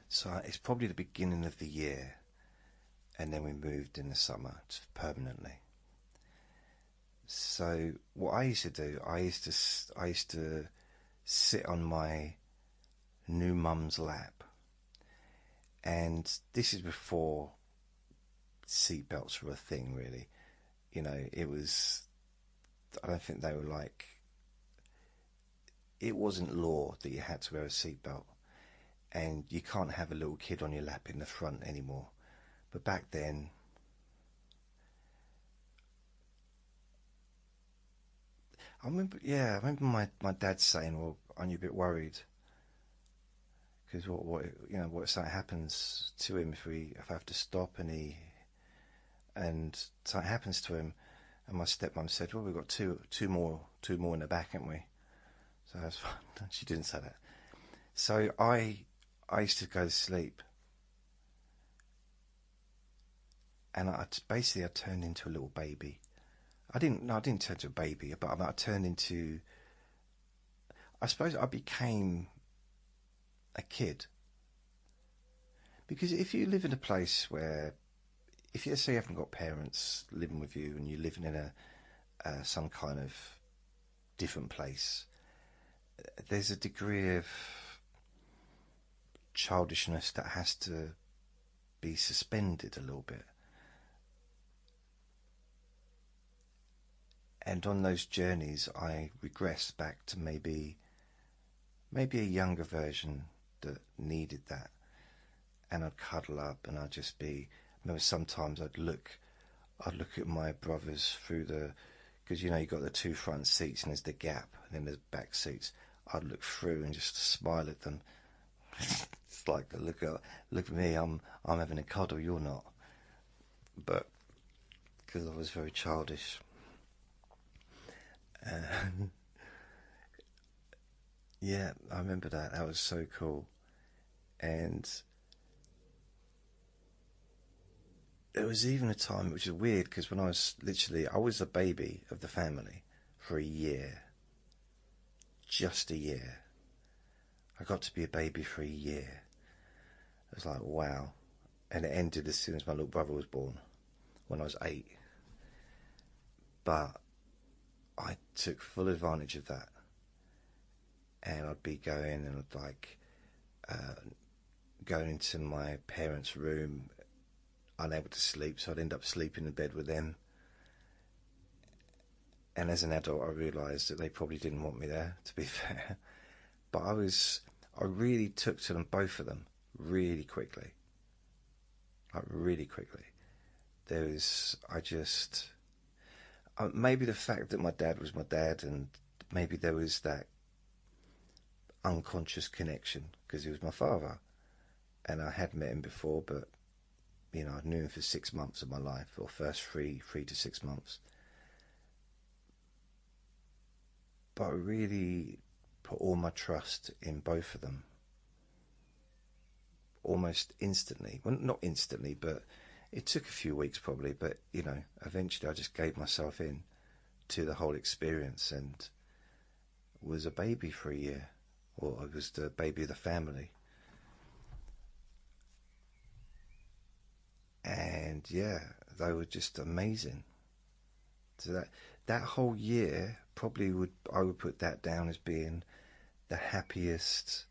So it's probably the beginning of the year. And then we moved in the summer permanently. So what I used to do, I used to sit on my new mum's lap. And this is before seatbelts were a thing, really. You know, it was, I don't think they were like, it wasn't law that you had to wear a seatbelt. And you can't have a little kid on your lap in the front anymore. But back then, I remember my dad saying, well, aren't you a bit worried? Because what if something happens to him if I have to stop and something happens to him? And my stepmom said, well, we've got two more in the back, haven't we? So that's fine. She didn't say that. So I used to go to sleep, and I turned into a little baby. I didn't turn into a baby, but I turned into, I suppose I became a kid. Because if you live in a place where, if you say you haven't got parents living with you and you're living in some kind of different place, there's a degree of childishness that has to be suspended a little bit. And on those journeys, I regressed back to maybe a younger version that needed that. And I'd cuddle up, and I'd just be. I remember sometimes I'd look at my brothers through because you got the 2 front seats and there's the gap, and then there's back seats. I'd look through and just smile at them. It's like, look at me, I'm having a cuddle, you're not. But because I was very childish. Yeah, I remember that. That was so cool. And there was even a time, which is weird, because when I was a baby of the family for a year. Just a year. I got to be a baby for a year. I was like, wow. And it ended as soon as my little brother was born, when I was 8. But I took full advantage of that. And I'd be going and going into my parents' room, unable to sleep, so I'd end up sleeping in bed with them. And as an adult, I realised that they probably didn't want me there, to be fair. But I really took to them, both of them, really quickly. Like, really quickly. Maybe the fact that my dad was my dad, and maybe there was that unconscious connection, because he was my father. And I had met him before, but, I knew him for 6 months of my life, or first 3 to 6 months. But I really put all my trust in both of them. Almost instantly. Well, not instantly, but it took a few weeks probably. But, eventually I just gave myself in to the whole experience and was a baby for a year. Or I was the baby of the family. And yeah, they were just amazing. So that whole year, I would put that down as being the happiest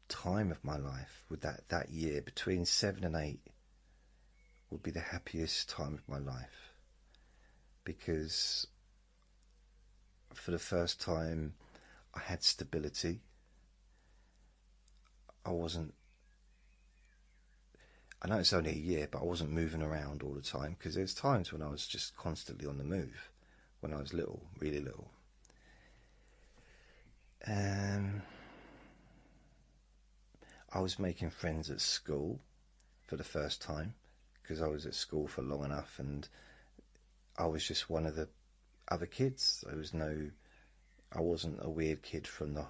time of my life. With that year, between 7 and 8, would be the happiest time of my life. Because for the first time, I had stability. I know it's only a year, but I wasn't moving around all the time, because there's times when I was just constantly on the move when I was little, really little. I was making friends at school for the first time, because I was at school for long enough, and I was just one of the other kids. I wasn't a weird kid from the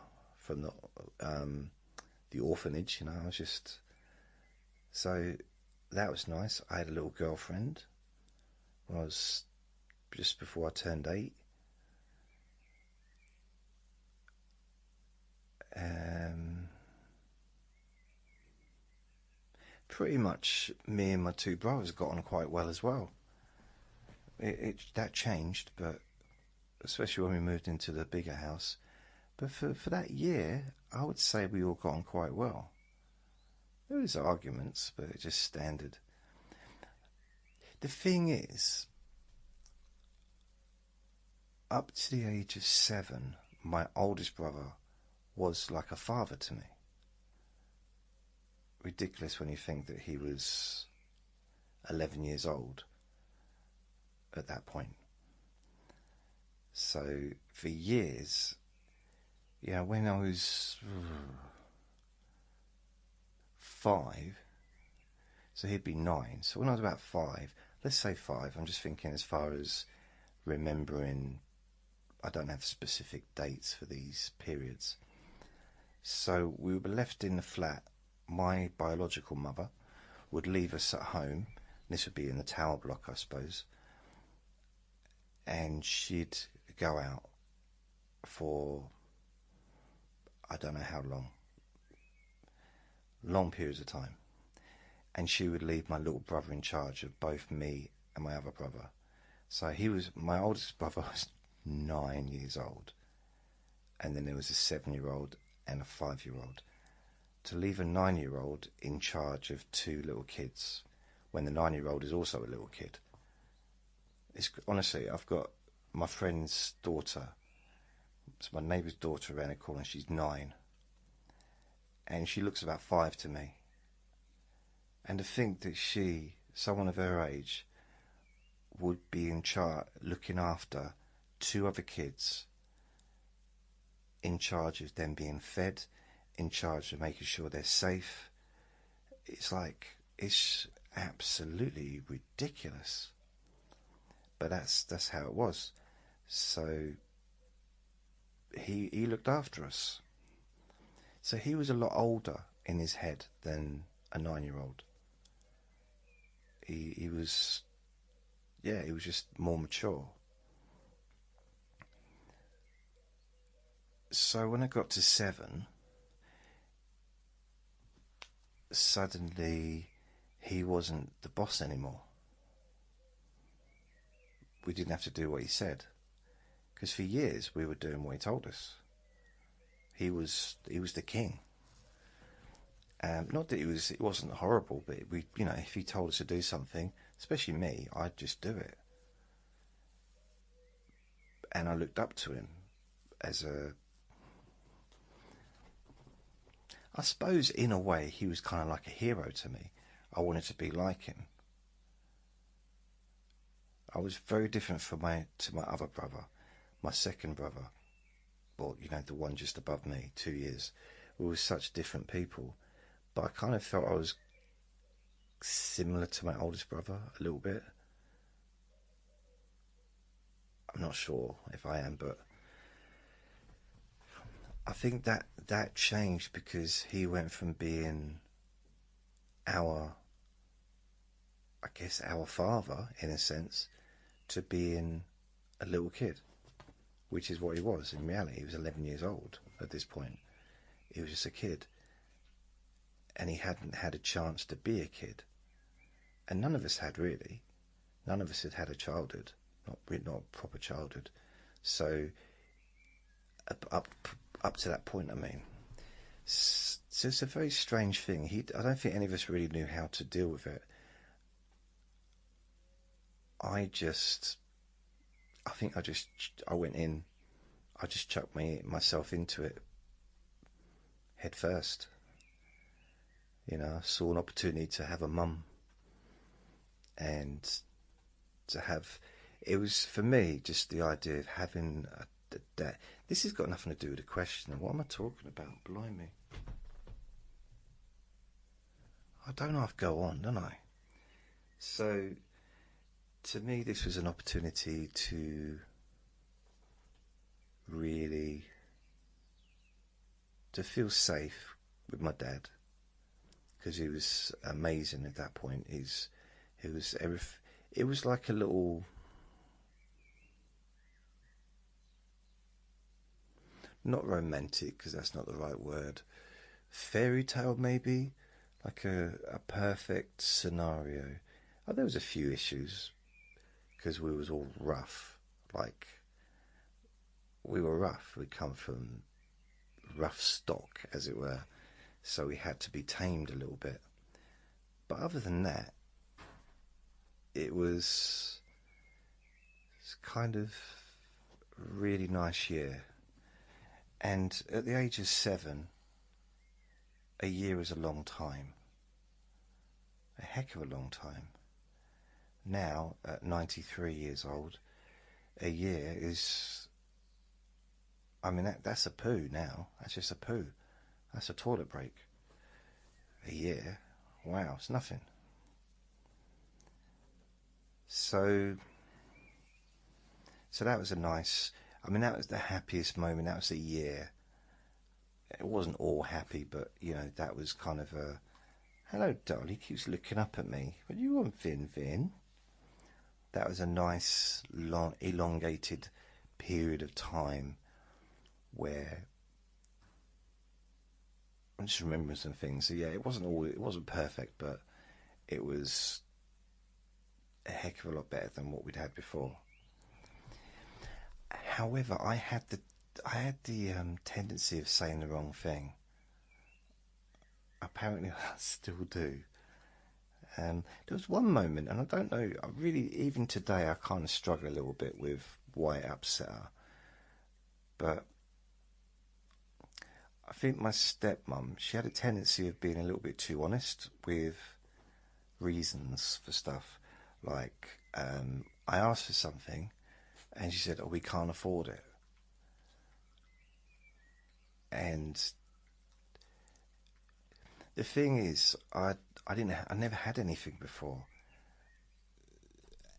orphanage, I was just, so that was nice. I had a little girlfriend when I was just before I turned 8. Pretty much me and my 2 brothers got on quite well as well. That changed, but especially when we moved into the bigger house. But for that year, I would say we all got on quite well. There was arguments, but it's just standard. The thing is, up to the age of 7, my oldest brother was like a father to me. Ridiculous when you think that he was 11 years old at that point. So for years, when I was 5, so he'd be 9. So when I was about 5, let's say 5, I'm just thinking as far as remembering, I don't have specific dates for these periods. So we were left in the flat. My biological mother would leave us at home. This would be in the tower block, I suppose. And she'd go out for, I don't know how long periods of time. And she would leave my little brother in charge of both me and my other brother. So my oldest brother was 9 years old. And then there was a 7-year-old and a 5-year-old. To leave a 9-year-old in charge of 2 little kids, when the 9-year-old is also a little kid. Honestly, I've got my friend's daughter, it's my neighbour's daughter around the corner, she's 9. And she looks about 5 to me. And to think that someone of her age, would be in charge, looking after 2 other kids, in charge of them being fed, in charge of making sure they're safe. It's absolutely ridiculous. But that's how it was. So he looked after us. So he was a lot older in his head than a 9-year-old. He was just more mature. So when I got to 7, suddenly he wasn't the boss anymore. We didn't have to do what he said, because for years we were doing what he told us. He was the king. Not that it wasn't horrible, but if he told us to do something, especially me, I'd just do it. And I looked up to him I suppose in a way he was kind of like a hero to me. I wanted to be like him. I was very different to my other brother, my second brother, or the one just above me, 2 years. We were such different people, but I kind of felt I was similar to my oldest brother a little bit. I'm not sure if I am, but I think that changed because he went from being our father, in a sense, to being a little kid, which is what he was. In reality, he was 11 years old at this point. He was just a kid. And he hadn't had a chance to be a kid. And none of us had, really. None of us had a childhood, not a proper childhood. So, up to that point, I mean. So it's a very strange thing. I don't think any of us really knew how to deal with it. I went in, I just chucked myself into it head first. I saw an opportunity to have a mum, and it was, for me, just the idea of having a dad. This has got nothing to do with the question. What am I talking about? Blimey. I don't know if I go on, don't I? So, to me, this was an opportunity to really to feel safe with my dad, because he was amazing at that point. It was like a little, not romantic because that's not the right word, fairy tale maybe, like a perfect scenario. Oh, there was a few issues because we was all rough, like we were rough. We come from rough stock, as it were, so we had to be tamed a little bit. But other than that, it was kind of a really nice year. And at the age of 7, a year is a long time, a heck of a long time. Now, at 93 years old, a year is, I mean, that's a poo now. That's just a poo. That's a toilet break. A year, wow, it's nothing. So that was a nice, I mean, that was the happiest moment. That was a year. It wasn't all happy, but, you know, that was kind of a, hello, Dolly, keeps looking up at me. What do you want, Vin? That was a nice, long, elongated period of time where I'm just remembering some things. So yeah, it wasn't perfect, but it was a heck of a lot better than what we'd had before. However, I had the tendency of saying the wrong thing. Apparently, I still do. There was one moment, and I don't know, I really, even today, I kind of struggle a little bit with why it upset her. But I think my stepmom, she had a tendency of being a little bit too honest with reasons for stuff. Like, I asked for something, and she said, "Oh, we can't afford it." And the thing is, I never had anything before,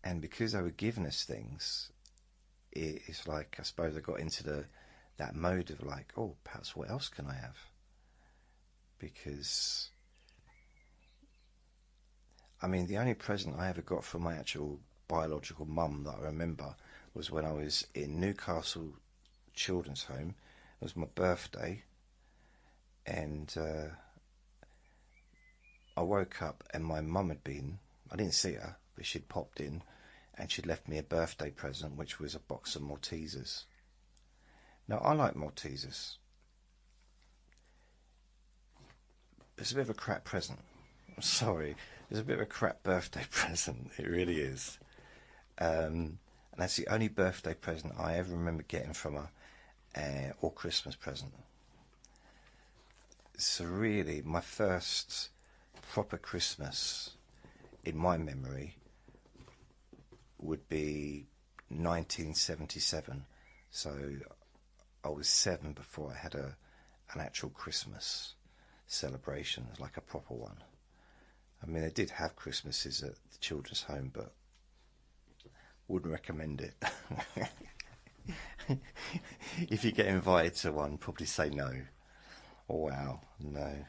and because they were giving us things, it's like, I suppose I got into that mode of like, oh, perhaps what else can I have? Because, I mean, the only present I ever got from my actual biological mum that I remember was when I was in Newcastle Children's Home. It was my birthday, and I woke up and my mum had been, I didn't see her, but she'd popped in and she'd left me a birthday present, which was a box of Maltesers. Now, I like Maltesers. It's a bit of a crap present. I'm sorry. It's a bit of a crap birthday present. It really is. And that's the only birthday present I ever remember getting from her, or Christmas present. So really, my first proper Christmas in my memory would be 1977. So I was 7 before I had an actual Christmas celebration, like a proper one. I mean, they did have Christmases at the children's home, but wouldn't recommend it. If you get invited to one, probably say no. Oh, wow, no.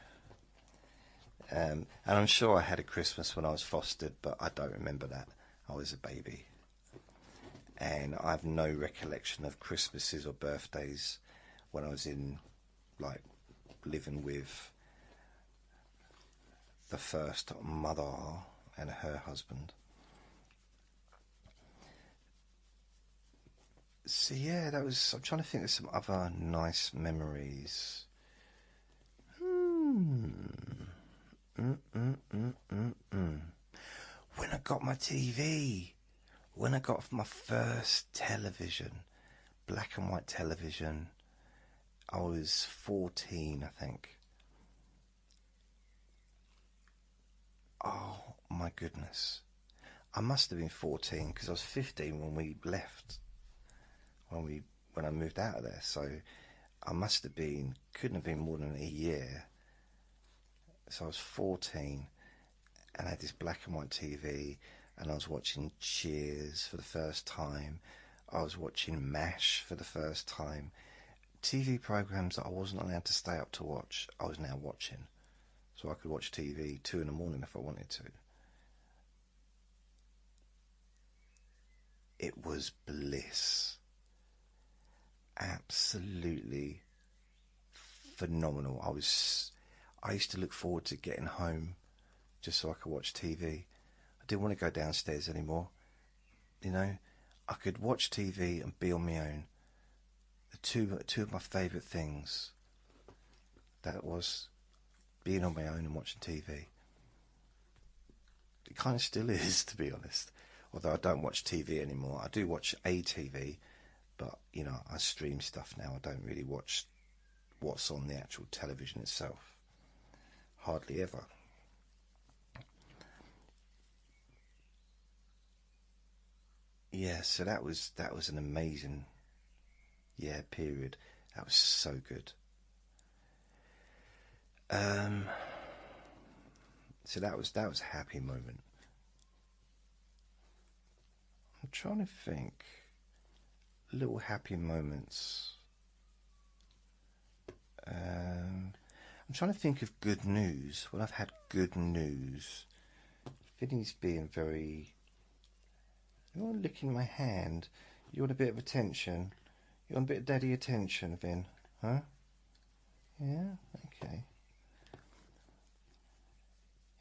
And I'm sure I had a Christmas when I was fostered, but I don't remember that. I was a baby. And I have no recollection of Christmases or birthdays when I was in, like, living with the first mother and her husband. So yeah, I'm trying to think of some other nice memories. When I got my TV, when I got my first television, black and white television, I was 14, I think. Oh my goodness. I must have been 14 because I was 15 when we left, when I moved out of there. So I must have been, couldn't have been more than a year. So I was 14 and I had this black and white TV. and I was watching Cheers for the first time. I was watching MASH for the first time. TV programs that I wasn't allowed to stay up to watch, I was now watching. So I could watch TV 2 in the morning if I wanted to. It was bliss. Absolutely phenomenal. I used to look forward to getting home just so I could watch TV. I didn't want to go downstairs anymore. You know, I could watch TV and be on my own. The two of my favourite things, that was being on my own and watching TV. It kind of still is, to be honest. Although I don't watch TV anymore. I do watch ATV, but, you know, I stream stuff now. I don't really watch what's on the actual television itself. Hardly ever. Yeah, so that was an amazing, period. That was so good. So that was a happy moment. I'm trying to think. Little happy moments. I'm trying to think of good news. When I've had good news, Vinny's being very... You want to look in my hand? You want a bit of attention? You want a bit of daddy attention, Vin? Huh? Yeah? Okay.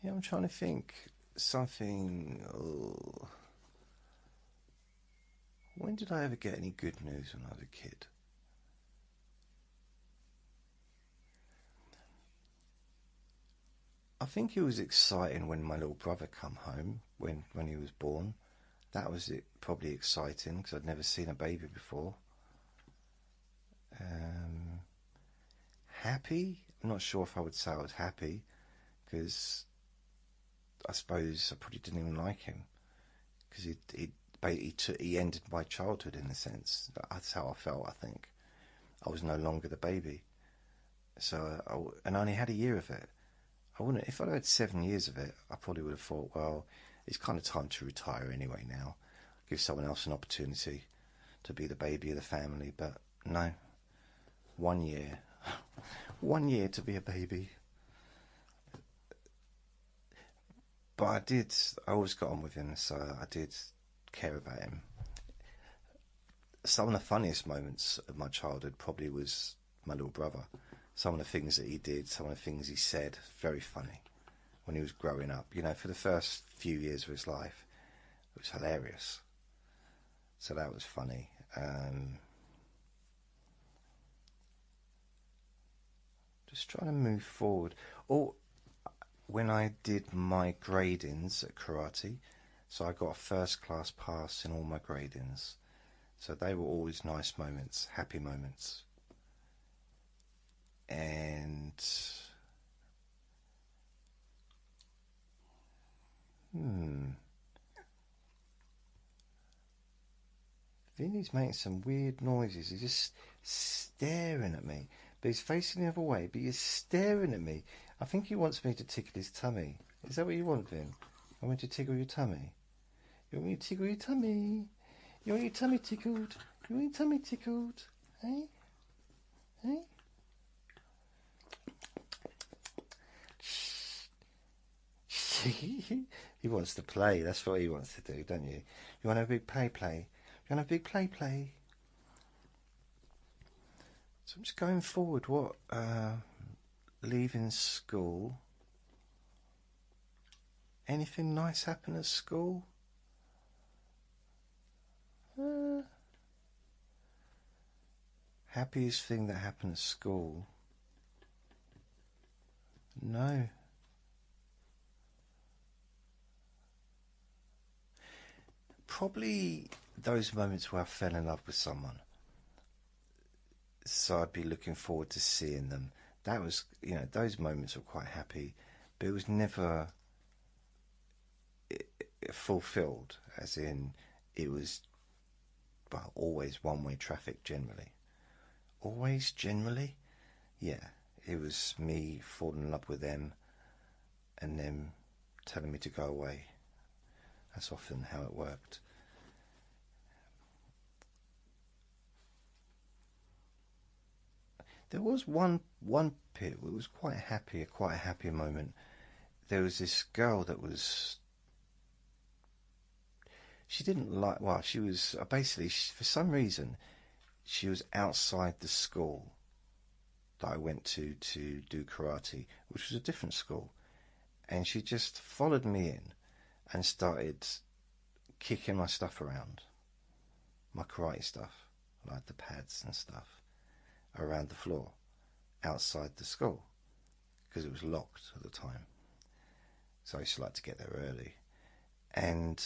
Yeah, I'm trying to think something... Oh. When did I ever get any good news when I was a kid? I think it was exciting when my little brother come home, when he was born. That was probably exciting, because I'd never seen a baby before. Happy? I'm not sure if I would say I was happy, because I suppose I probably didn't even like him, because he ended my childhood in a sense. That's how I felt. I think I was no longer the baby. So and I only had a year of it. I wouldn't. If I'd had 7 years of it, I probably would have thought, well, it's kind of time to retire anyway now. Give someone else an opportunity to be the baby of the family. But no, 1 year. 1 year to be a baby. But I always got on with him, so I did care about him. Some of the funniest moments of my childhood probably was my little brother. Some of the things that he did, some of the things he said, very funny. When he was growing up, you know, for the first few years of his life, it was hilarious. So that was funny. Just trying to move forward. Or when I did my gradings at karate, so I got a first class pass in all my gradings. So they were always nice moments, happy moments. And Vinny's making some weird noises. He's just staring at me. But he's facing the other way, but he's staring at me. I think he wants me to tickle his tummy. Is that what you want, Vin? You want me to tickle your tummy? You want me to tickle your tummy? You want your tummy tickled? You want your tummy tickled? Hey? Hey? He wants to play. That's what he wants to do, don't you? You want a big play? You want a big play? So I'm just going forward. What? Leaving school. Anything nice happen at school? Happiest thing that happened at school? No. Probably those moments where I fell in love with someone. So I'd be looking forward to seeing them. That was, you know, those moments were quite happy, but it was never fulfilled, as in it was, well, always one-way traffic generally. Always generally? Yeah, it was me falling in love with them and them telling me to go away. That's often how it worked. There was one bit. It was quite a happy moment. There was this girl that was. She didn't like. Well, she was basically for some reason she was outside the school that I went to do karate, which was a different school, and she just followed me in and started kicking my stuff around, my karate stuff, like the pads and stuff, around the floor outside the school because it was locked at the time. So I used to like to get there early, and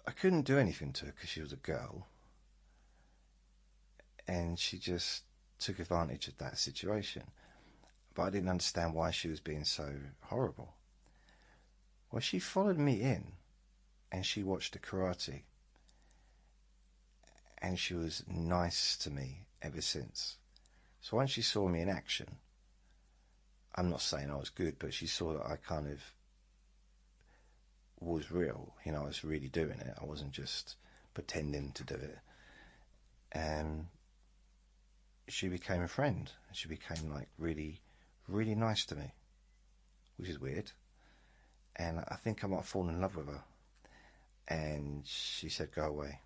I couldn't do anything to her because she was a girl, and she just took advantage of that situation. But I didn't understand why she was being so horrible. Well, she followed me in and she watched the karate, and she was nice to me ever since. So once she saw me in action, I'm not saying I was good, but she saw that I kind of was real. You know, I was really doing it. I wasn't just pretending to do it. And she became a friend. She became like really, really nice to me, which is weird. And I think I might have fallen in love with her. And she said, go away.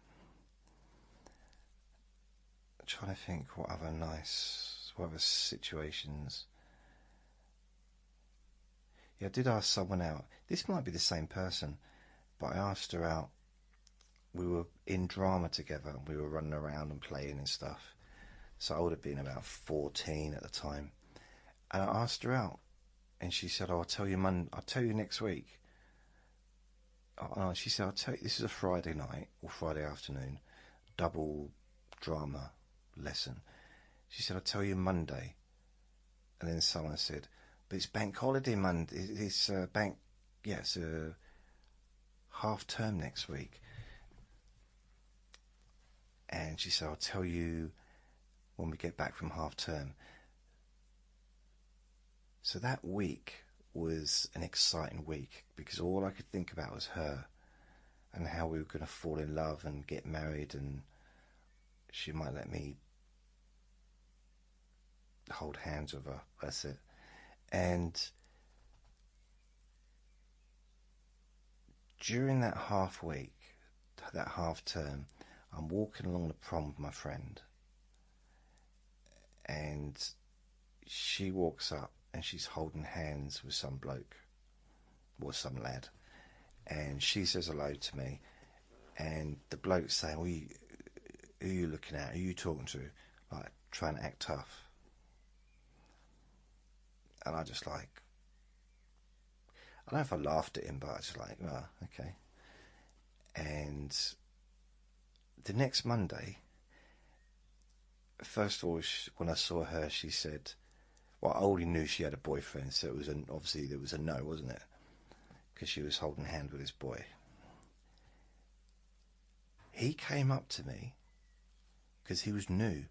I'm trying to think what other situations. Yeah, I did ask someone out. This might be the same person, but I asked her out. We were in drama together, and we were running around and playing and stuff. So I would have been about 14 at the time. And I asked her out, and she said, "Oh, I'll tell you next week." She said, "I'll tell you, this is a Friday night or Friday afternoon, double drama lesson." She said, "I'll tell you Monday." And then someone said, "But it's bank holiday Monday. It's it's a half term next week." And she said, "I'll tell you when we get back from half term." So that week was an exciting week because all I could think about was her and how we were going to fall in love and get married, and she might let me hold hands with her. That's it. And during that half week, that half term, I'm walking along the prom with my friend, and she walks up and she's holding hands with some bloke or some lad, and she says hello to me, and the bloke's saying, "Well, who are you looking at? Who are you talking to?" Like trying to act tough. And I just like, I don't know if I laughed at him, but I was just like, "Oh, okay." And the next Monday, first of all, when I saw her, she said, well, I already knew she had a boyfriend, so it was obviously there was a no, wasn't it? Because she was holding hand with this boy. He came up to me because he was new.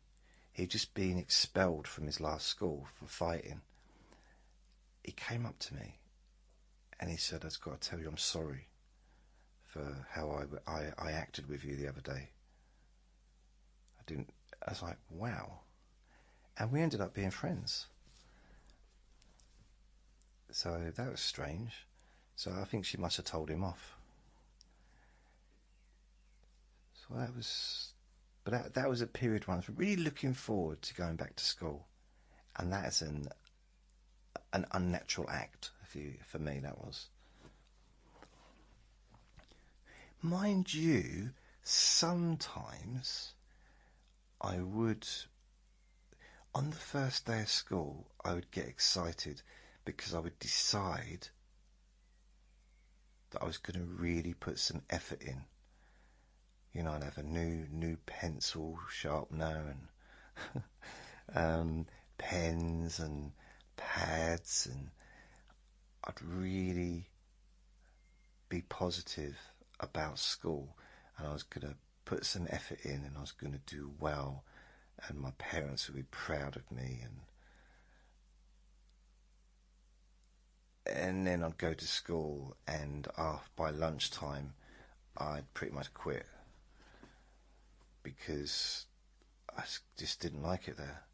He'd just been expelled from his last school for fighting. He came up to me and he said, "I've got to tell you I'm sorry for how I acted with you the other day. I was like, wow." And we ended up being friends. So that was strange. So I think she must have told him off. So that was, but that was a period when I was really looking forward to going back to school, and that is an unnatural act for me. That was, mind you, sometimes I would, on the first day of school, I would get excited because I would decide that I was going to really put some effort in. You know, I'd have a new pencil sharpener and pens and pads, and I'd really be positive about school, and I was going to put some effort in, and I was going to do well, and my parents would be proud of me. And And then I'd go to school, and by lunchtime I'd pretty much quit because I just didn't like it there.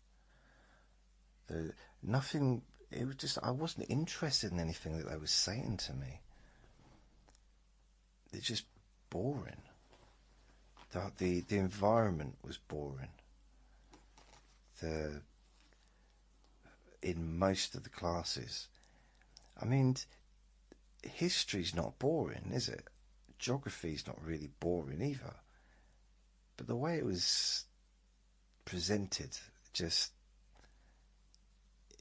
Nothing. It was just I wasn't interested in anything that they were saying to me. It's just boring. The environment was boring. In most of the classes, I mean, history's not boring, is it? Geography's not really boring either. But the way it was presented, it just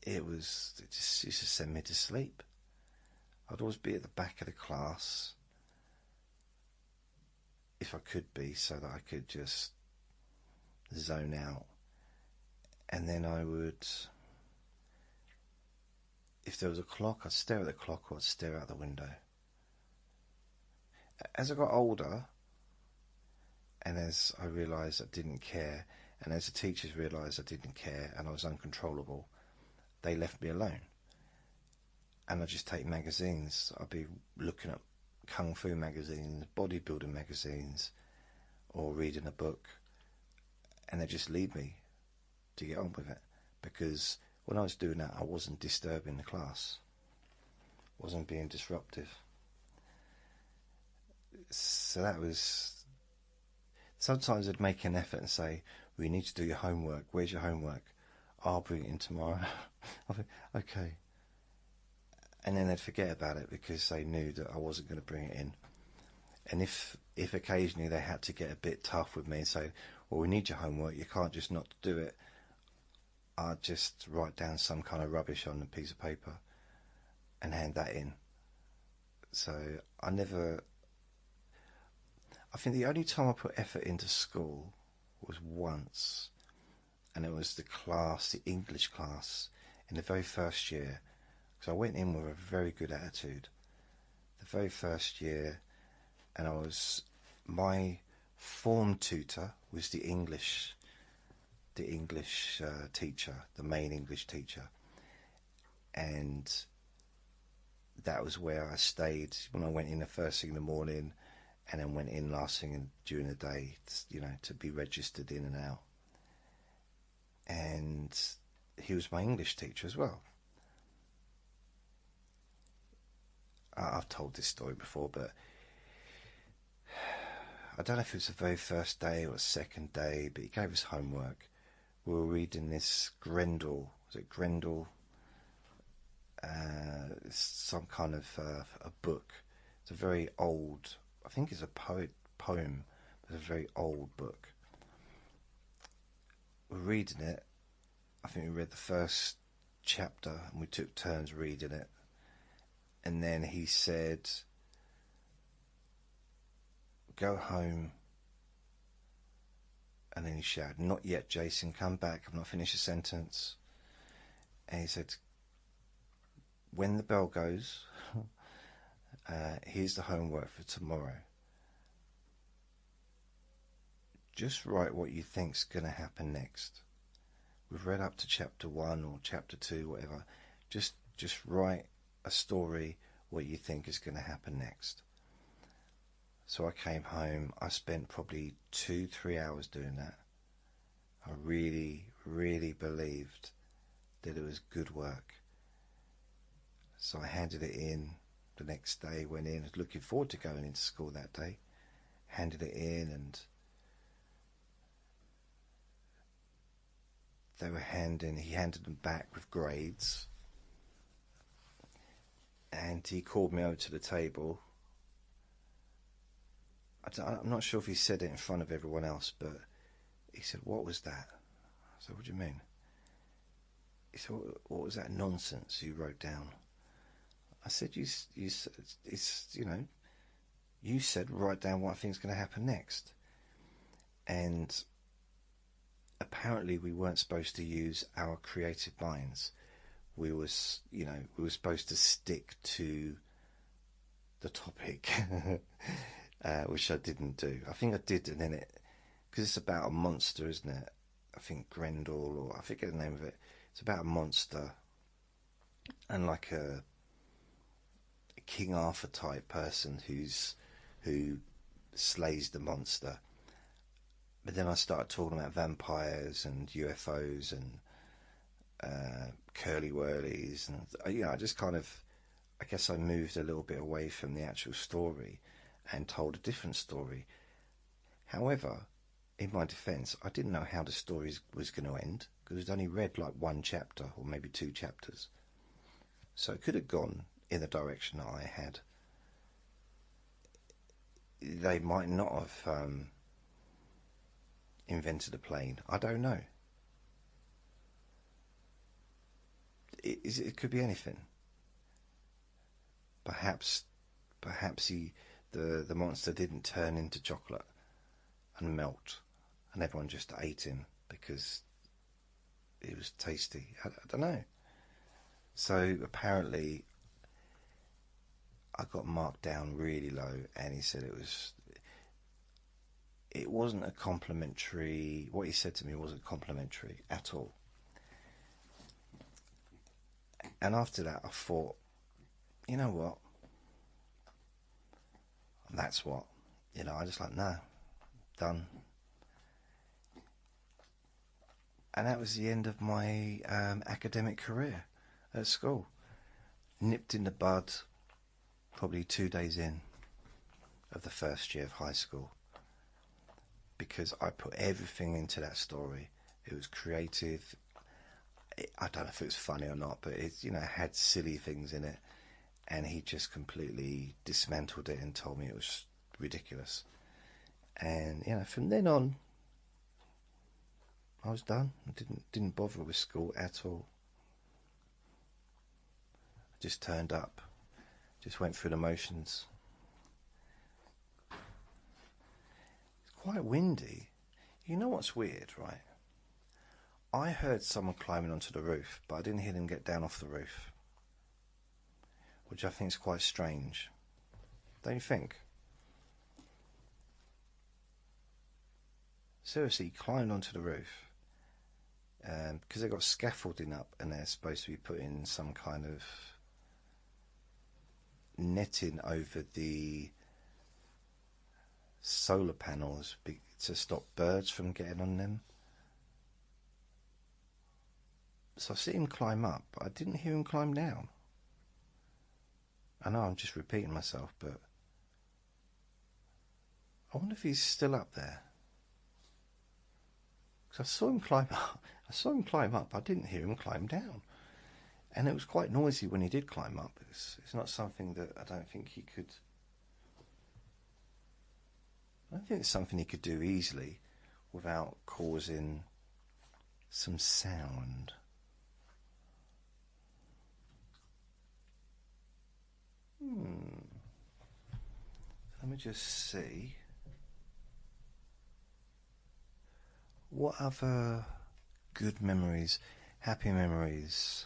used to send me to sleep. I'd always be at the back of the class, if I could be, so that I could just zone out. And then I would, if there was a clock, I'd stare at the clock or I'd stare out the window. As I got older, and as I realised I didn't care, and as the teachers realised I didn't care and I was uncontrollable, they left me alone. And I'd just take magazines. I'd be looking at kung fu magazines, bodybuilding magazines, or reading a book, and they'd just leave me to get on with it, because when I was doing that, I wasn't disturbing the class, wasn't being disruptive. So that was, sometimes I'd make an effort and say, "We need to do your homework. Where's your homework?" "I'll bring it in tomorrow." I think, okay. And then they'd forget about it because they knew that I wasn't going to bring it in. And if occasionally they had to get a bit tough with me and say, "Well, we need your homework, you can't just not do it," I'd just write down some kind of rubbish on a piece of paper and hand that in. So I think the only time I put effort into school was once, and it was the English class, in the very first year, because I went in with a very good attitude. The very first year, and my form tutor was the English teacher, the main English teacher, and that was where I stayed when I went in the first thing in the morning, and then went in last thing during the day, to be registered in and out. And he was my English teacher as well. I've told this story before, but I don't know if it was the very first day or the second day, but he gave us homework. We were reading this Grendel. Was it Grendel? Some kind of a book. It's a very old, I think it's a poem, but a very old book. We're reading it. I think we read the first chapter and we took turns reading it. And then he said, "Go home." And then he shouted, "Not yet, Jason, come back, I've not finished the sentence." And he said, "When the bell goes, here's the homework for tomorrow. Just write what you think's going to happen next. We've read up to chapter 1 or chapter 2, whatever. Just write a story, what you think is going to happen next." So I came home. I spent probably 2-3 hours doing that. I really, really believed that it was good work. So I handed it in the next day, went in, I was looking forward to going into school that day, handed it in, and he handed them back with grades. And he called me over to the table. I'm not sure if he said it in front of everyone else, but he said, "What was that?" I said, "What do you mean?" He said, "What was that nonsense you wrote down?" I said, you said write down what I think is going to happen next." And apparently we weren't supposed to use our creative minds. We were supposed to stick to the topic, which I didn't do. I think I did, and then because it's about a monster, isn't it? I think Grendel, or I forget the name of it. It's about a monster and like a King Arthur type person who slays the monster. But then I started talking about vampires and UFOs and curly whirlies, and I just kind of, I guess I moved a little bit away from the actual story and told a different story. However, in my defence, I didn't know how the story was going to end, because I'd only read like one chapter or maybe 2 chapters. So it could have gone in the direction that I had. They might not have invented a plane. I don't know. It could be anything. Perhaps the monster didn't turn into chocolate and melt, and everyone just ate him because it was tasty. I don't know. So apparently I got marked down really low, and he said it wasn't a complimentary. What he said to me wasn't complimentary at all. And after that, I thought, you know what? That's what. I just like, no, done. And that was the end of my academic career at school. Nipped in the bud, probably 2 days in of the first year of high school, because I put everything into that story. It was creative. I don't know if it was funny or not, but it had silly things in it, and he just completely dismantled it and told me it was ridiculous. And from then on, I was done. I didn't bother with school at all. I just turned up, just went through the motions. It's quite windy. You know what's weird, right? I heard someone climbing onto the roof, but I didn't hear them get down off the roof, which I think is quite strange. Don't you think? Seriously, he climbed onto the roof, because they've got scaffolding up, and they're supposed to be putting some kind of netting over the solar panels to stop birds from getting on them. So I see him climb up, but I didn't hear him climb down. I know I'm just repeating myself, but I wonder if he's still up there. Because I saw him climb up. I didn't hear him climb down. And it was quite noisy when he did climb up. It's not something that I don't think he could... I don't think it's something he could do easily without causing some sound. Let me just see. What other good memories, happy memories?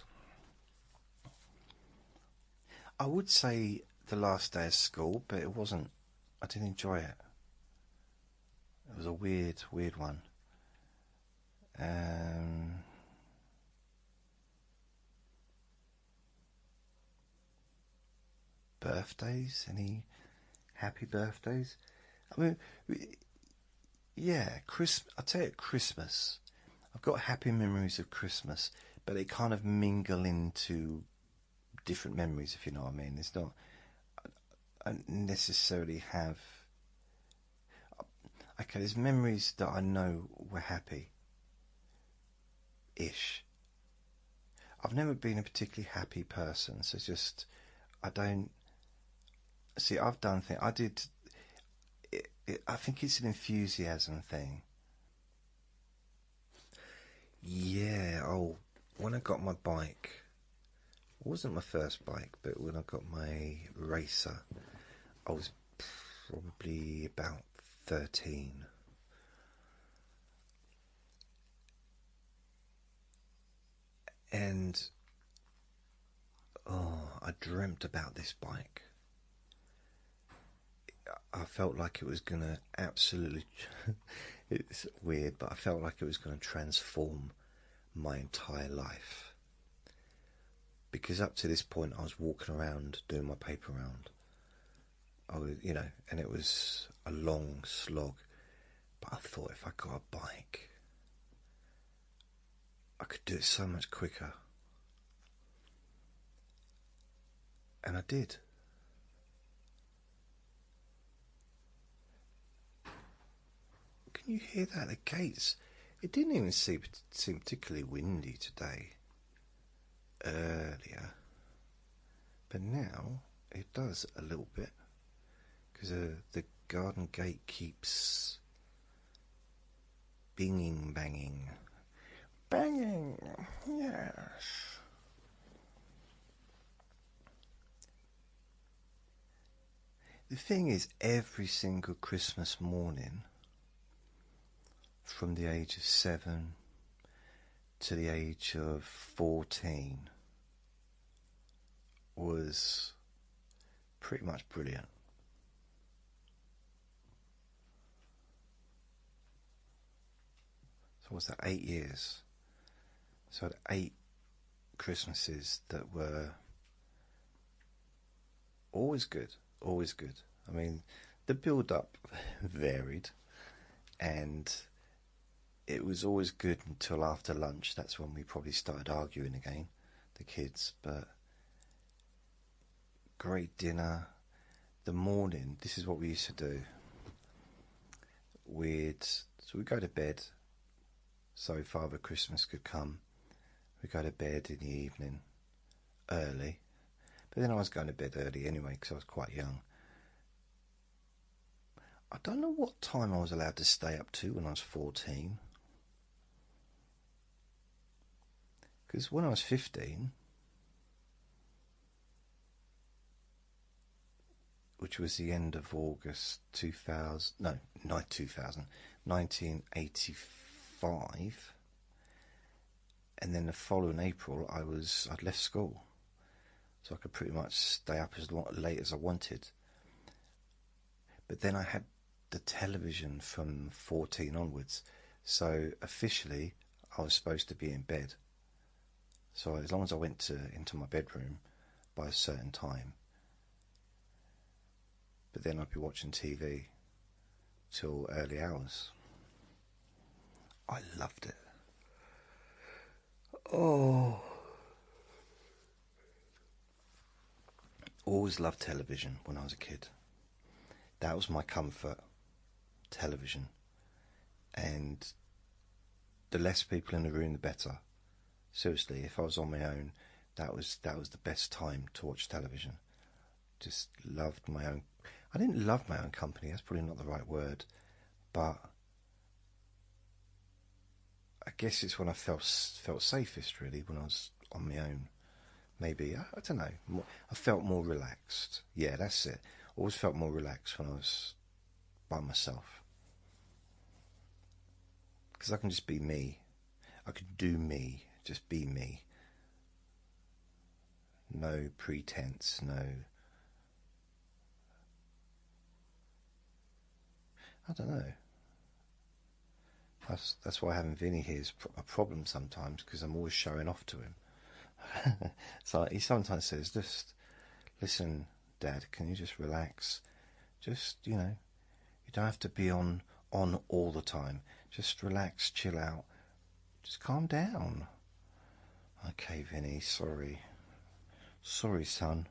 I would say the last day of school, but it wasn't. I didn't enjoy it. It was a weird one. Birthdays? Any happy birthdays? I mean, yeah, I'll tell you, Christmas. I've got happy memories of Christmas, but they kind of mingle into different memories, if you know what I mean. It's not... I don't necessarily have... Okay, there's memories that I know were happy-ish. I've never been a particularly happy person, so it's just... I don't... See, I've done things... I did... I think it's an enthusiasm thing. Yeah, when I got my bike... It wasn't my first bike, but when I got my racer, I was probably about 13. And I dreamt about this bike. I felt like it was gonna absolutely it's weird, but I felt like it was gonna transform my entire life. because up to this point I was walking around doing my paper round. I was, and it was a long slog. But I thought if I got a bike, I could do it so much quicker. And I did. Can you hear that? The gates. It didn't even seem particularly windy today. Earlier. But now it does a little bit. Because the garden gate keeps banging. Banging, yes. The thing is, every single Christmas morning, from the age of 7 to the age of 14, was pretty much brilliant. So what's that, 8 years? So I had 8 Christmases that were always good, always good. I mean, the build-up varied, and it was always good until after lunch. That's when we probably started arguing again, the kids. But great dinner. The morning, this is what we used to do. So we'd go to bed so Father Christmas could come. We'd go to bed in the evening early. But then I was going to bed early anyway because I was quite young. I don't know what time I was allowed to stay up to when I was 14. Because when I was 15, which was the end of August 2000, no, not 2000, 1985, and then the following April I'd left school, so I could pretty much stay up as late as I wanted. But then I had the television from 14 onwards, so officially I was supposed to be in bed. So as long as I went into my bedroom by a certain time, but then I'd be watching TV till early hours. I loved it. Oh, always loved television when I was a kid. That was my comfort, television. And the less people in the room, the better. Seriously, if I was on my own, that was the best time to watch television. Just loved my own. I didn't love my own company, that's probably not the right word, but I guess it's when I felt safest, really, when I was on my own. Maybe, I don't know, I felt more relaxed. Yeah, that's it. Always felt more relaxed when I was by myself. Because I can just be me. I could do me, just be me. No pretense, no... I don't know. That's why having Vinny here is a problem sometimes, because I'm always showing off to him. So he sometimes says, just listen, Dad, can you just relax? Just, you don't have to be on all the time. Just relax, chill out. Just calm down. Okay, Vinny, sorry. Sorry, son.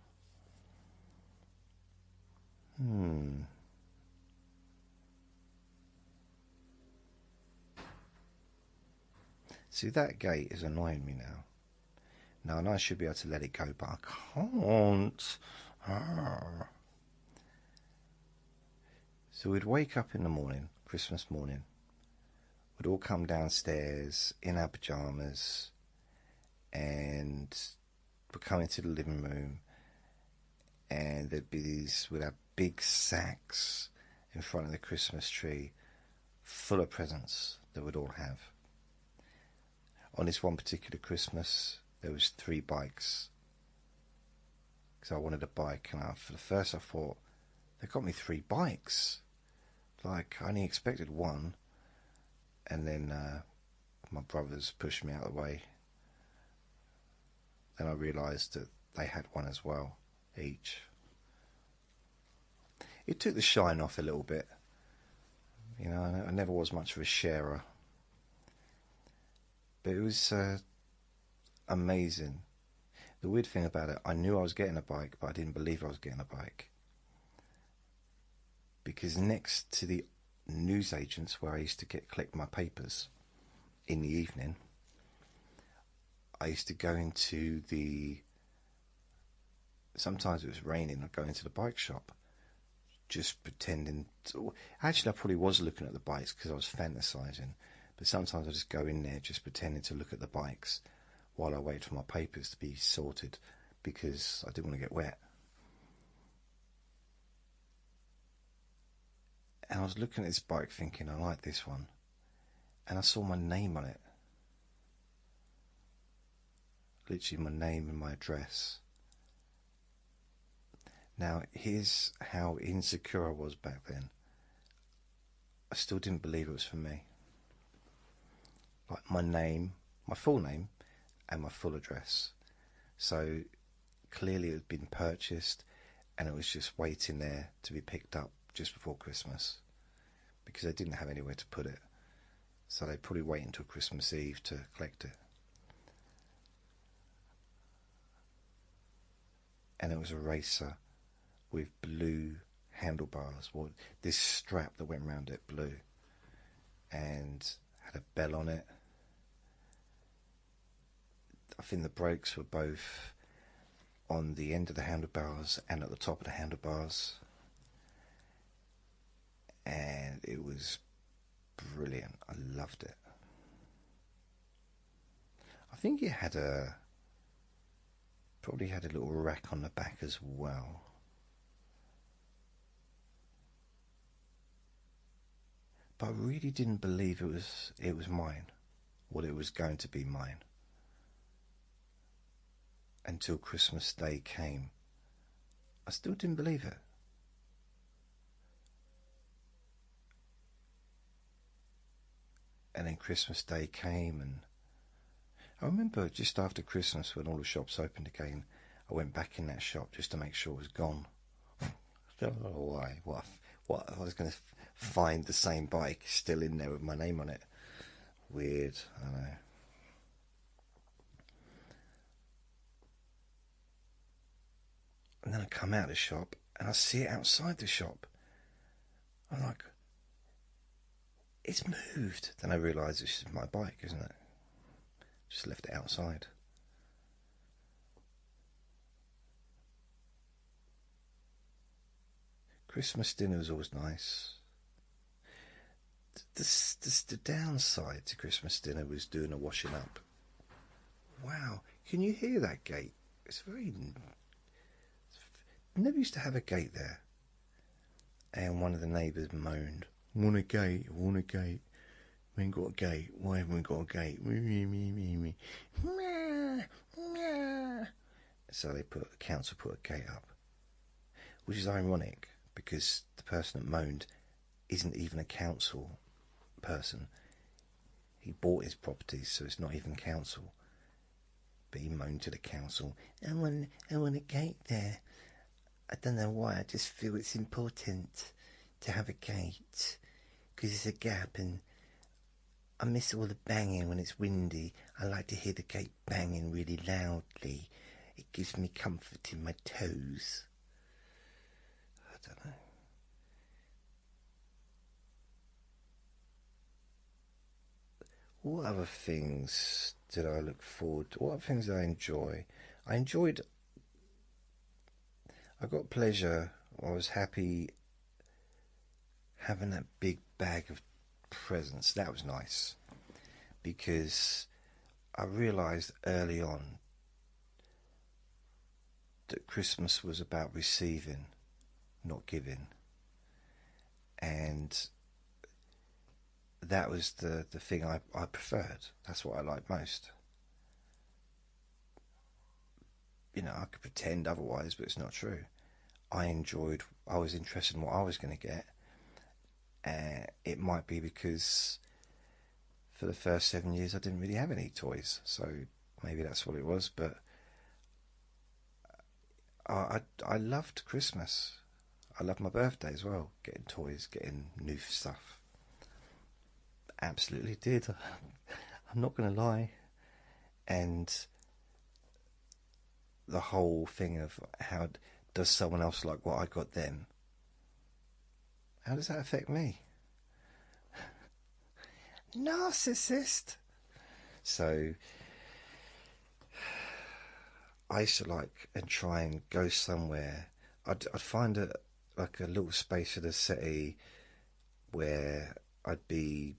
See, that gate is annoying me now. Now, I know I should be able to let it go, but I can't. So we'd wake up in the morning, Christmas morning. We'd all come downstairs in our pyjamas, and we'd come into the living room, and we'd have big sacks in front of the Christmas tree full of presents that we'd all have. On this one particular Christmas, there was 3 bikes, because I wanted a bike, and for the first I thought, they got me 3 bikes. Like, I only expected one, and then my brothers pushed me out of the way. then I realised that they had one as well, each. It took the shine off a little bit. You know, I never was much of a sharer. But it was amazing. The weird thing about it, I knew I was getting a bike, but I didn't believe I was getting a bike. Because next to the newsagents where I used to collect my papers in the evening, I used to go into sometimes it was raining, I'd go into the bike shop, just pretending actually I probably was looking at the bikes because I was fantasizing, but sometimes I just go in there just pretending to look at the bikes while I wait for my papers to be sorted, because I didn't want to get wet. And I was looking at this bike thinking, I like this one, and I saw my name on it, literally my name and my address. Now here's how insecure I was back then. I still didn't believe it was for me. Like my name, my full name, and my full address. So clearly it had been purchased and it was just waiting there to be picked up just before Christmas, because they didn't have anywhere to put it. So they'd probably wait until Christmas Eve to collect it. And it was a racer with blue handlebars. Well, this strap that went around it, blue, and had a bell on it. I think the brakes were both on the end of the handlebars and at the top of the handlebars, and it was brilliant. I loved it. I think it had probably had a little rack on the back as well. But I really didn't believe it was mine, or it was going to be mine, until Christmas Day came. I still didn't believe it. And then Christmas Day came, and I remember just after Christmas, when all the shops opened again, I went back in that shop just to make sure it was gone. I don't know why. What I was going to find the same bike still in there with my name on it. Weird, I know. And then I come out of the shop and I see it outside the shop. I'm like, it's moved. Then I realise this is my bike, isn't it? Just left it outside. Christmas dinner was always nice. The downside to Christmas dinner was doing the washing up. Wow, can you hear that gate? It's very... Never used to have a gate there. And one of the neighbours moaned, want a gate, want a gate. We ain't got a gate. Why haven't we got a gate? So the council put a gate up. Which is ironic, because the person that moaned isn't even a council person. He bought his properties, so it's not even council. But he moaned to the council, I want a gate there. I don't know why, I just feel it's important to have a gate, because it's a gap, and I miss all the banging when it's windy. I like to hear the gate banging really loudly. It gives me comfort in my toes. I don't know. What other things did I look forward to? What other things did I enjoy? I got pleasure. I was happy having that big bag of presents. That was nice, because I realised early on that Christmas was about receiving, not giving. And that was the thing I preferred. That's what I liked most. You know, I could pretend otherwise, but it's not true. I was interested in what I was going to get. It might be because for the first 7 years I didn't really have any toys, so maybe that's what it was, but I loved Christmas. I loved my birthday as well. Getting toys, getting new stuff. Absolutely did. I'm not going to lie. And the whole thing of how does someone else like what I got them? How does that affect me? Narcissist. So I used to like and try and go somewhere. I'd find like a little space at a city where I'd be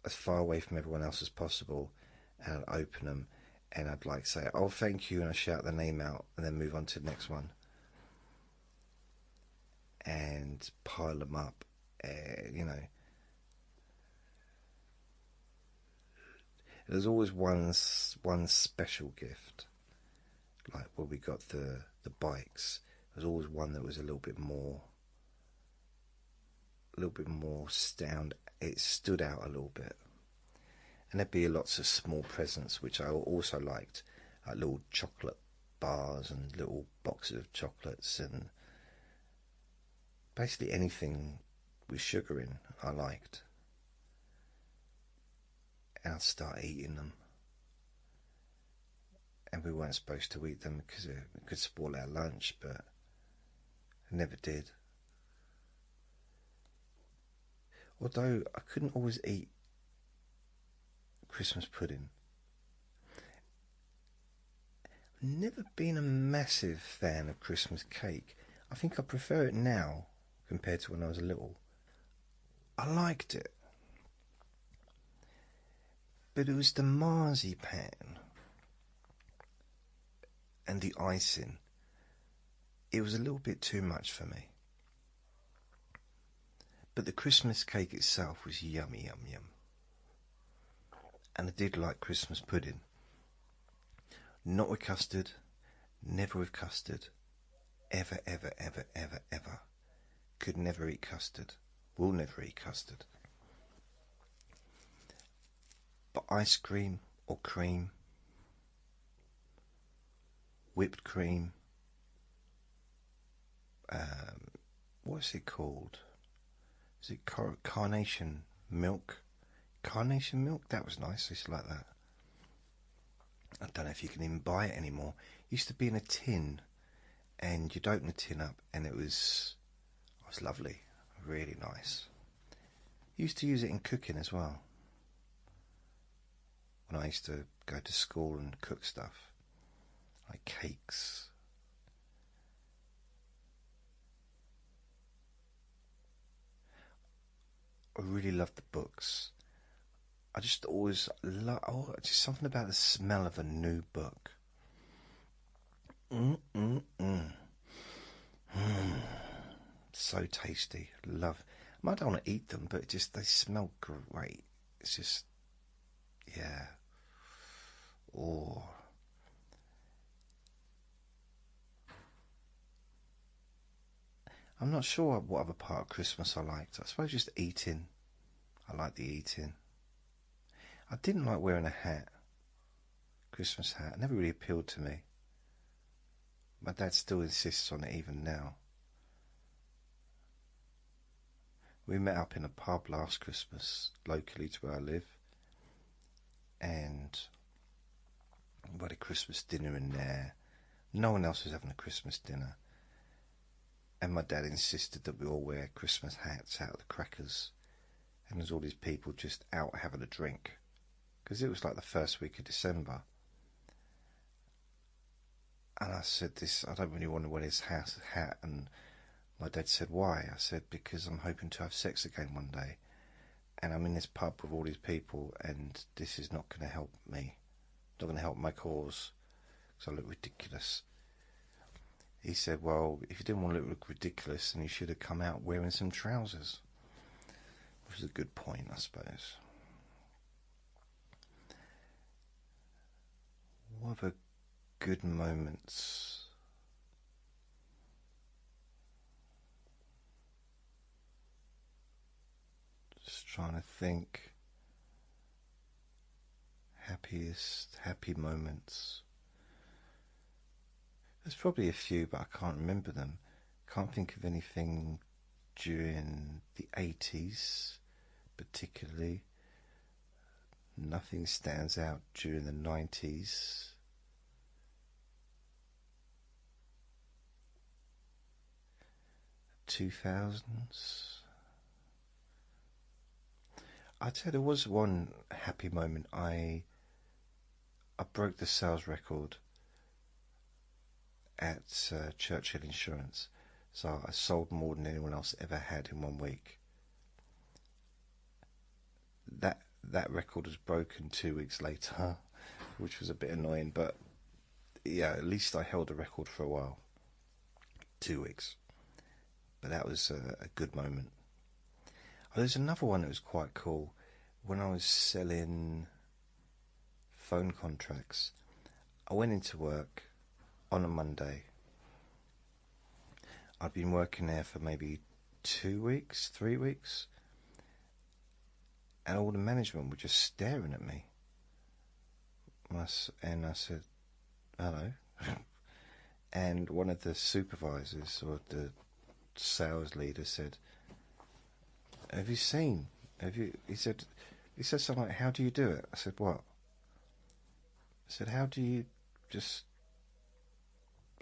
as far away from everyone else as possible, and I'd open them and I'd like say, "Oh, thank you," and I'd shout the name out and then move on to the next one and pile them up. You know, there's always one special gift. Like when we got the bikes, there's always one that was a little bit more it stood out a little bit. And there'd be lots of small presents which I also liked, like little chocolate bars and little boxes of chocolates, and basically anything with sugar in I liked. And I'd start eating them. And we weren't supposed to eat them because it could spoil our lunch, but I never did. Although I couldn't always eat Christmas pudding. I've never been a massive fan of Christmas cake. I think I prefer it now compared to when I was little. I liked it. But it was the marzipan and the icing. It was a little bit too much for me. But the Christmas cake itself was yummy, yum, yum. And I did like Christmas pudding. Not with custard, never with custard. Ever, ever, ever, ever, ever. Could never eat custard. Will never eat custard. But ice cream or cream, whipped cream, what's it called? Is it carnation milk? Carnation milk? That was nice. I used to like that. I don't know if you can even buy it anymore. It used to be in a tin, and you'd open the tin up, and it was lovely, really nice. Used to use it in cooking as well. When I used to go to school and cook stuff, like cakes. I really loved the books. I just always just something about the smell of a new book. So tasty. Love. I don't want to eat them, but they smell great. It's just, yeah. Oh. I'm not sure what other part of Christmas I liked. I suppose just eating. I like the eating. I didn't like wearing a hat. Christmas hat. It never really appealed to me. My dad still insists on it even now. We met up in a pub last Christmas, locally to where I live. And we had a Christmas dinner in there. No one else was having a Christmas dinner. And my dad insisted that we all wear Christmas hats out of the crackers. And there's all these people just out having a drink. Because it was like the first week of December. And I said I don't really want to wear this hat. And my dad said, why? I said, because I'm hoping to have sex again one day. And I'm in this pub with all these people, and this is not going to help me. Not going to help my cause. Because I look ridiculous. He said, well, if you didn't want to look ridiculous, then you should have come out wearing some trousers. Which is a good point, I suppose. What other good moments? Just trying to think. Happy moments. There's probably a few, but I can't remember them. Can't think of anything during the 80s, particularly. Nothing stands out during the 90s. 2000s. I'd say there was one happy moment. I broke the sales record at Churchill Insurance, so I sold more than anyone else ever had in 1 week. That record was broken 2 weeks later, which was a bit annoying, but yeah, at least I held a record for a while. 2 weeks. But that was a good moment. Oh, there's another one that was quite cool. When I was selling phone contracts, I went into work on a Monday. I'd been working there for maybe 2 weeks, 3 weeks, and all the management were just staring at me. And I said, hello. And one of the supervisors, or the sales leader, said, have you seen? He said something like, how do you do it? I said, what? I said, how do you just...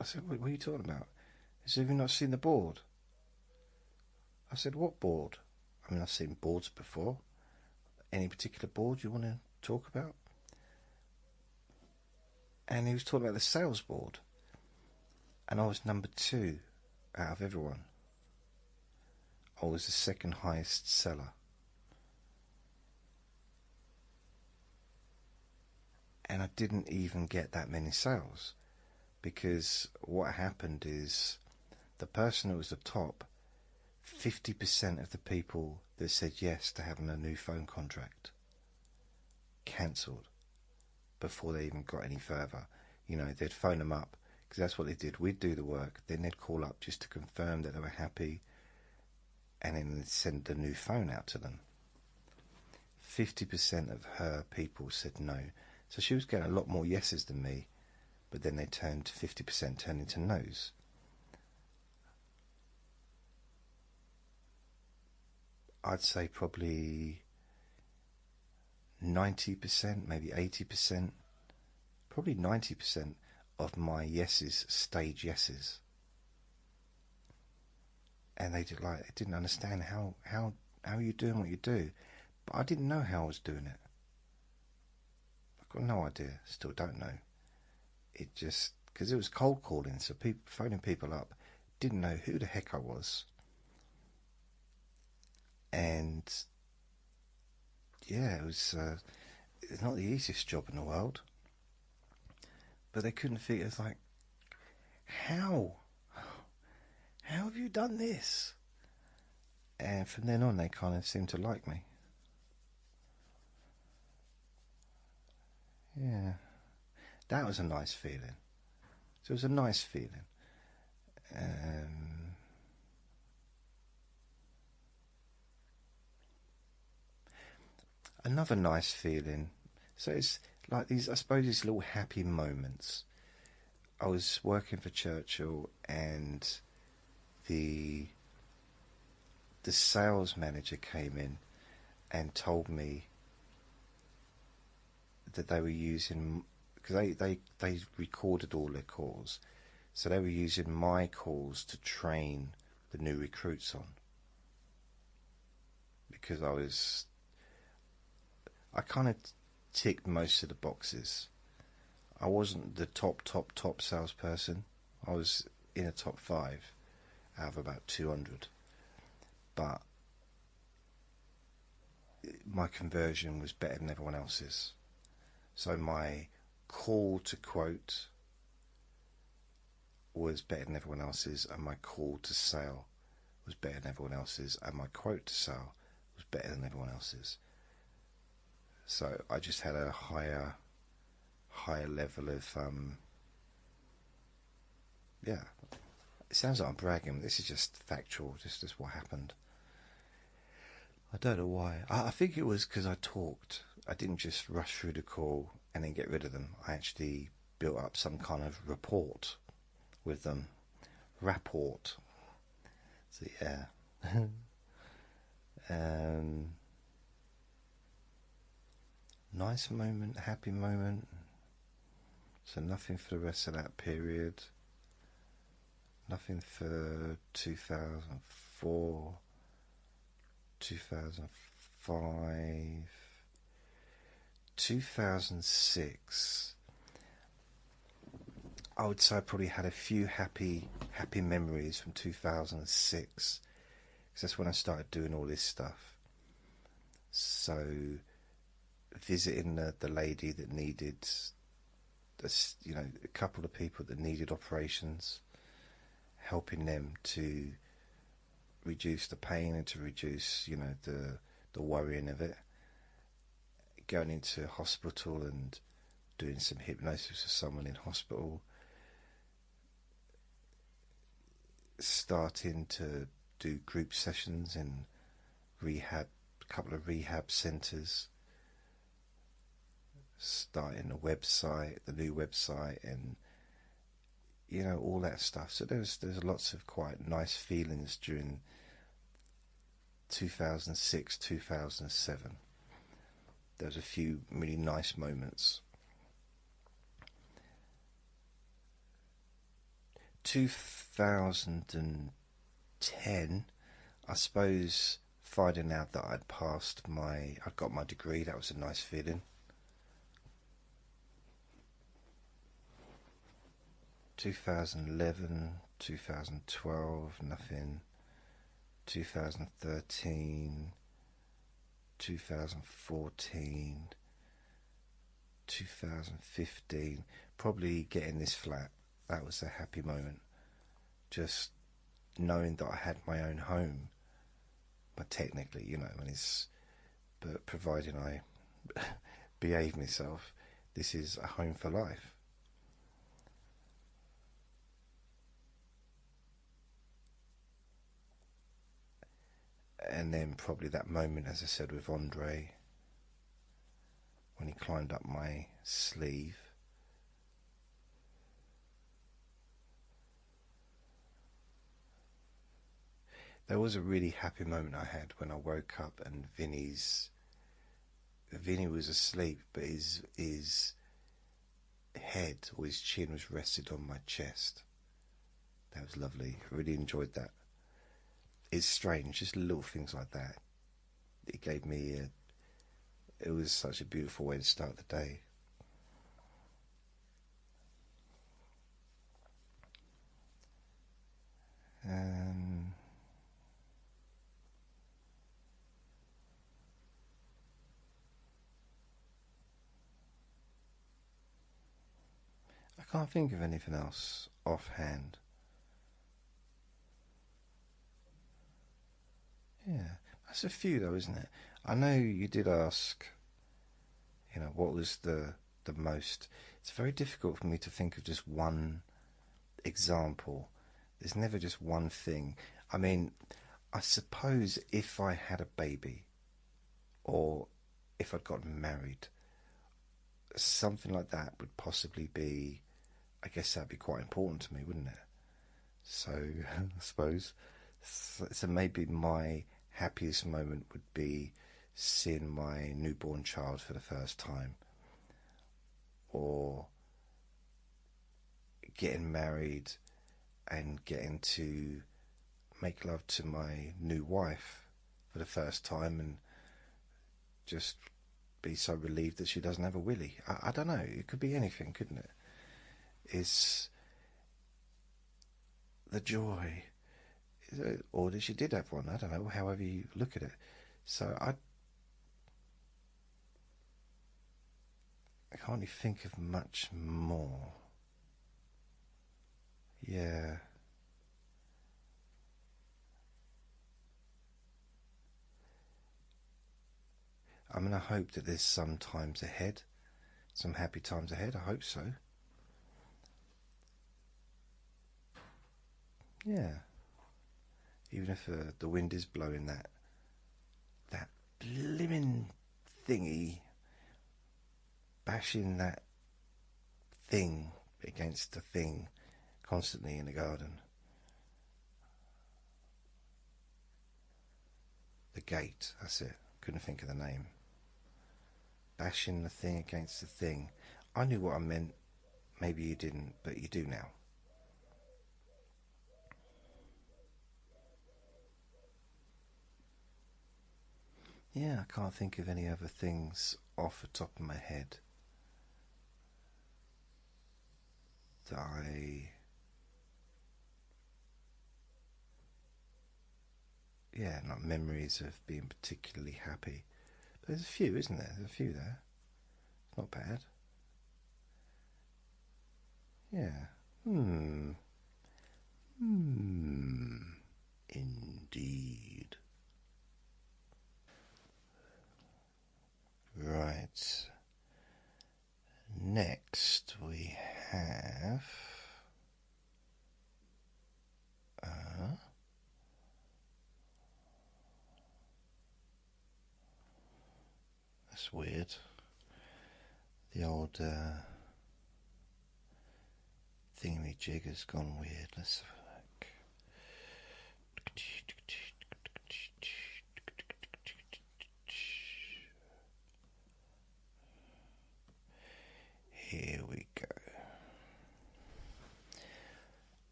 I said, what are you talking about? He said, have you not seen the board? I said, what board? I mean, I've seen boards before. Any particular board you want to talk about? And he was talking about the sales board. And I was number 2 out of everyone. I was the second highest seller. And I didn't even get that many sales, because what happened is the person who was the top, 50% of the people that said yes to having a new phone contract cancelled before they even got any further. You know, they'd phone them up, because that's what they did. We'd do the work, then they'd call up just to confirm that they were happy, and then they'd send the new phone out to them. 50% of her people said no. So she was getting a lot more yeses than me, but then they turned 50% turned into no's. I'd say probably 90%, maybe 80%, probably 90% of my yeses stayed yeses. And they didn't understand how are you doing what you do. But I didn't know how I was doing it. I've got no idea, still don't know. It just, because it was cold calling, so people phoning people up, didn't know who the heck I was. And yeah, it was it's not the easiest job in the world. But they couldn't figure, it's like, how have you done this? And from then on, they kind of seemed to like me. Yeah, that was a nice feeling. So it was a nice feeling. Another nice feeling. So it's like these, I suppose, these little happy moments. I was working for Churchill, and the sales manager came in and told me that they were using, because they recorded all their calls, so they were using my calls to train the new recruits on, because I kind of ticked most of the boxes. I wasn't the top salesperson. I was in a top 5 out of about 200, but my conversion was better than everyone else's. So my call to quote was better than everyone else's, and my call to sale was better than everyone else's, and my quote to sale was better than everyone else's. So I just had a higher level of yeah. It sounds like I'm bragging, but this is just factual, just what happened. I don't know why. I think it was because I talked. I didn't just rush through the call and then get rid of them. I actually built up some kind of rapport. with them. Rapport. So yeah. Nice moment, happy moment. So nothing for the rest of that period. Nothing for 2004, 2005, 2006. I would say I probably had a few happy memories from 2006, because that's when I started doing all this stuff. So visiting the lady that needed, a couple of people that needed operations, helping them to reduce the pain and to reduce, the worrying of it. Going into hospital and doing some hypnosis with someone in hospital. Starting to do group sessions in rehab, a couple of rehab centres. Starting the new website, and all that stuff. So there's lots of quite nice feelings during 2006, 2007. There was a few really nice moments. 2010, I suppose, finding out that I'd got my degree, that was a nice feeling. 2011, 2012, nothing. 2013, 2014, 2015, probably getting this flat. That was a happy moment. Just knowing that I had my own home. But technically, but providing I behave myself, this is a home for life. And then probably that moment, as I said, with Andre, when he climbed up my sleeve. There was a really happy moment I had when I woke up and Vinny was asleep, but his head or his chin was rested on my chest. That was lovely. I really enjoyed that. It's strange, just little things like that. It gave me it was such a beautiful way to start the day. I can't think of anything else offhand. Yeah, that's a few though, isn't it? I know you did ask, what was the most. It's very difficult for me to think of just one example. There's never just one thing. I mean, I suppose if I had a baby, or if I'd gotten married, something like that would possibly be, I guess that'd be quite important to me, wouldn't it? So, I suppose. So maybe my happiest moment would be seeing my newborn child for the first time, or getting married and getting to make love to my new wife for the first time and just be so relieved that she doesn't have a willy. I don't know, it could be anything, couldn't it? It's the joy, or that she did have one, I don't know, however you look at it. So I can't really think of much more. Yeah. I mean, I hope that there's some times ahead, some happy times ahead. I hope so. Yeah. Even if the wind is blowing that blimmin' thingy, bashing that thing against the thing constantly in the garden. The gate, that's it. Couldn't think of the name. Bashing the thing against the thing. I knew what I meant. Maybe you didn't, but you do now. Yeah, I can't think of any other things off the top of my head that not memories of being particularly happy. But there's a few, isn't there? There's a few there. It's not bad. Yeah. Indeed. Right. Next we have... that's weird. The old thingamajig has gone weird. Let's have a look. Here we go.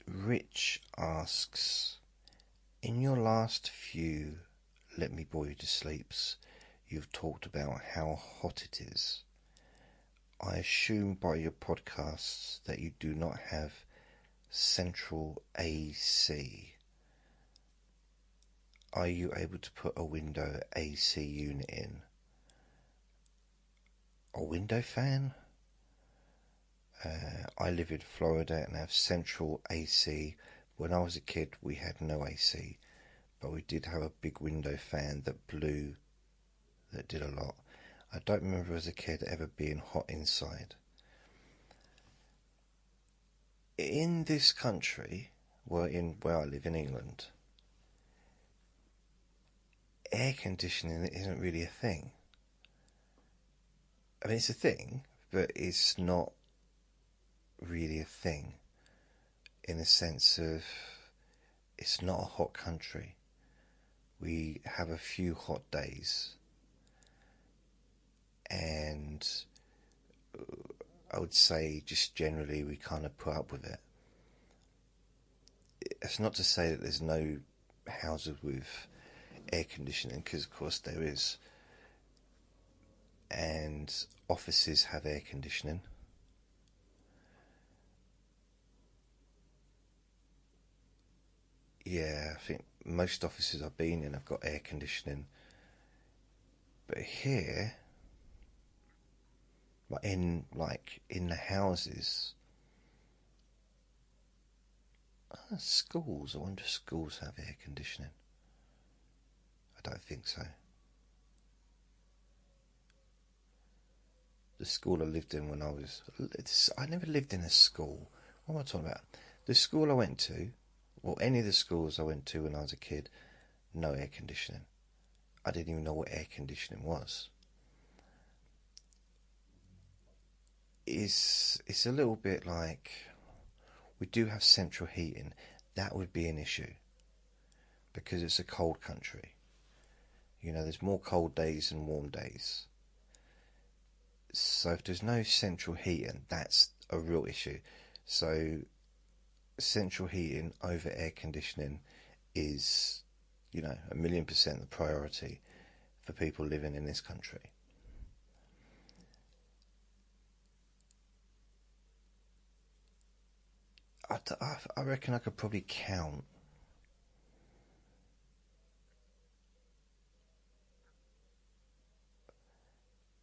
Rich asks, in your last few Let Me Bore You to Sleeps, you've talked about how hot it is. I assume by your podcasts that you do not have central AC. Are you able to put a window AC unit in? A window fan? I live in Florida and have central AC. When I was a kid, we had no AC, but we did have a big window fan that blew, that did a lot. I don't remember as a kid ever being hot inside. In this country, where I live in England, air conditioning isn't really a thing. I mean, it's a thing, but it's not really a thing in the sense of it's not a hot country. We have a few hot days, and I would say just generally we kind of put up with it. It's not to say that there's no houses with air conditioning, because of course there is, and offices have air conditioning. Yeah, I think most offices I've been in have got air conditioning. But here, in the houses, schools. I wonder if schools have air conditioning. I don't think so. The school I lived in when I never lived in a school. What am I talking about? The school I went to, or any of the schools I went to when I was a kid, no air conditioning. I didn't even know what air conditioning was. It's a little bit like, we do have central heating. That would be an issue because it's a cold country. There's more cold days than warm days. So if there's no central heating, that's a real issue. So central heating over air conditioning is, 1,000,000% the priority for people living in this country. I reckon I could probably count.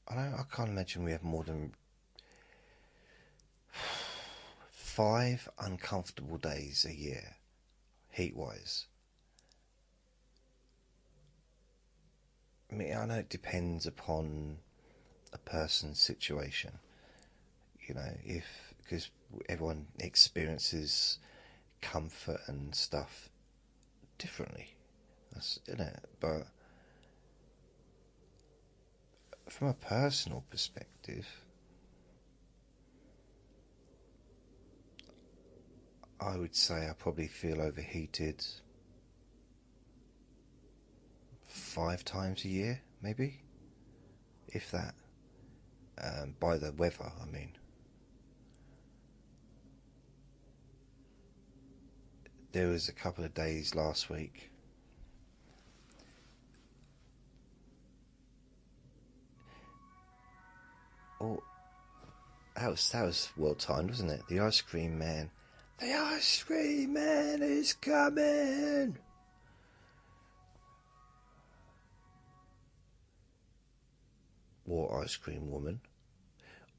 I can't imagine we have more than 5 uncomfortable days a year, heat-wise. I mean, I know it depends upon a person's situation, because everyone experiences comfort and stuff differently. That's but from a personal perspective, I would say I probably feel overheated 5 times a year, maybe, if that. By the weather, I mean. There was a couple of days last week. Oh, that was well timed, wasn't it? The ice cream man. The ice cream man is coming. Or ice cream woman,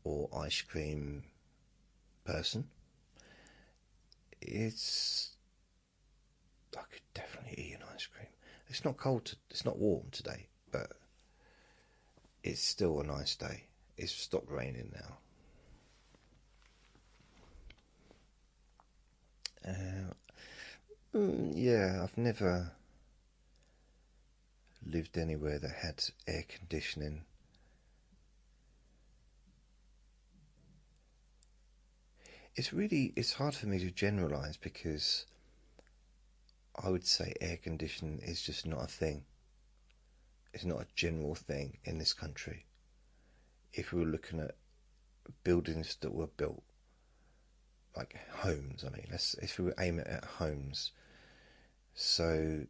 or ice cream person. I could definitely eat an ice cream. It's not cold. It's not warm today, but it's still a nice day. It's stopped raining now. Yeah, I've never lived anywhere that had air conditioning. It's hard for me to generalise because I would say air conditioning is just not a thing. It's not a general thing in this country. If we were looking at buildings that were built, like homes, I mean, if we were aiming at homes, so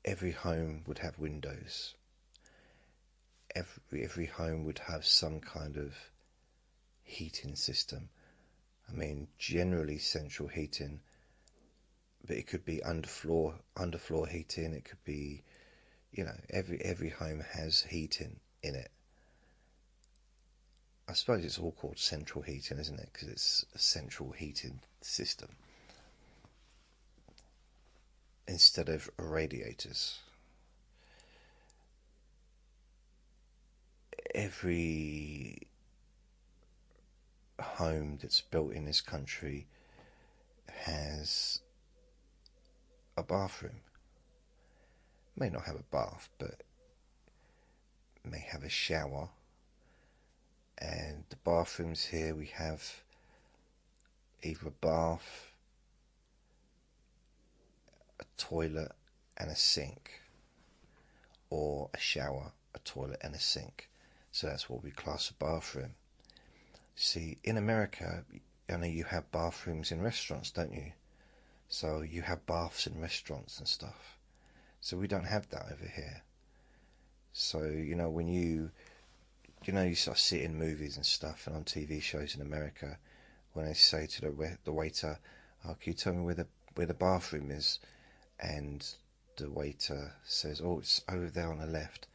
every home would have windows. Every home would have some kind of heating system. I mean, generally central heating, but it could be underfloor heating. It could be, every home has heating in it. I suppose it's all called central heating, isn't it? Because it's a central heating system instead of radiators. Every home that's built in this country has a bathroom. May not have a bath, but may have a shower. And the bathrooms here, we have either a bath, a toilet and a sink, or a shower, a toilet and a sink. So that's what we class a bathroom. See, in America, you have bathrooms in restaurants, don't you? So you have baths in restaurants and stuff. So we don't have that over here. So, when you sort of see it in movies and stuff and on TV shows in America, when they say to the waiter, "Oh, can you tell me where the bathroom is?" And the waiter says, "Oh, it's over there on the left,"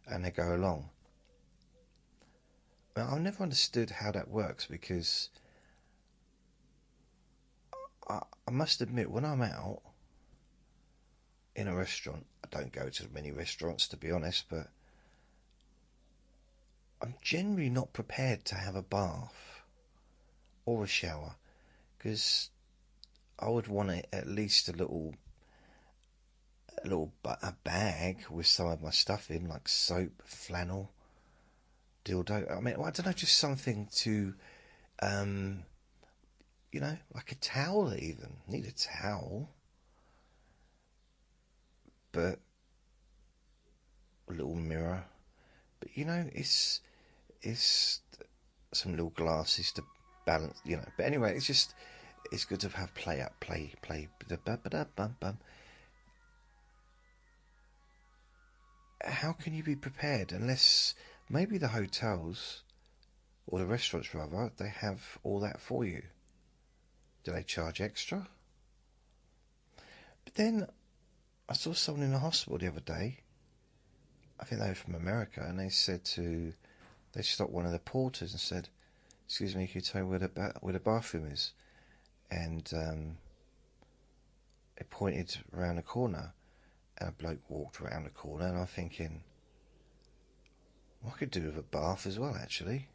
and they go along. Now, I've never understood how that works because I must admit, when I'm out in a restaurant, I don't go to many restaurants to be honest, but I'm generally not prepared to have a bath or a shower because I would want at least a bag with some of my stuff in, like soap, flannel, dildo. I mean, I don't know, just something to, like a towel even. Need a towel. But a little mirror. But it's some little glasses to balance. But anyway, it's good to have play. How can you be prepared unless maybe the hotels or the restaurants rather they have all that for you? Do they charge extra? But then I saw someone in the hospital the other day. I think they were from America, and they stopped one of the porters and said, "Excuse me, can you tell me where the bathroom is?" And it pointed around the corner, and a bloke walked around the corner, and I'm thinking, I could do with a bath as well, actually,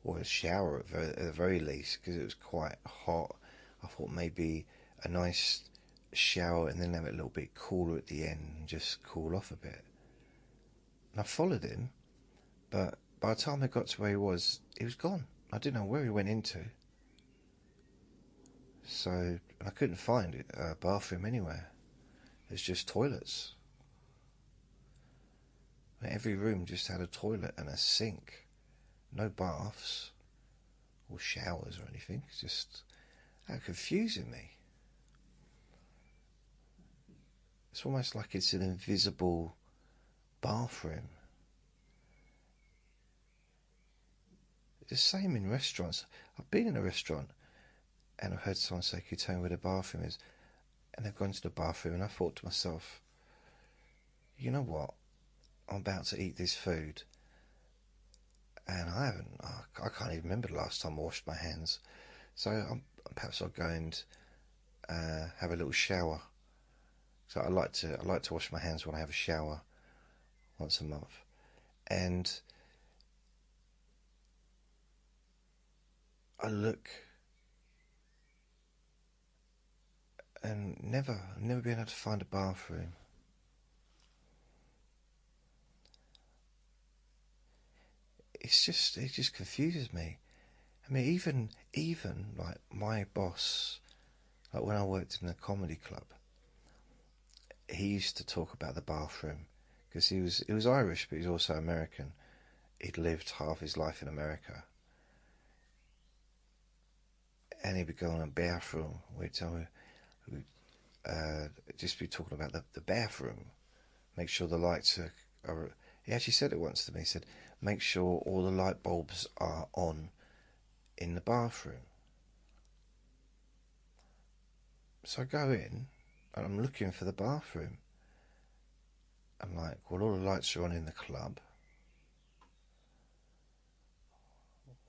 or a shower at the very least, because it was quite hot. I thought maybe a nice shower and then have it a little bit cooler at the end and just cool off a bit. And I followed him, but by the time I got to where he was gone. I didn't know where he went into. So I couldn't find a bathroom anywhere. It's just toilets. Every room just had a toilet and a sink. No baths or showers or anything. It's just that confusing me. It's almost like it's an invisible bathroom. It's the same in restaurants. I've been in a restaurant and I've heard someone say, "Can you tell me where the bathroom is?" And they've gone to the bathroom, and I thought to myself, you know what? I'm about to eat this food, and I can't even remember the last time I washed my hands. So perhaps I'll go and have a little shower. So I like to wash my hands when I have a shower once a month, and I look and never been able to find a bathroom. It just confuses me. I mean, even like my boss, like when I worked in the comedy club, he used to talk about the bathroom because he was Irish, but he was also American. He'd lived half his life in America, and he'd be going to the bathroom. We'd tell me, just be talking about the bathroom. Make sure the lights are. He actually said it once to me. He said, "Make sure all the light bulbs are on in the bathroom." So I go in and I'm looking for the bathroom. I'm like, well, all the lights are on in the club.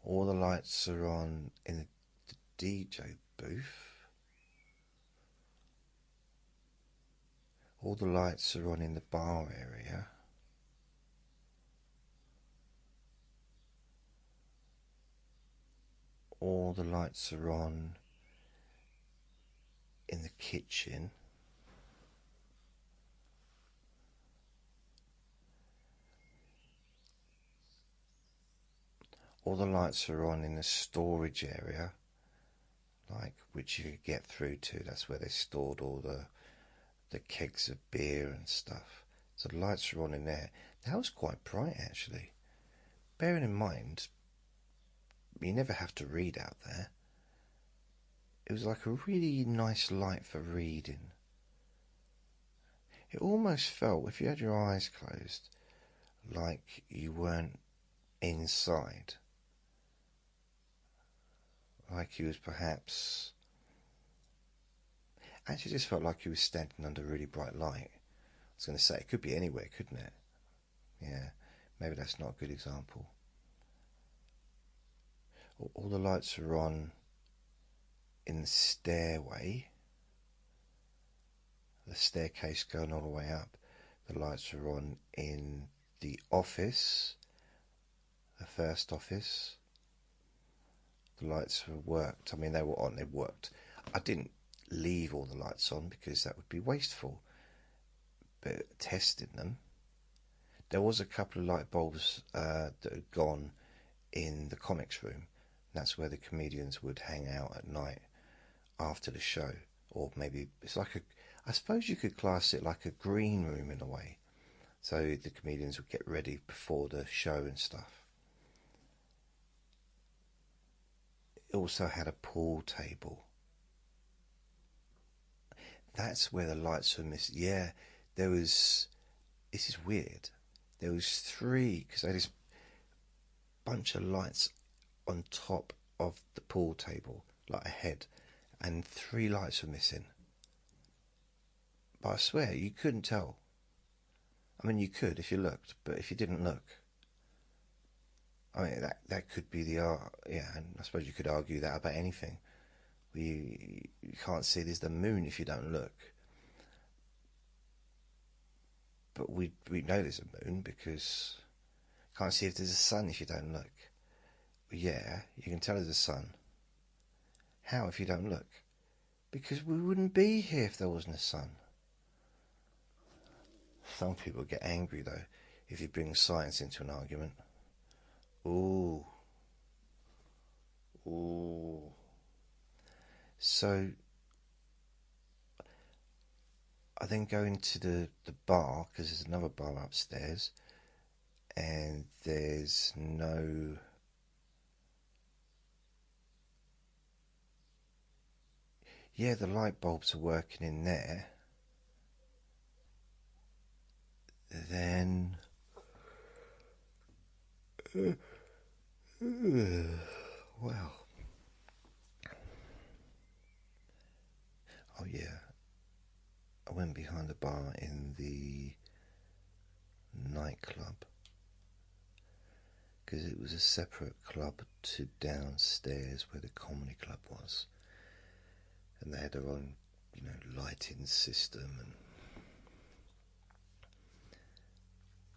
All the lights are on in the DJ booth. All the lights are on in the bar area. All the lights are on in the kitchen. All the lights are on in the storage area, like which you could get through to. That's where they stored all the kegs of beer and stuff. So the lights are on in there. That was quite bright, actually. Bearing in mind, you never have to read out there. It was like a really nice light for reading. It almost felt, if you had your eyes closed, like you weren't inside. Like you was perhaps... Actually, just felt like you was standing under a really bright light. I was going to say, it could be anywhere, couldn't it? Yeah, maybe that's not a good example. All the lights are on in the stairway. The staircase going all the way up. The lights are on in the office, the first office. The lights were worked. I mean, they were on, they worked. I didn't leave all the lights on because that would be wasteful. But testing them, there was a couple of light bulbs that had gone in the comics room. That's where the comedians would hang out at night after the show. Or maybe it's like I suppose you could class it like a green room in a way. So the comedians would get ready before the show and stuff. It also had a pool table. That's where the lights were missing. Yeah, there was... This is weird. There was three, because they had this bunch of lights on top of the pool table, like a head, and three lights were missing. But I swear, you couldn't tell. I mean, you could if you looked, but if you didn't look... I mean, that could be the art, yeah, and I suppose you could argue that about anything. You can't see there's the moon if you don't look. But we know there's a moon because you can't see if there's a sun if you don't look. Well, yeah, you can tell there's a sun. How if you don't look? Because we wouldn't be here if there wasn't a sun. Some people get angry though if you bring science into an argument. Ooh. So I then go into the bar, because there's another bar upstairs, and there's no... Yeah, the light bulbs are working in there. Then... well... Oh yeah, I went behind the bar in the nightclub, because it was a separate club to downstairs where the comedy club was, and they had their own, lighting system, and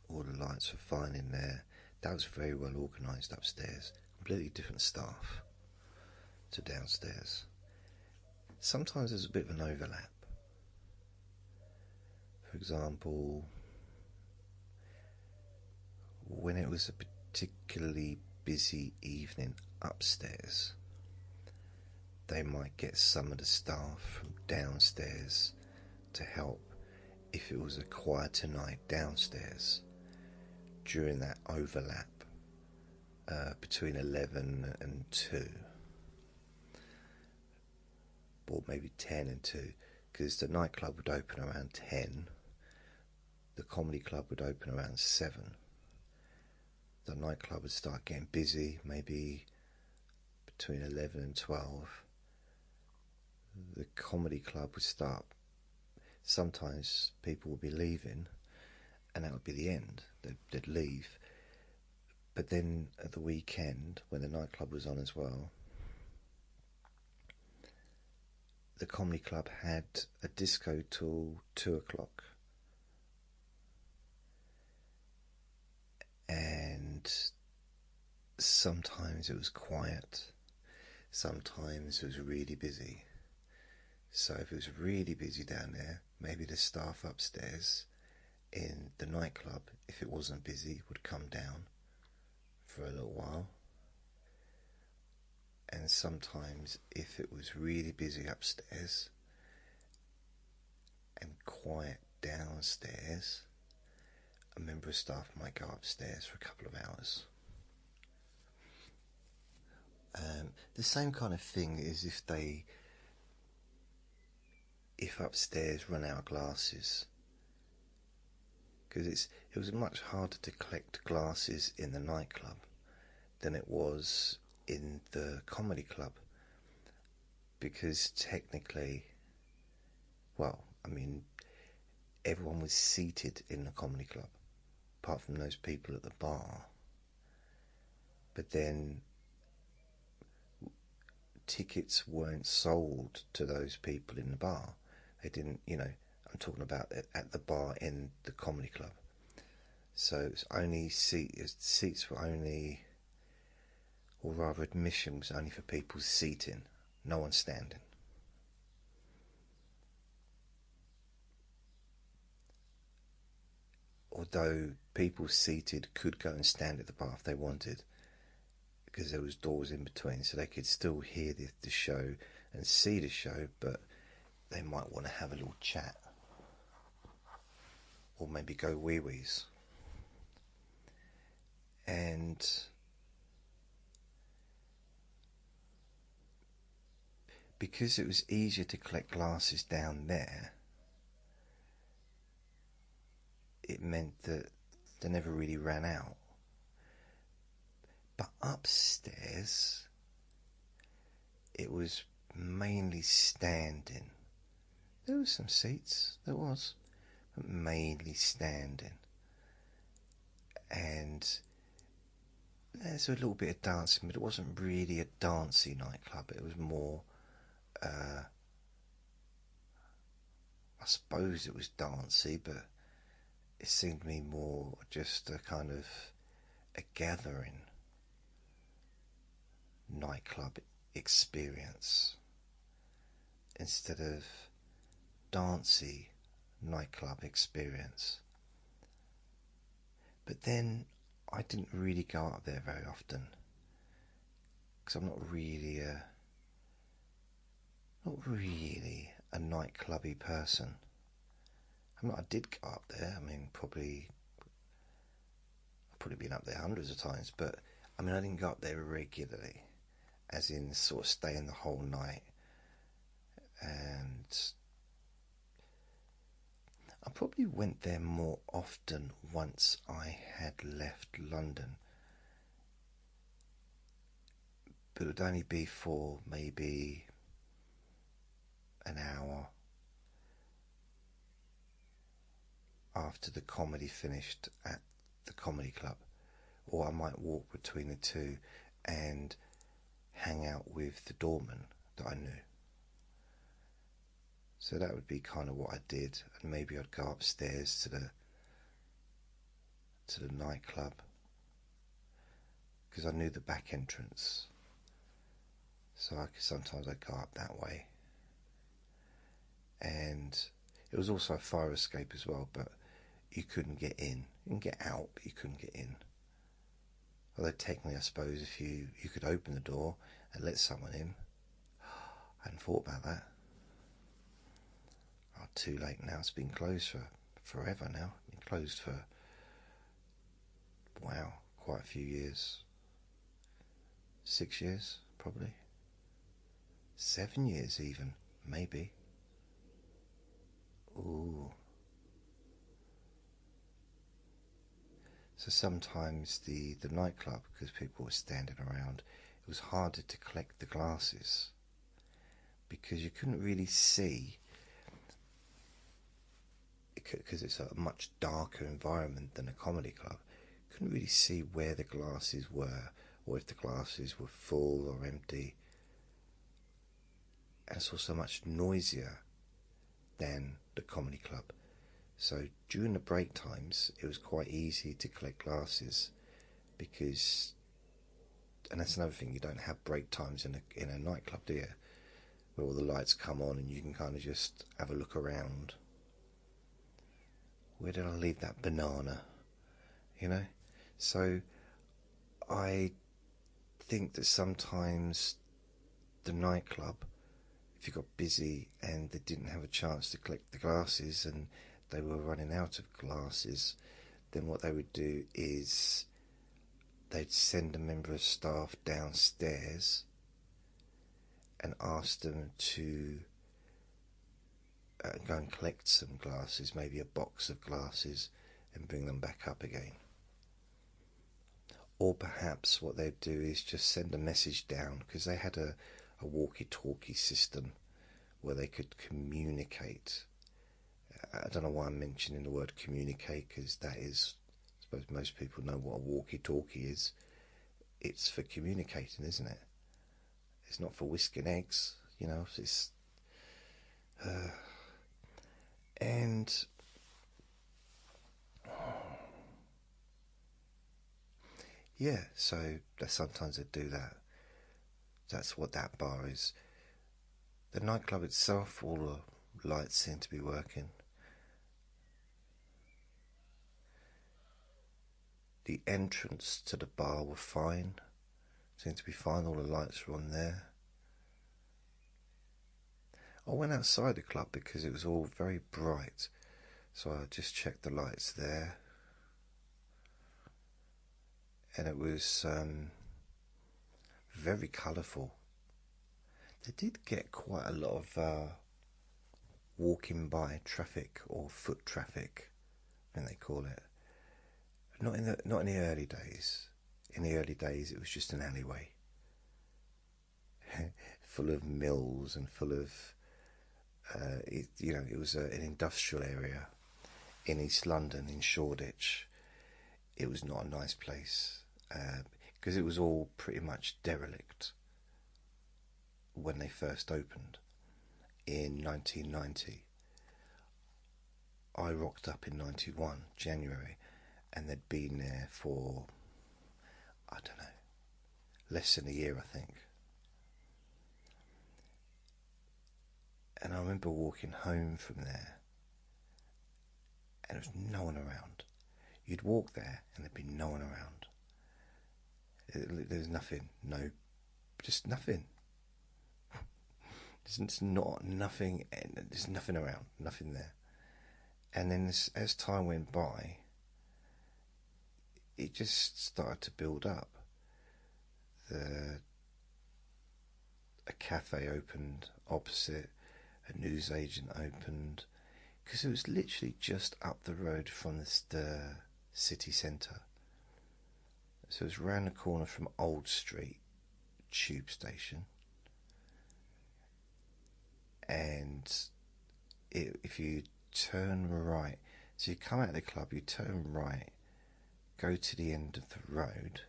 all the lights were fine in there. That was very well organised upstairs. Completely different staff to downstairs. Sometimes there's a bit of an overlap. For example, when it was a particularly busy evening upstairs, they might get some of the staff from downstairs to help if it was a quieter night downstairs during that overlap between 11 and 2, or maybe 10 and 2, because the nightclub would open around 10, the comedy club would open around 7. The nightclub would start getting busy maybe between 11 and 12. The comedy club would start. Sometimes people would be leaving, and that would be the end. They'd leave. But then at the weekend, when the nightclub was on as well, the comedy club had a disco till 2 o'clock. And sometimes it was quiet, sometimes it was really busy. So if it was really busy down there, maybe the staff upstairs in the nightclub, if it wasn't busy, would come down for a little while. And sometimes if it was really busy upstairs and quiet downstairs, a member of staff might go upstairs for a couple of hours. The same kind of thing is if upstairs run out of glasses, because it was much harder to collect glasses in the nightclub than it was in the comedy club, because technically, well, I mean, everyone was seated in the comedy club apart from those people at the bar, but then tickets weren't sold to those people in the bar. They didn't, I'm talking about at the bar in the comedy club. So it's only seats were only, or rather admission was only for people seating, no one standing. Although people seated could go and stand at the bar if they wanted, because there was doors in between, so they could still hear the show and see the show, but they might want to have a little chat, or maybe go wee-wees. And because it was easier to collect glasses down there, it meant that they never really ran out. But upstairs, it was mainly standing. There were some seats, but mainly standing. And there's a little bit of dancing, but it wasn't really a dancey nightclub. It was more, I suppose it was dancey, but it seemed to me more just a kind of a gathering nightclub experience instead of dancey nightclub experience. But then I didn't really go up there very often, because I'm not really not really a nightclubby person. I mean, I did go up there. I mean, I've probably been up there hundreds of times, but I mean, I didn't go up there regularly, as in sort of staying the whole night. And I probably went there more often once I had left London, but it would only be for maybe an hour after the comedy finished at the comedy club, or I might walk between the two and hang out with the doorman that I knew. So that would be kind of what I did, and maybe I'd go upstairs to the nightclub because I knew the back entrance, so sometimes I'd go up that way. And it was also a fire escape as well, but you couldn't get in. You can get out, but you couldn't get in. Although technically, I suppose if you could open the door and let someone in. I hadn't thought about that. Oh, too late now. It's been closed for forever now. It's been closed for, wow, quite a few years. 6 years, probably. 7 years even, maybe. Ooh. So sometimes the nightclub, because people were standing around, it was harder to collect the glasses because you couldn't really see, because it's a much darker environment than a comedy club. You couldn't really see where the glasses were, or if the glasses were full or empty. And it's also much noisier than the comedy club. So during the break times, it was quite easy to collect glasses because, and that's another thing, you don't have break times in a nightclub, do you? Where all the lights come on and you can kind of just have a look around. Where did I leave that banana? You know? So I think that sometimes the nightclub, if you got busy and they didn't have a chance to collect the glasses and they were running out of glasses, then what they would do is they'd send a member of staff downstairs and ask them to go and collect some glasses, maybe a box of glasses, and bring them back up again. Or perhaps what they'd do is just send a message down, because they had a walkie-talkie system where they could communicate. I don't know why I'm mentioning the word communicate, because that is, I suppose most people know what a walkie-talkie is. It's for communicating, isn't it? It's not for whisking eggs, you know. It's and yeah, so sometimes they do that. That's what that bar is. The nightclub itself, all the lights seem to be working. The entrance to the bar were fine. Seemed to be fine, all the lights were on there. I went outside the club because it was all very bright, so I just checked the lights there. And it was very colourful. They did get quite a lot of walking by traffic, or foot traffic, I think they call it. Not in the early days. In the early days, it was just an alleyway, full of mills and full of, it was an industrial area in East London, in Shoreditch. It was not a nice place because it was all pretty much derelict when they first opened in 1990. I rocked up in 91, January, and they'd been there for, I don't know, less than a year, I think. And I remember walking home from there, and there was no one around. You'd walk there, and there'd be no one around. There was nothing, just nothing. There's not nothing. There's nothing around. Nothing there. And then as time went by, it just started to build up. A cafe opened opposite, a newsagent opened, because it was literally just up the road from the city centre. So it was round the corner from Old Street tube station, and if you turn right, so you come out of the club, you turn right, go to the end of the road,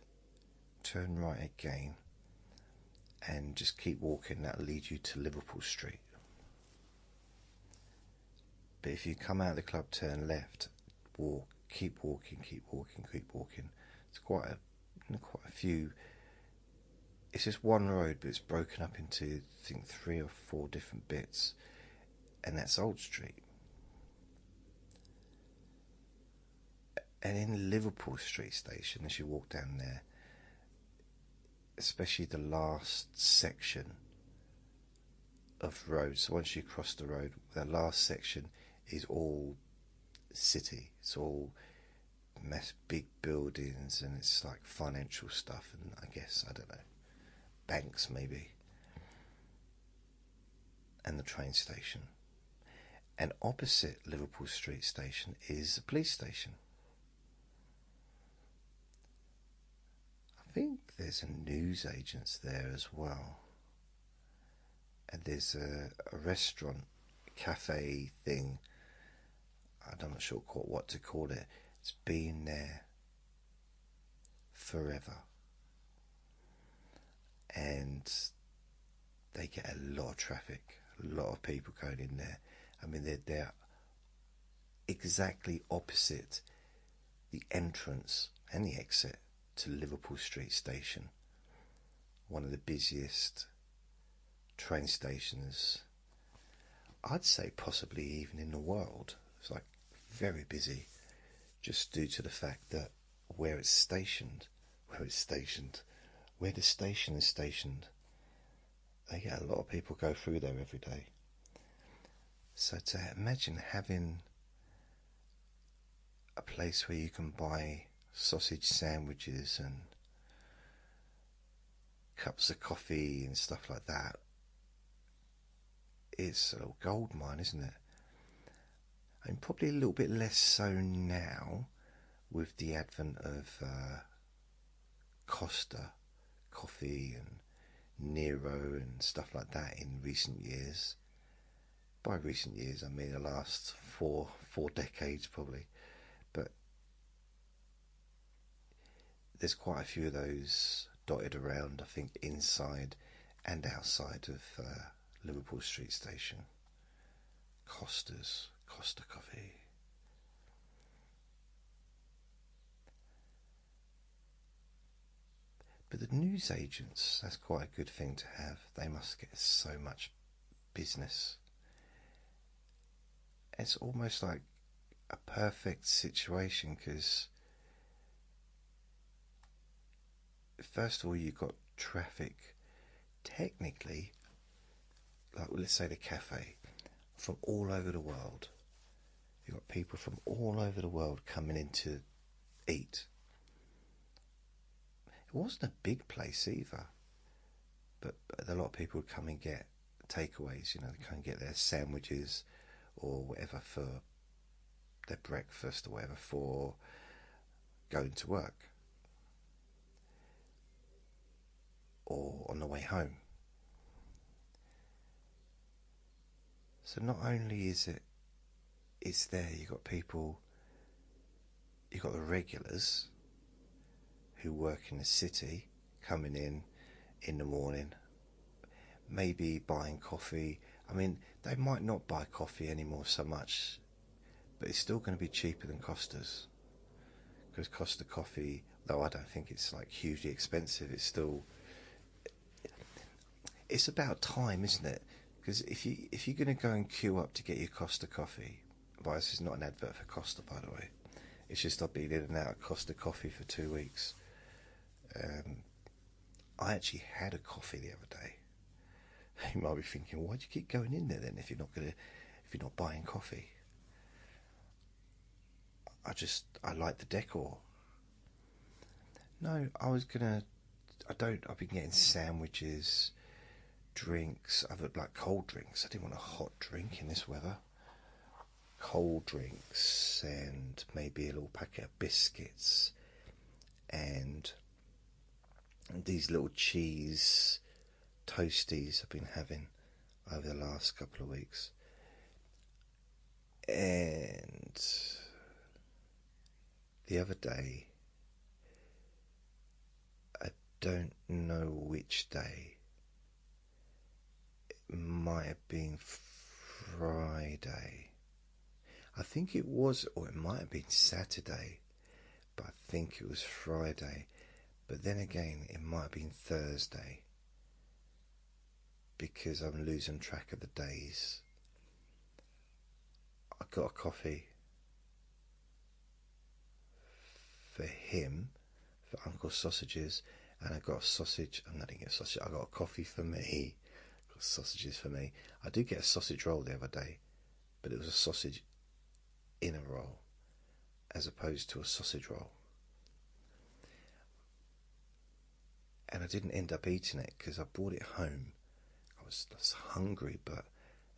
turn right again, and just keep walking. That'll lead you to Liverpool Street. But if you come out of the club, turn left, keep walking. It's quite a few. It's just one road, but it's broken up into, I think, 3 or 4 different bits, and that's Old Street. And in Liverpool Street Station, as you walk down there, especially the last section of road, so once you cross the road, the last section is all city. It's all big buildings, and it's like financial stuff, and I guess, I don't know, banks maybe, and the train station. And opposite Liverpool Street Station is a police station. I think there's a newsagent's there as well, and there's a restaurant, cafe thing. I'm not sure what to call it. It's been there forever, and they get a lot of traffic, a lot of people going in there. I mean, they're exactly opposite the entrance and the exit to Liverpool Street Station, one of the busiest train stations, I'd say possibly even in the world. It's like very busy, just due to the fact that where the station is stationed, they get a lot of people go through there every day. So to imagine having a place where you can buy sausage sandwiches and cups of coffee and stuff like that, it's a gold mine, isn't it? And probably a little bit less so now with the advent of Costa coffee and Nero and stuff like that in recent years. By recent years, I mean the last four decades probably. But there's quite a few of those dotted around, I think, inside and outside of Liverpool Street Station. Costa coffee. But the newsagents, that's quite a good thing to have. They must get so much business. It's almost like a perfect situation, because first of all, you've got traffic, technically, like let's say the cafe, from all over the world. You've got people from all over the world coming in to eat. It wasn't a big place either, but a lot of people would come and get takeaways. They come and get their sandwiches or whatever for their breakfast or whatever for going to work or on the way home. So not only is it's there, you've got people, you've got the regulars who work in the city coming in the morning, maybe buying coffee. I mean, they might not buy coffee anymore so much, but it's still going to be cheaper than Costa's, because Costa coffee, though I don't think it's like hugely expensive, it's about time, isn't it? Because if you're going to go and queue up to get your Costa coffee, well, this is not an advert for Costa, by the way. It's just I've been in and out of Costa coffee for 2 weeks. I actually had a coffee the other day. You might be thinking, why do you keep going in there then if you're not buying coffee? I like the decor. No, I've been getting sandwiches, drinks. I've had like cold drinks. I didn't want a hot drink in this weather. Cold drinks and maybe a little packet of biscuits and these little cheese toasties I've been having over the last couple of weeks. And the other day, I don't know which day, it might have been Friday. I think it was, or it might have been Saturday, but I think it was Friday. But then again, it might have been Thursday because I'm losing track of the days. I got a coffee for him, for Uncle Sausages, and I got a sausage. I didn't get a sausage. I got a coffee for me. Got sausages for me. I did get a sausage roll the other day, but it was a sausage in a roll as opposed to a sausage roll. And I didn't end up eating it because I brought it home. I was hungry, but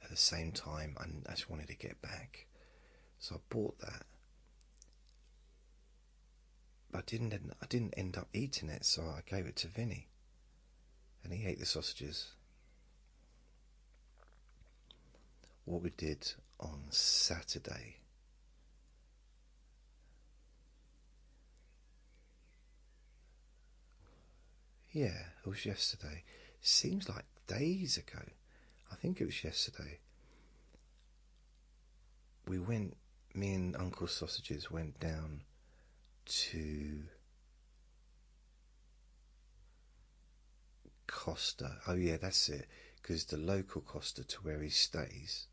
at the same time, I just wanted to get back. So I bought that. But I didn't end up eating it, so I gave it to Vinny. And he ate the sausages. What we did on Saturday, yeah, it was yesterday. Seems like days ago. I think it was yesterday. Me and Uncle Sausages went down to Costa. Oh yeah, that's it. Because the local Costa to where he stays,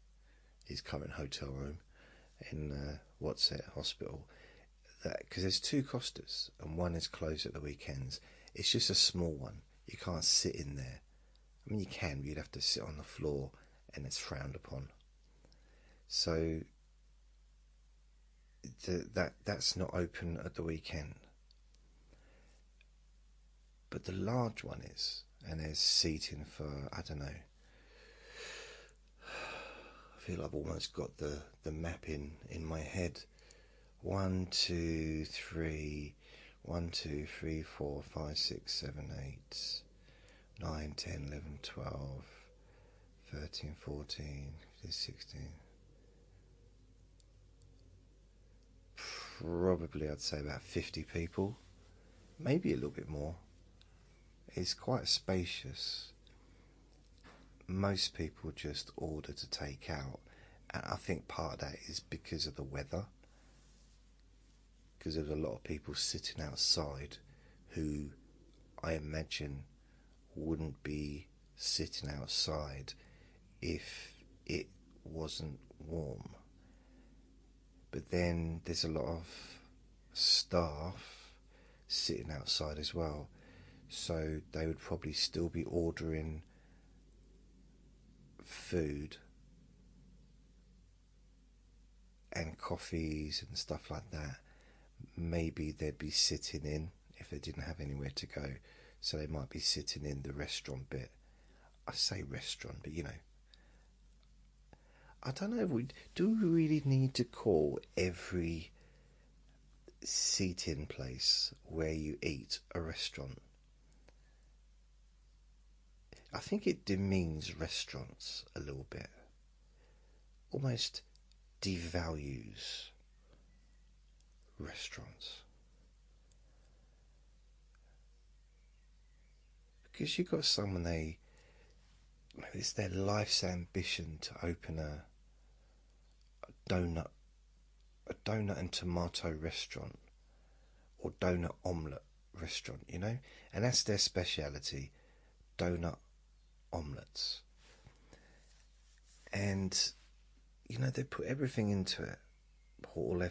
his current hotel room in hospital. Because there's two Costas and one is closed at the weekends. It's just a small one. You can't sit in there. I mean, you can, but you'd have to sit on the floor, and it's frowned upon. So that's not open at the weekend. But the large one is, and there's seating for, I don't know. I feel I've almost got the map in my head. 1, 2, 3, 1, 2, 3, 4, 5, 6, 7, 8, 9, 10, 11, 12, 13, 14, 15, 16. Probably I'd say about 50 people, maybe a little bit more. It's quite spacious. Most people just order to take out, and I think part of that is because of the weather, because there's a lot of people sitting outside who I imagine wouldn't be sitting outside if it wasn't warm. But then there's a lot of staff sitting outside as well, so they would probably still be ordering food and coffees and stuff like that. Maybe they'd be sitting in if they didn't have anywhere to go, so they might be sitting in the restaurant bit. I say restaurant, but you know, I don't know. Do we really need to call every seating place where you eat a restaurant? I think it demeans restaurants a little bit, almost devalues restaurants, because you've got someone, maybe it's their life's ambition to open a donut and tomato restaurant or donut omelette restaurant, you know, and that's their speciality, donut omelettes. And you know, they put everything into it, all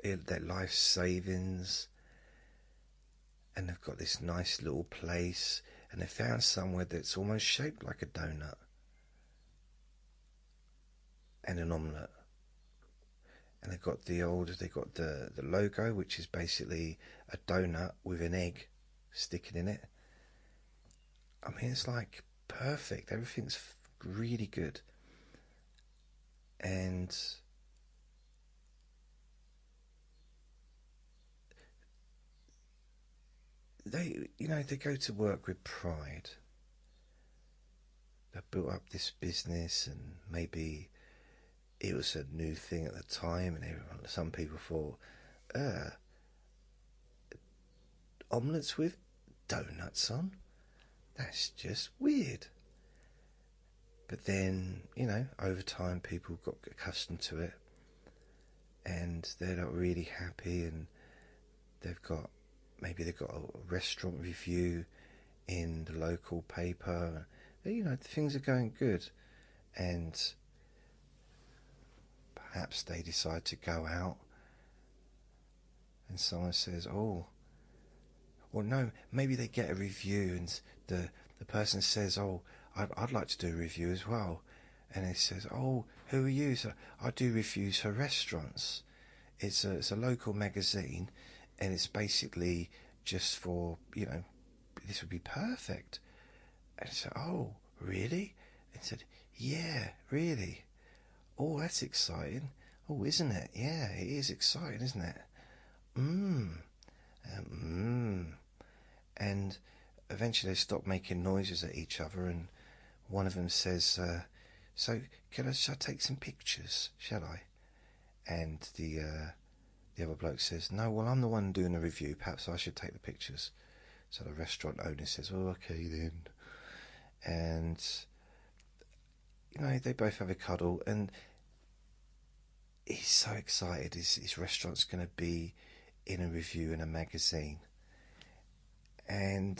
their life savings, and they've got this nice little place, and they found somewhere that's almost shaped like a donut, and an omelette. And they got the logo, which is basically a donut with an egg sticking in it. I mean, it's like perfect. Everything's really good. And they go to work with pride. They built up this business, and maybe it was a new thing at the time, and some people thought, omelettes with donuts on? That's just weird. But then, over time people got accustomed to it, and they're not really happy, and maybe they've got a restaurant review in the local paper. Things are going good, and perhaps they decide to go out, and someone says, "Oh, well, no." Maybe they get a review, and the person says, "Oh, I'd like to do a review as well." And he says, "Oh, who are you?" So, "I do reviews for restaurants. It's a local magazine, and it's basically just for, this would be perfect." And I said, "Oh, really?" And he said, "Yeah, really. Oh, that's exciting. Oh, isn't it? Yeah, it is exciting, isn't it? Mmm. And eventually they stop making noises at each other, and one of them says, "So, shall I take some pictures? Shall I?" And the other bloke says, "No, well, I'm the one doing the review. Perhaps I should take the pictures." So the restaurant owner says, "Oh, okay then." And they both have a cuddle, and he's so excited. His restaurant's going to be in a review in a magazine, and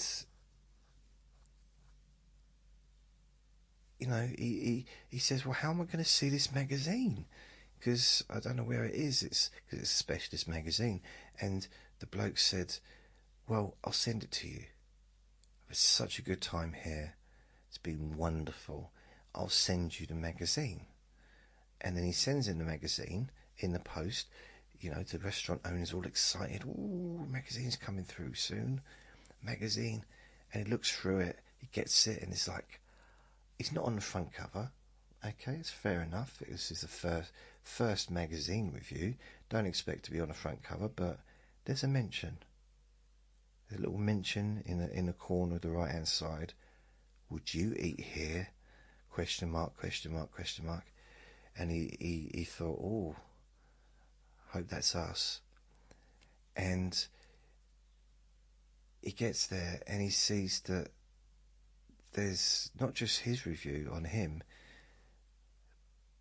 he says, "Well, how am I going to see this magazine? Because I don't know where it is. Because it's a specialist magazine." And the bloke said, "Well, I'll send it to you. I've had such a good time here. It's been wonderful. I'll send you the magazine." And then he sends in the magazine in the post. The restaurant owner's all excited. "Ooh, magazine's coming through soon. Magazine." And he looks through it. He gets it, and it's like, it's not on the front cover. Okay, it's fair enough. This is the first magazine review. Don't expect to be on the front cover, but there's a mention. There's a little mention in the corner of the right hand side. "Would you eat here? Question mark, question mark, question mark." And he thought, "Oh, hope that's us." And he gets there, and he sees that there's not just his review on him,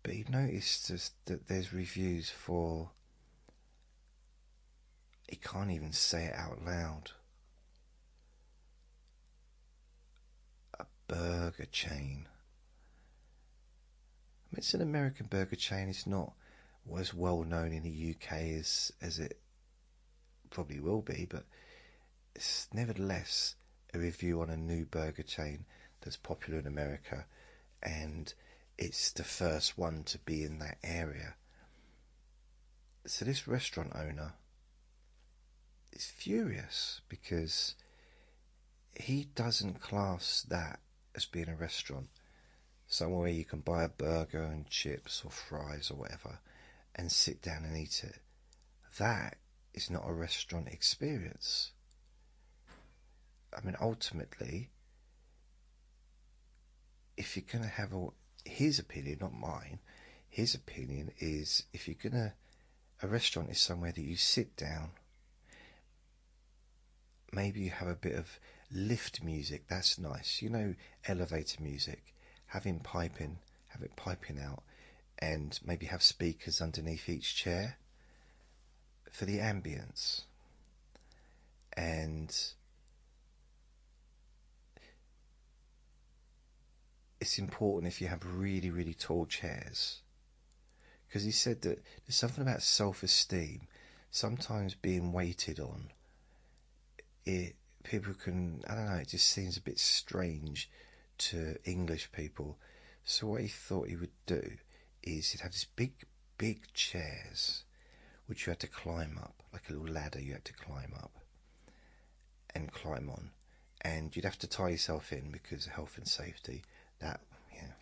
but he noticed that there's reviews for, he can't even say it out loud, a burger chain. I mean, it's an American burger chain. It's not as well known in the UK as it probably will be, but it's nevertheless a review on a new burger chain that's popular in America, and it's the first one to be in that area. So this restaurant owner is furious because he doesn't class that as being a restaurant, somewhere where you can buy a burger and chips or fries or whatever and sit down and eat it. That is not a restaurant experience. I mean, ultimately, if you're going to have his opinion, not mine, his opinion is, if you're going to, a restaurant is somewhere that you sit down, maybe you have a bit of lift music, that's nice, elevator music, have it piping out, and maybe have speakers underneath each chair for the ambience. And it's important if you have really, really tall chairs, because he said that there's something about self-esteem. Sometimes being waited on, people can, I don't know, it just seems a bit strange to English people. So what he thought he would do is you'd have these big chairs which you had to climb up, like a little ladder you had to climb up and climb on, and you'd have to tie yourself in because of health and safety. That,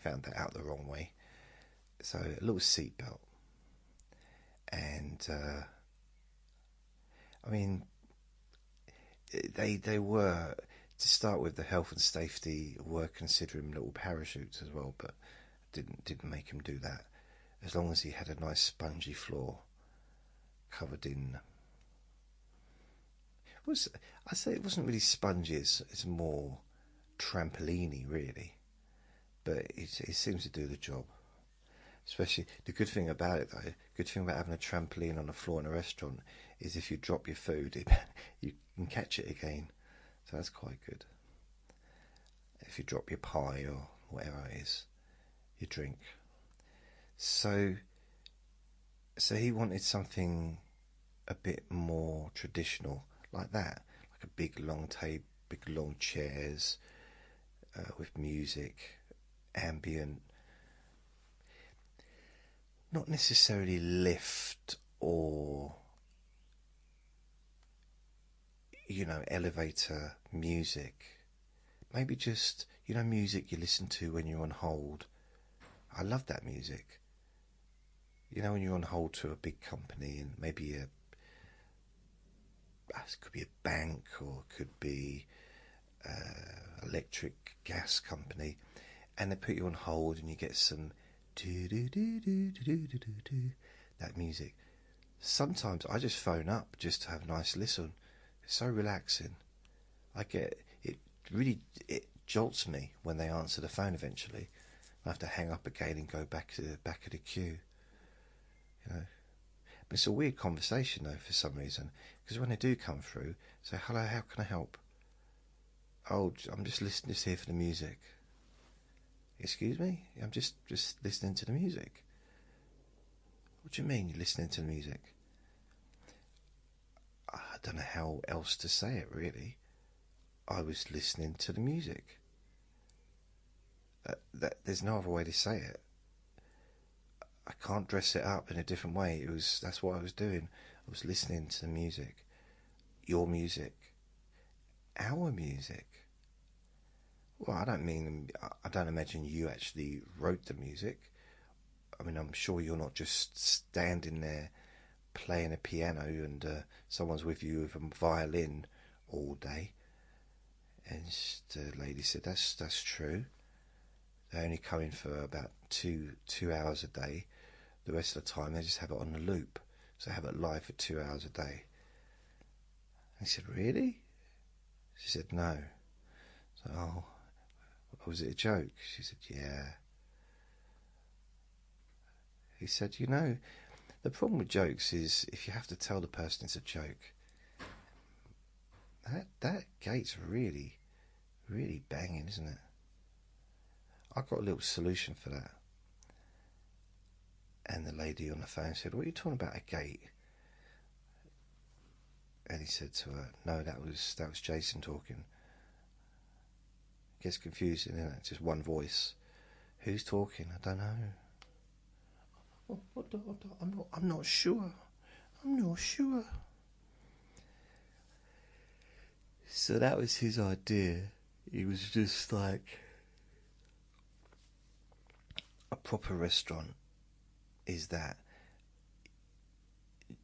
found that out the wrong way. So a little seat belt, and I mean, they were, to start with, the health and safety were considering little parachutes as well, but didn't make him do that. As long as he had a nice spongy floor covered in, I say it wasn't really spongy, it's more trampoliny really, but it seems to do the job. Especially, the good thing about it though, good thing about having a trampoline on the floor in a restaurant is if you drop your food, you can catch it again. So that's quite good. If you drop your pie or whatever it is, your drink. So he wanted something a bit more traditional, like that, like a big long table, big long chairs, with music, ambient. Not necessarily lift or, elevator music. Maybe just, music you listen to when you're on hold. I love that music. When you're on hold to a big company, and maybe it could be a bank, or it could be electric gas company, and they put you on hold and you get some that music. Sometimes I just phone up just to have a nice listen. It's so relaxing. I get it. Really, it jolts me when they answer the phone. Eventually, I have to hang up again and go back to the back of the queue. But it's a weird conversation though, for some reason, because when they do come through, say, "Hello, how can I help?" "Oh, I'm just here for the music." "Excuse me? I'm just listening to the music." "What do you mean you're listening to the music?" I don't know how else to say it really. I was listening to the music. There's no other way to say it. I can't dress it up in a different way. That's what I was doing. I was listening to the music. Your music. Our music. Well, I don't imagine you actually wrote the music. I mean, I'm sure you're not just standing there playing a piano and someone's with you with a violin all day. And the lady said, that's true. They only come in for about two hours a day. The rest of the time they just have it on the loop. So they have it live for 2 hours a day. I said, really? She said, no. So, oh, was it a joke? She said, yeah. He said, the problem with jokes is if you have to tell the person it's a joke, that gate's really, really banging, isn't it? I've got a little solution for that. And the lady on the phone said, "What are you talking about, a gate?" And he said to her, "No, that was Jason talking." It gets confusing, isn't it? Just one voice. Who's talking? I don't know. I'm not sure. I'm not sure. So that was his idea. He was just like, a proper restaurant is that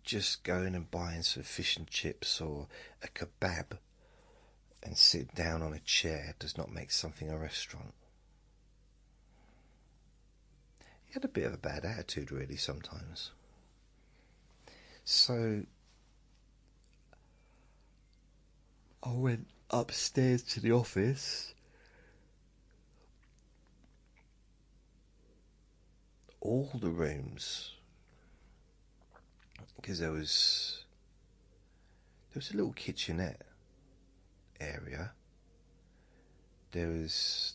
just going and buying some fish and chips or a kebab and sit down on a chair does not make something a restaurant. He had a bit of a bad attitude really sometimes. So I went upstairs to the office. All the rooms, because there was a little kitchenette area. There was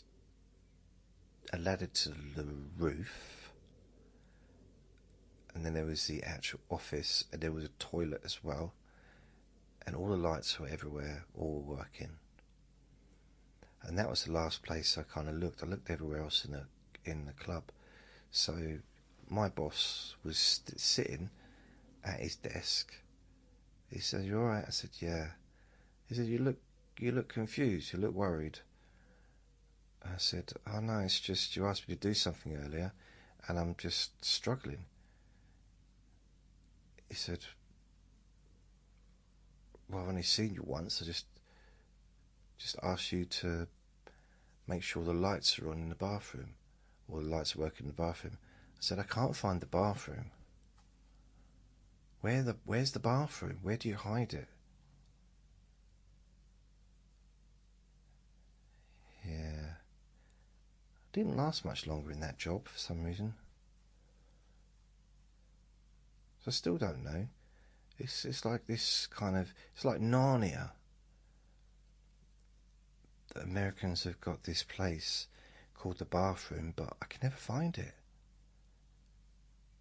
a ladder to the roof, and then there was the actual office, and there was a toilet as well, and all the lights were everywhere, all working. And that was the last place I kind of looked. I looked everywhere else in the club. So my boss was sitting at his desk. He said, "You all right?" I said, "Yeah." He said, "You look confused. You look worried." I said, "Oh no, it's just you asked me to do something earlier, and I'm just struggling." He said, "Well, I've only seen you once. I just asked you to make sure the lights are on in the bathroom, or the lights work in the bathroom." I said, "I can't find the bathroom. Where's the bathroom? Where do you hide it?" Yeah. Didn't last much longer in that job for some reason. So I still don't know. It's like this kind of, it's like Narnia. The Americans have got this place called the bathroom, but I can never find it.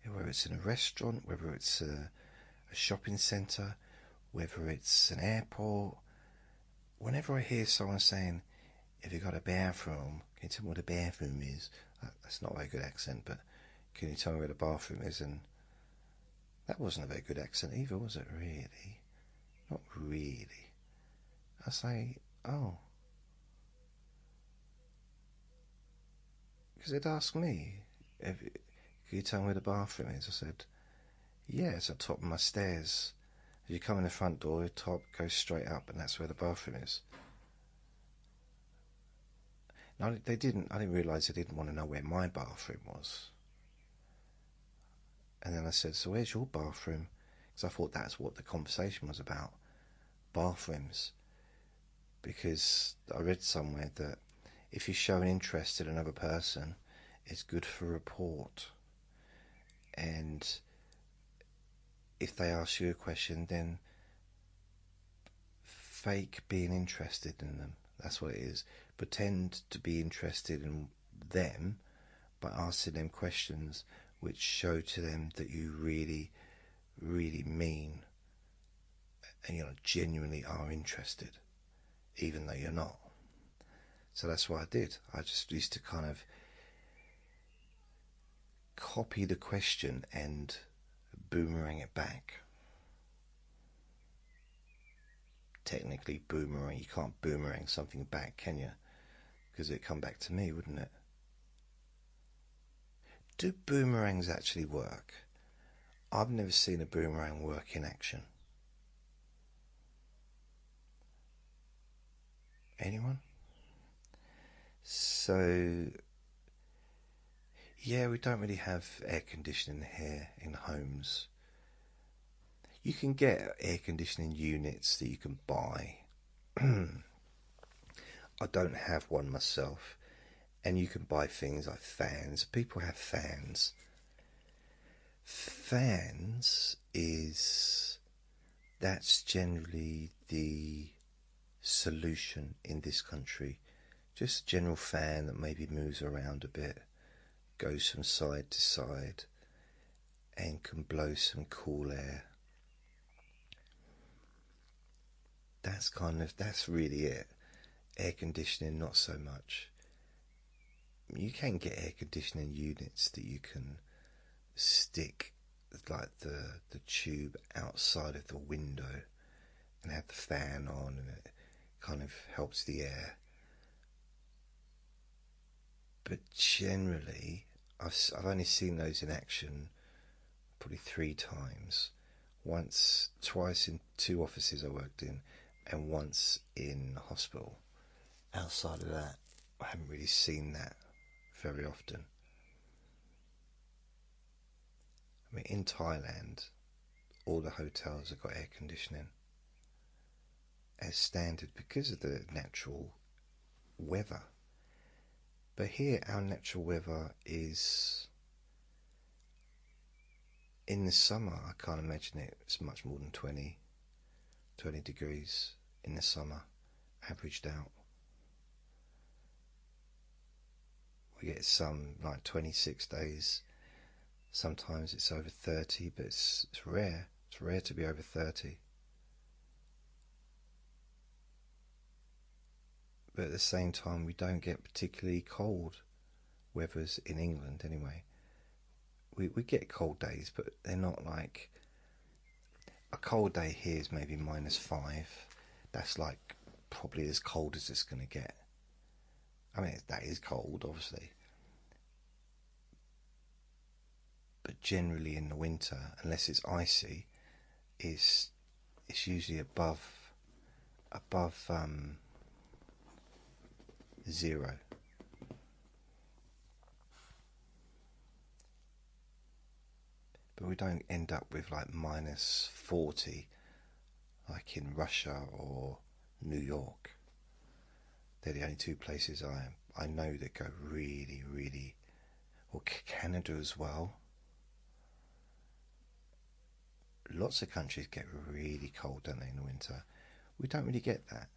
Whether it's in a restaurant, whether it's a shopping centre, whether it's an airport. Whenever I hear someone saying, "Have you got a bathroom? Can you tell me what a bathroom is?" That's not a very good accent, but can you tell me where the bathroom is? And that wasn't a very good accent either, was it, really? Not really. I say, "Oh." Because they'd ask me, "Can you tell me where the bathroom is?" I said, "Yeah, it's at the top of my stairs. If you come in the front door, the top goes straight up, and that's where the bathroom is." No, they didn't. I didn't realise they didn't want to know where my bathroom was. And then I said, "So where's your bathroom?" Because I thought that's what the conversation was about, bathrooms. Because I read somewhere that if you show an interest in another person, it's good for report. And if they ask you a question, then fake being interested in them. That's what it is. Pretend to be interested in them by asking them questions which show to them that you really, really mean and genuinely are interested, even though you're not. So that's what I did. I just used to kind of copy the question and boomerang it back. Technically boomerang, you can't boomerang something back, can you? Because it'd come back to me, wouldn't it? Do boomerangs actually work? I've never seen a boomerang work in action. Anyone? So, yeah, we don't really have air conditioning here in homes. You can get air conditioning units that you can buy. I don't have one myself. And you can buy things like fans. People have fans. Fans that's generally the solution in this country. Just a general fan that maybe moves around a bit, goes from side to side, and can blow some cool air. That's really it. Air conditioning, not so much. You can get air conditioning units that you can stick like the tube outside of the window and have the fan on, and it kind of helps the air. But generally, I've only seen those in action probably 3 times. Twice in 2 offices I worked in, and once in hospital. Outside of that, I haven't really seen that very often. I mean, in Thailand, all the hotels have got air conditioning as standard because of the natural weather. But here, our natural weather is, in the summer, I can't imagine it's much more than 20 degrees in the summer, averaged out. We get some like 26 days. Sometimes it's over 30, but it's rare. It's rare to be over 30. But at the same time, we don't get particularly cold weathers in England anyway. we get cold days, but they're not like a cold day here is maybe -5. That's like probably as cold as it's going to get. I mean, that is cold, obviously, but generally in the winter, unless it's icy, it's usually above 0. But we don't end up with like -40 like in Russia or New York. They're the only two places I know that go really, really, or Canada as well. Lots of countries get really cold, don't they, in the winter? We don't really get that.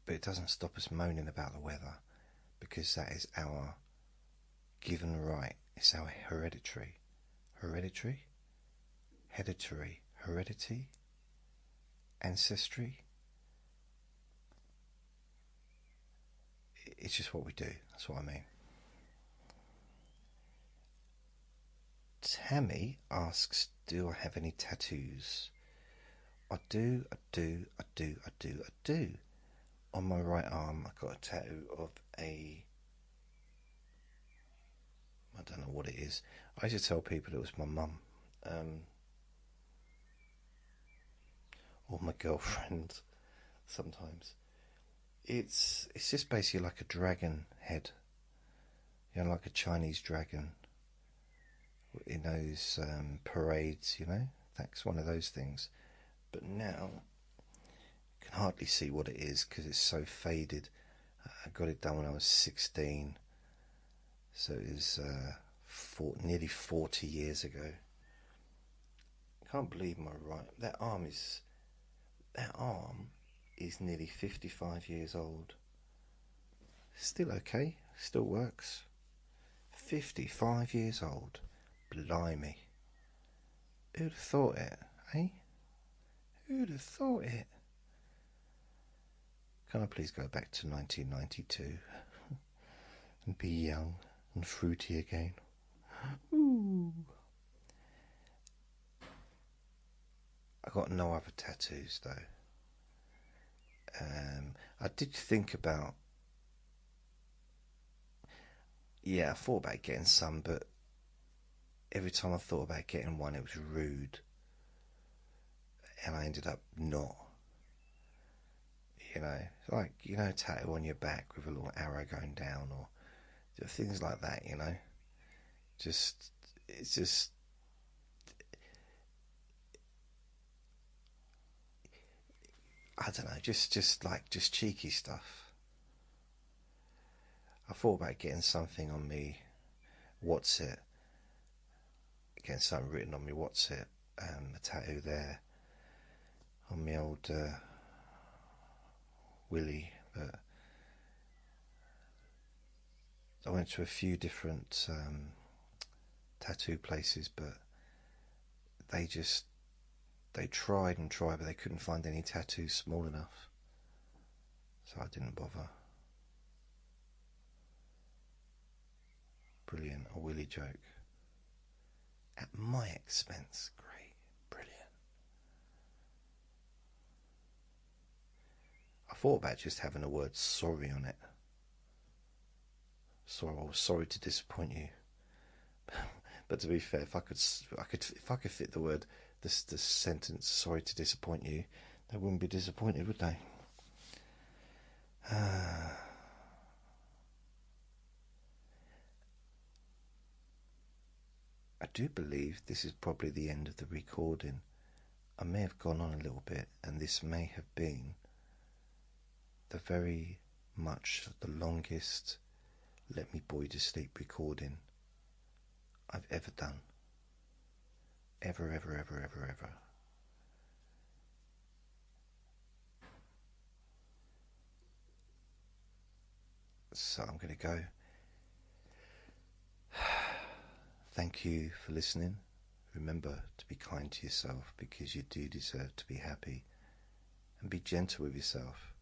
But it doesn't stop us moaning about the weather, because that is our given right. It's our hereditary. Hereditary? Heredity? Ancestry? It's just what we do. That's what I mean. Tammy asks, do I have any tattoos? I do. On my right arm, I've got a tattoo of I don't know what it is. I used to tell people it was my mum, or my girlfriend sometimes. It's just basically like a dragon head, like a Chinese dragon in those parades, That's one of those things. But now I can hardly see what it is because it's so faded. I got it done when I was 16, so it was nearly 40 years ago. I can't believe that arm is nearly 55 years old. Still okay, still works. 55 years old. Blimey. Who'd have thought it, eh? Who'd have thought it? Can I please go back to 1992 and be young and fruity again? Ooh. I got no other tattoos though. I did think about, I thought about getting some, but every time I thought about getting one, it was rude, and I ended up not. Like a tattoo on your back with a little arrow going down, or things like that. It's just. I don't know, just cheeky stuff. I thought about getting something on me, what's it? Getting something written on me, what's it? A tattoo there on my old willy, but I went to a few different tattoo places, but they tried and tried, but they couldn't find any tattoos small enough, so I didn't bother. Brilliant, a willy joke. At my expense, great, brilliant. I thought about just having the word sorry on it. Sorry to disappoint you. But to be fair, if I could fit the word, the sentence "sorry to disappoint you," they wouldn't be disappointed, would they? I do believe this is probably the end of the recording. I may have gone on a little bit, and this may have been the longest Let Me Bore You to Sleep recording I've ever done. Ever. So I'm going to go. Thank you for listening. Remember to be kind to yourself, because you do deserve to be happy, and be gentle with yourself.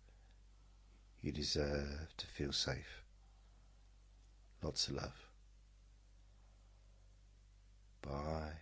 You deserve to feel safe. Lots of love. Bye.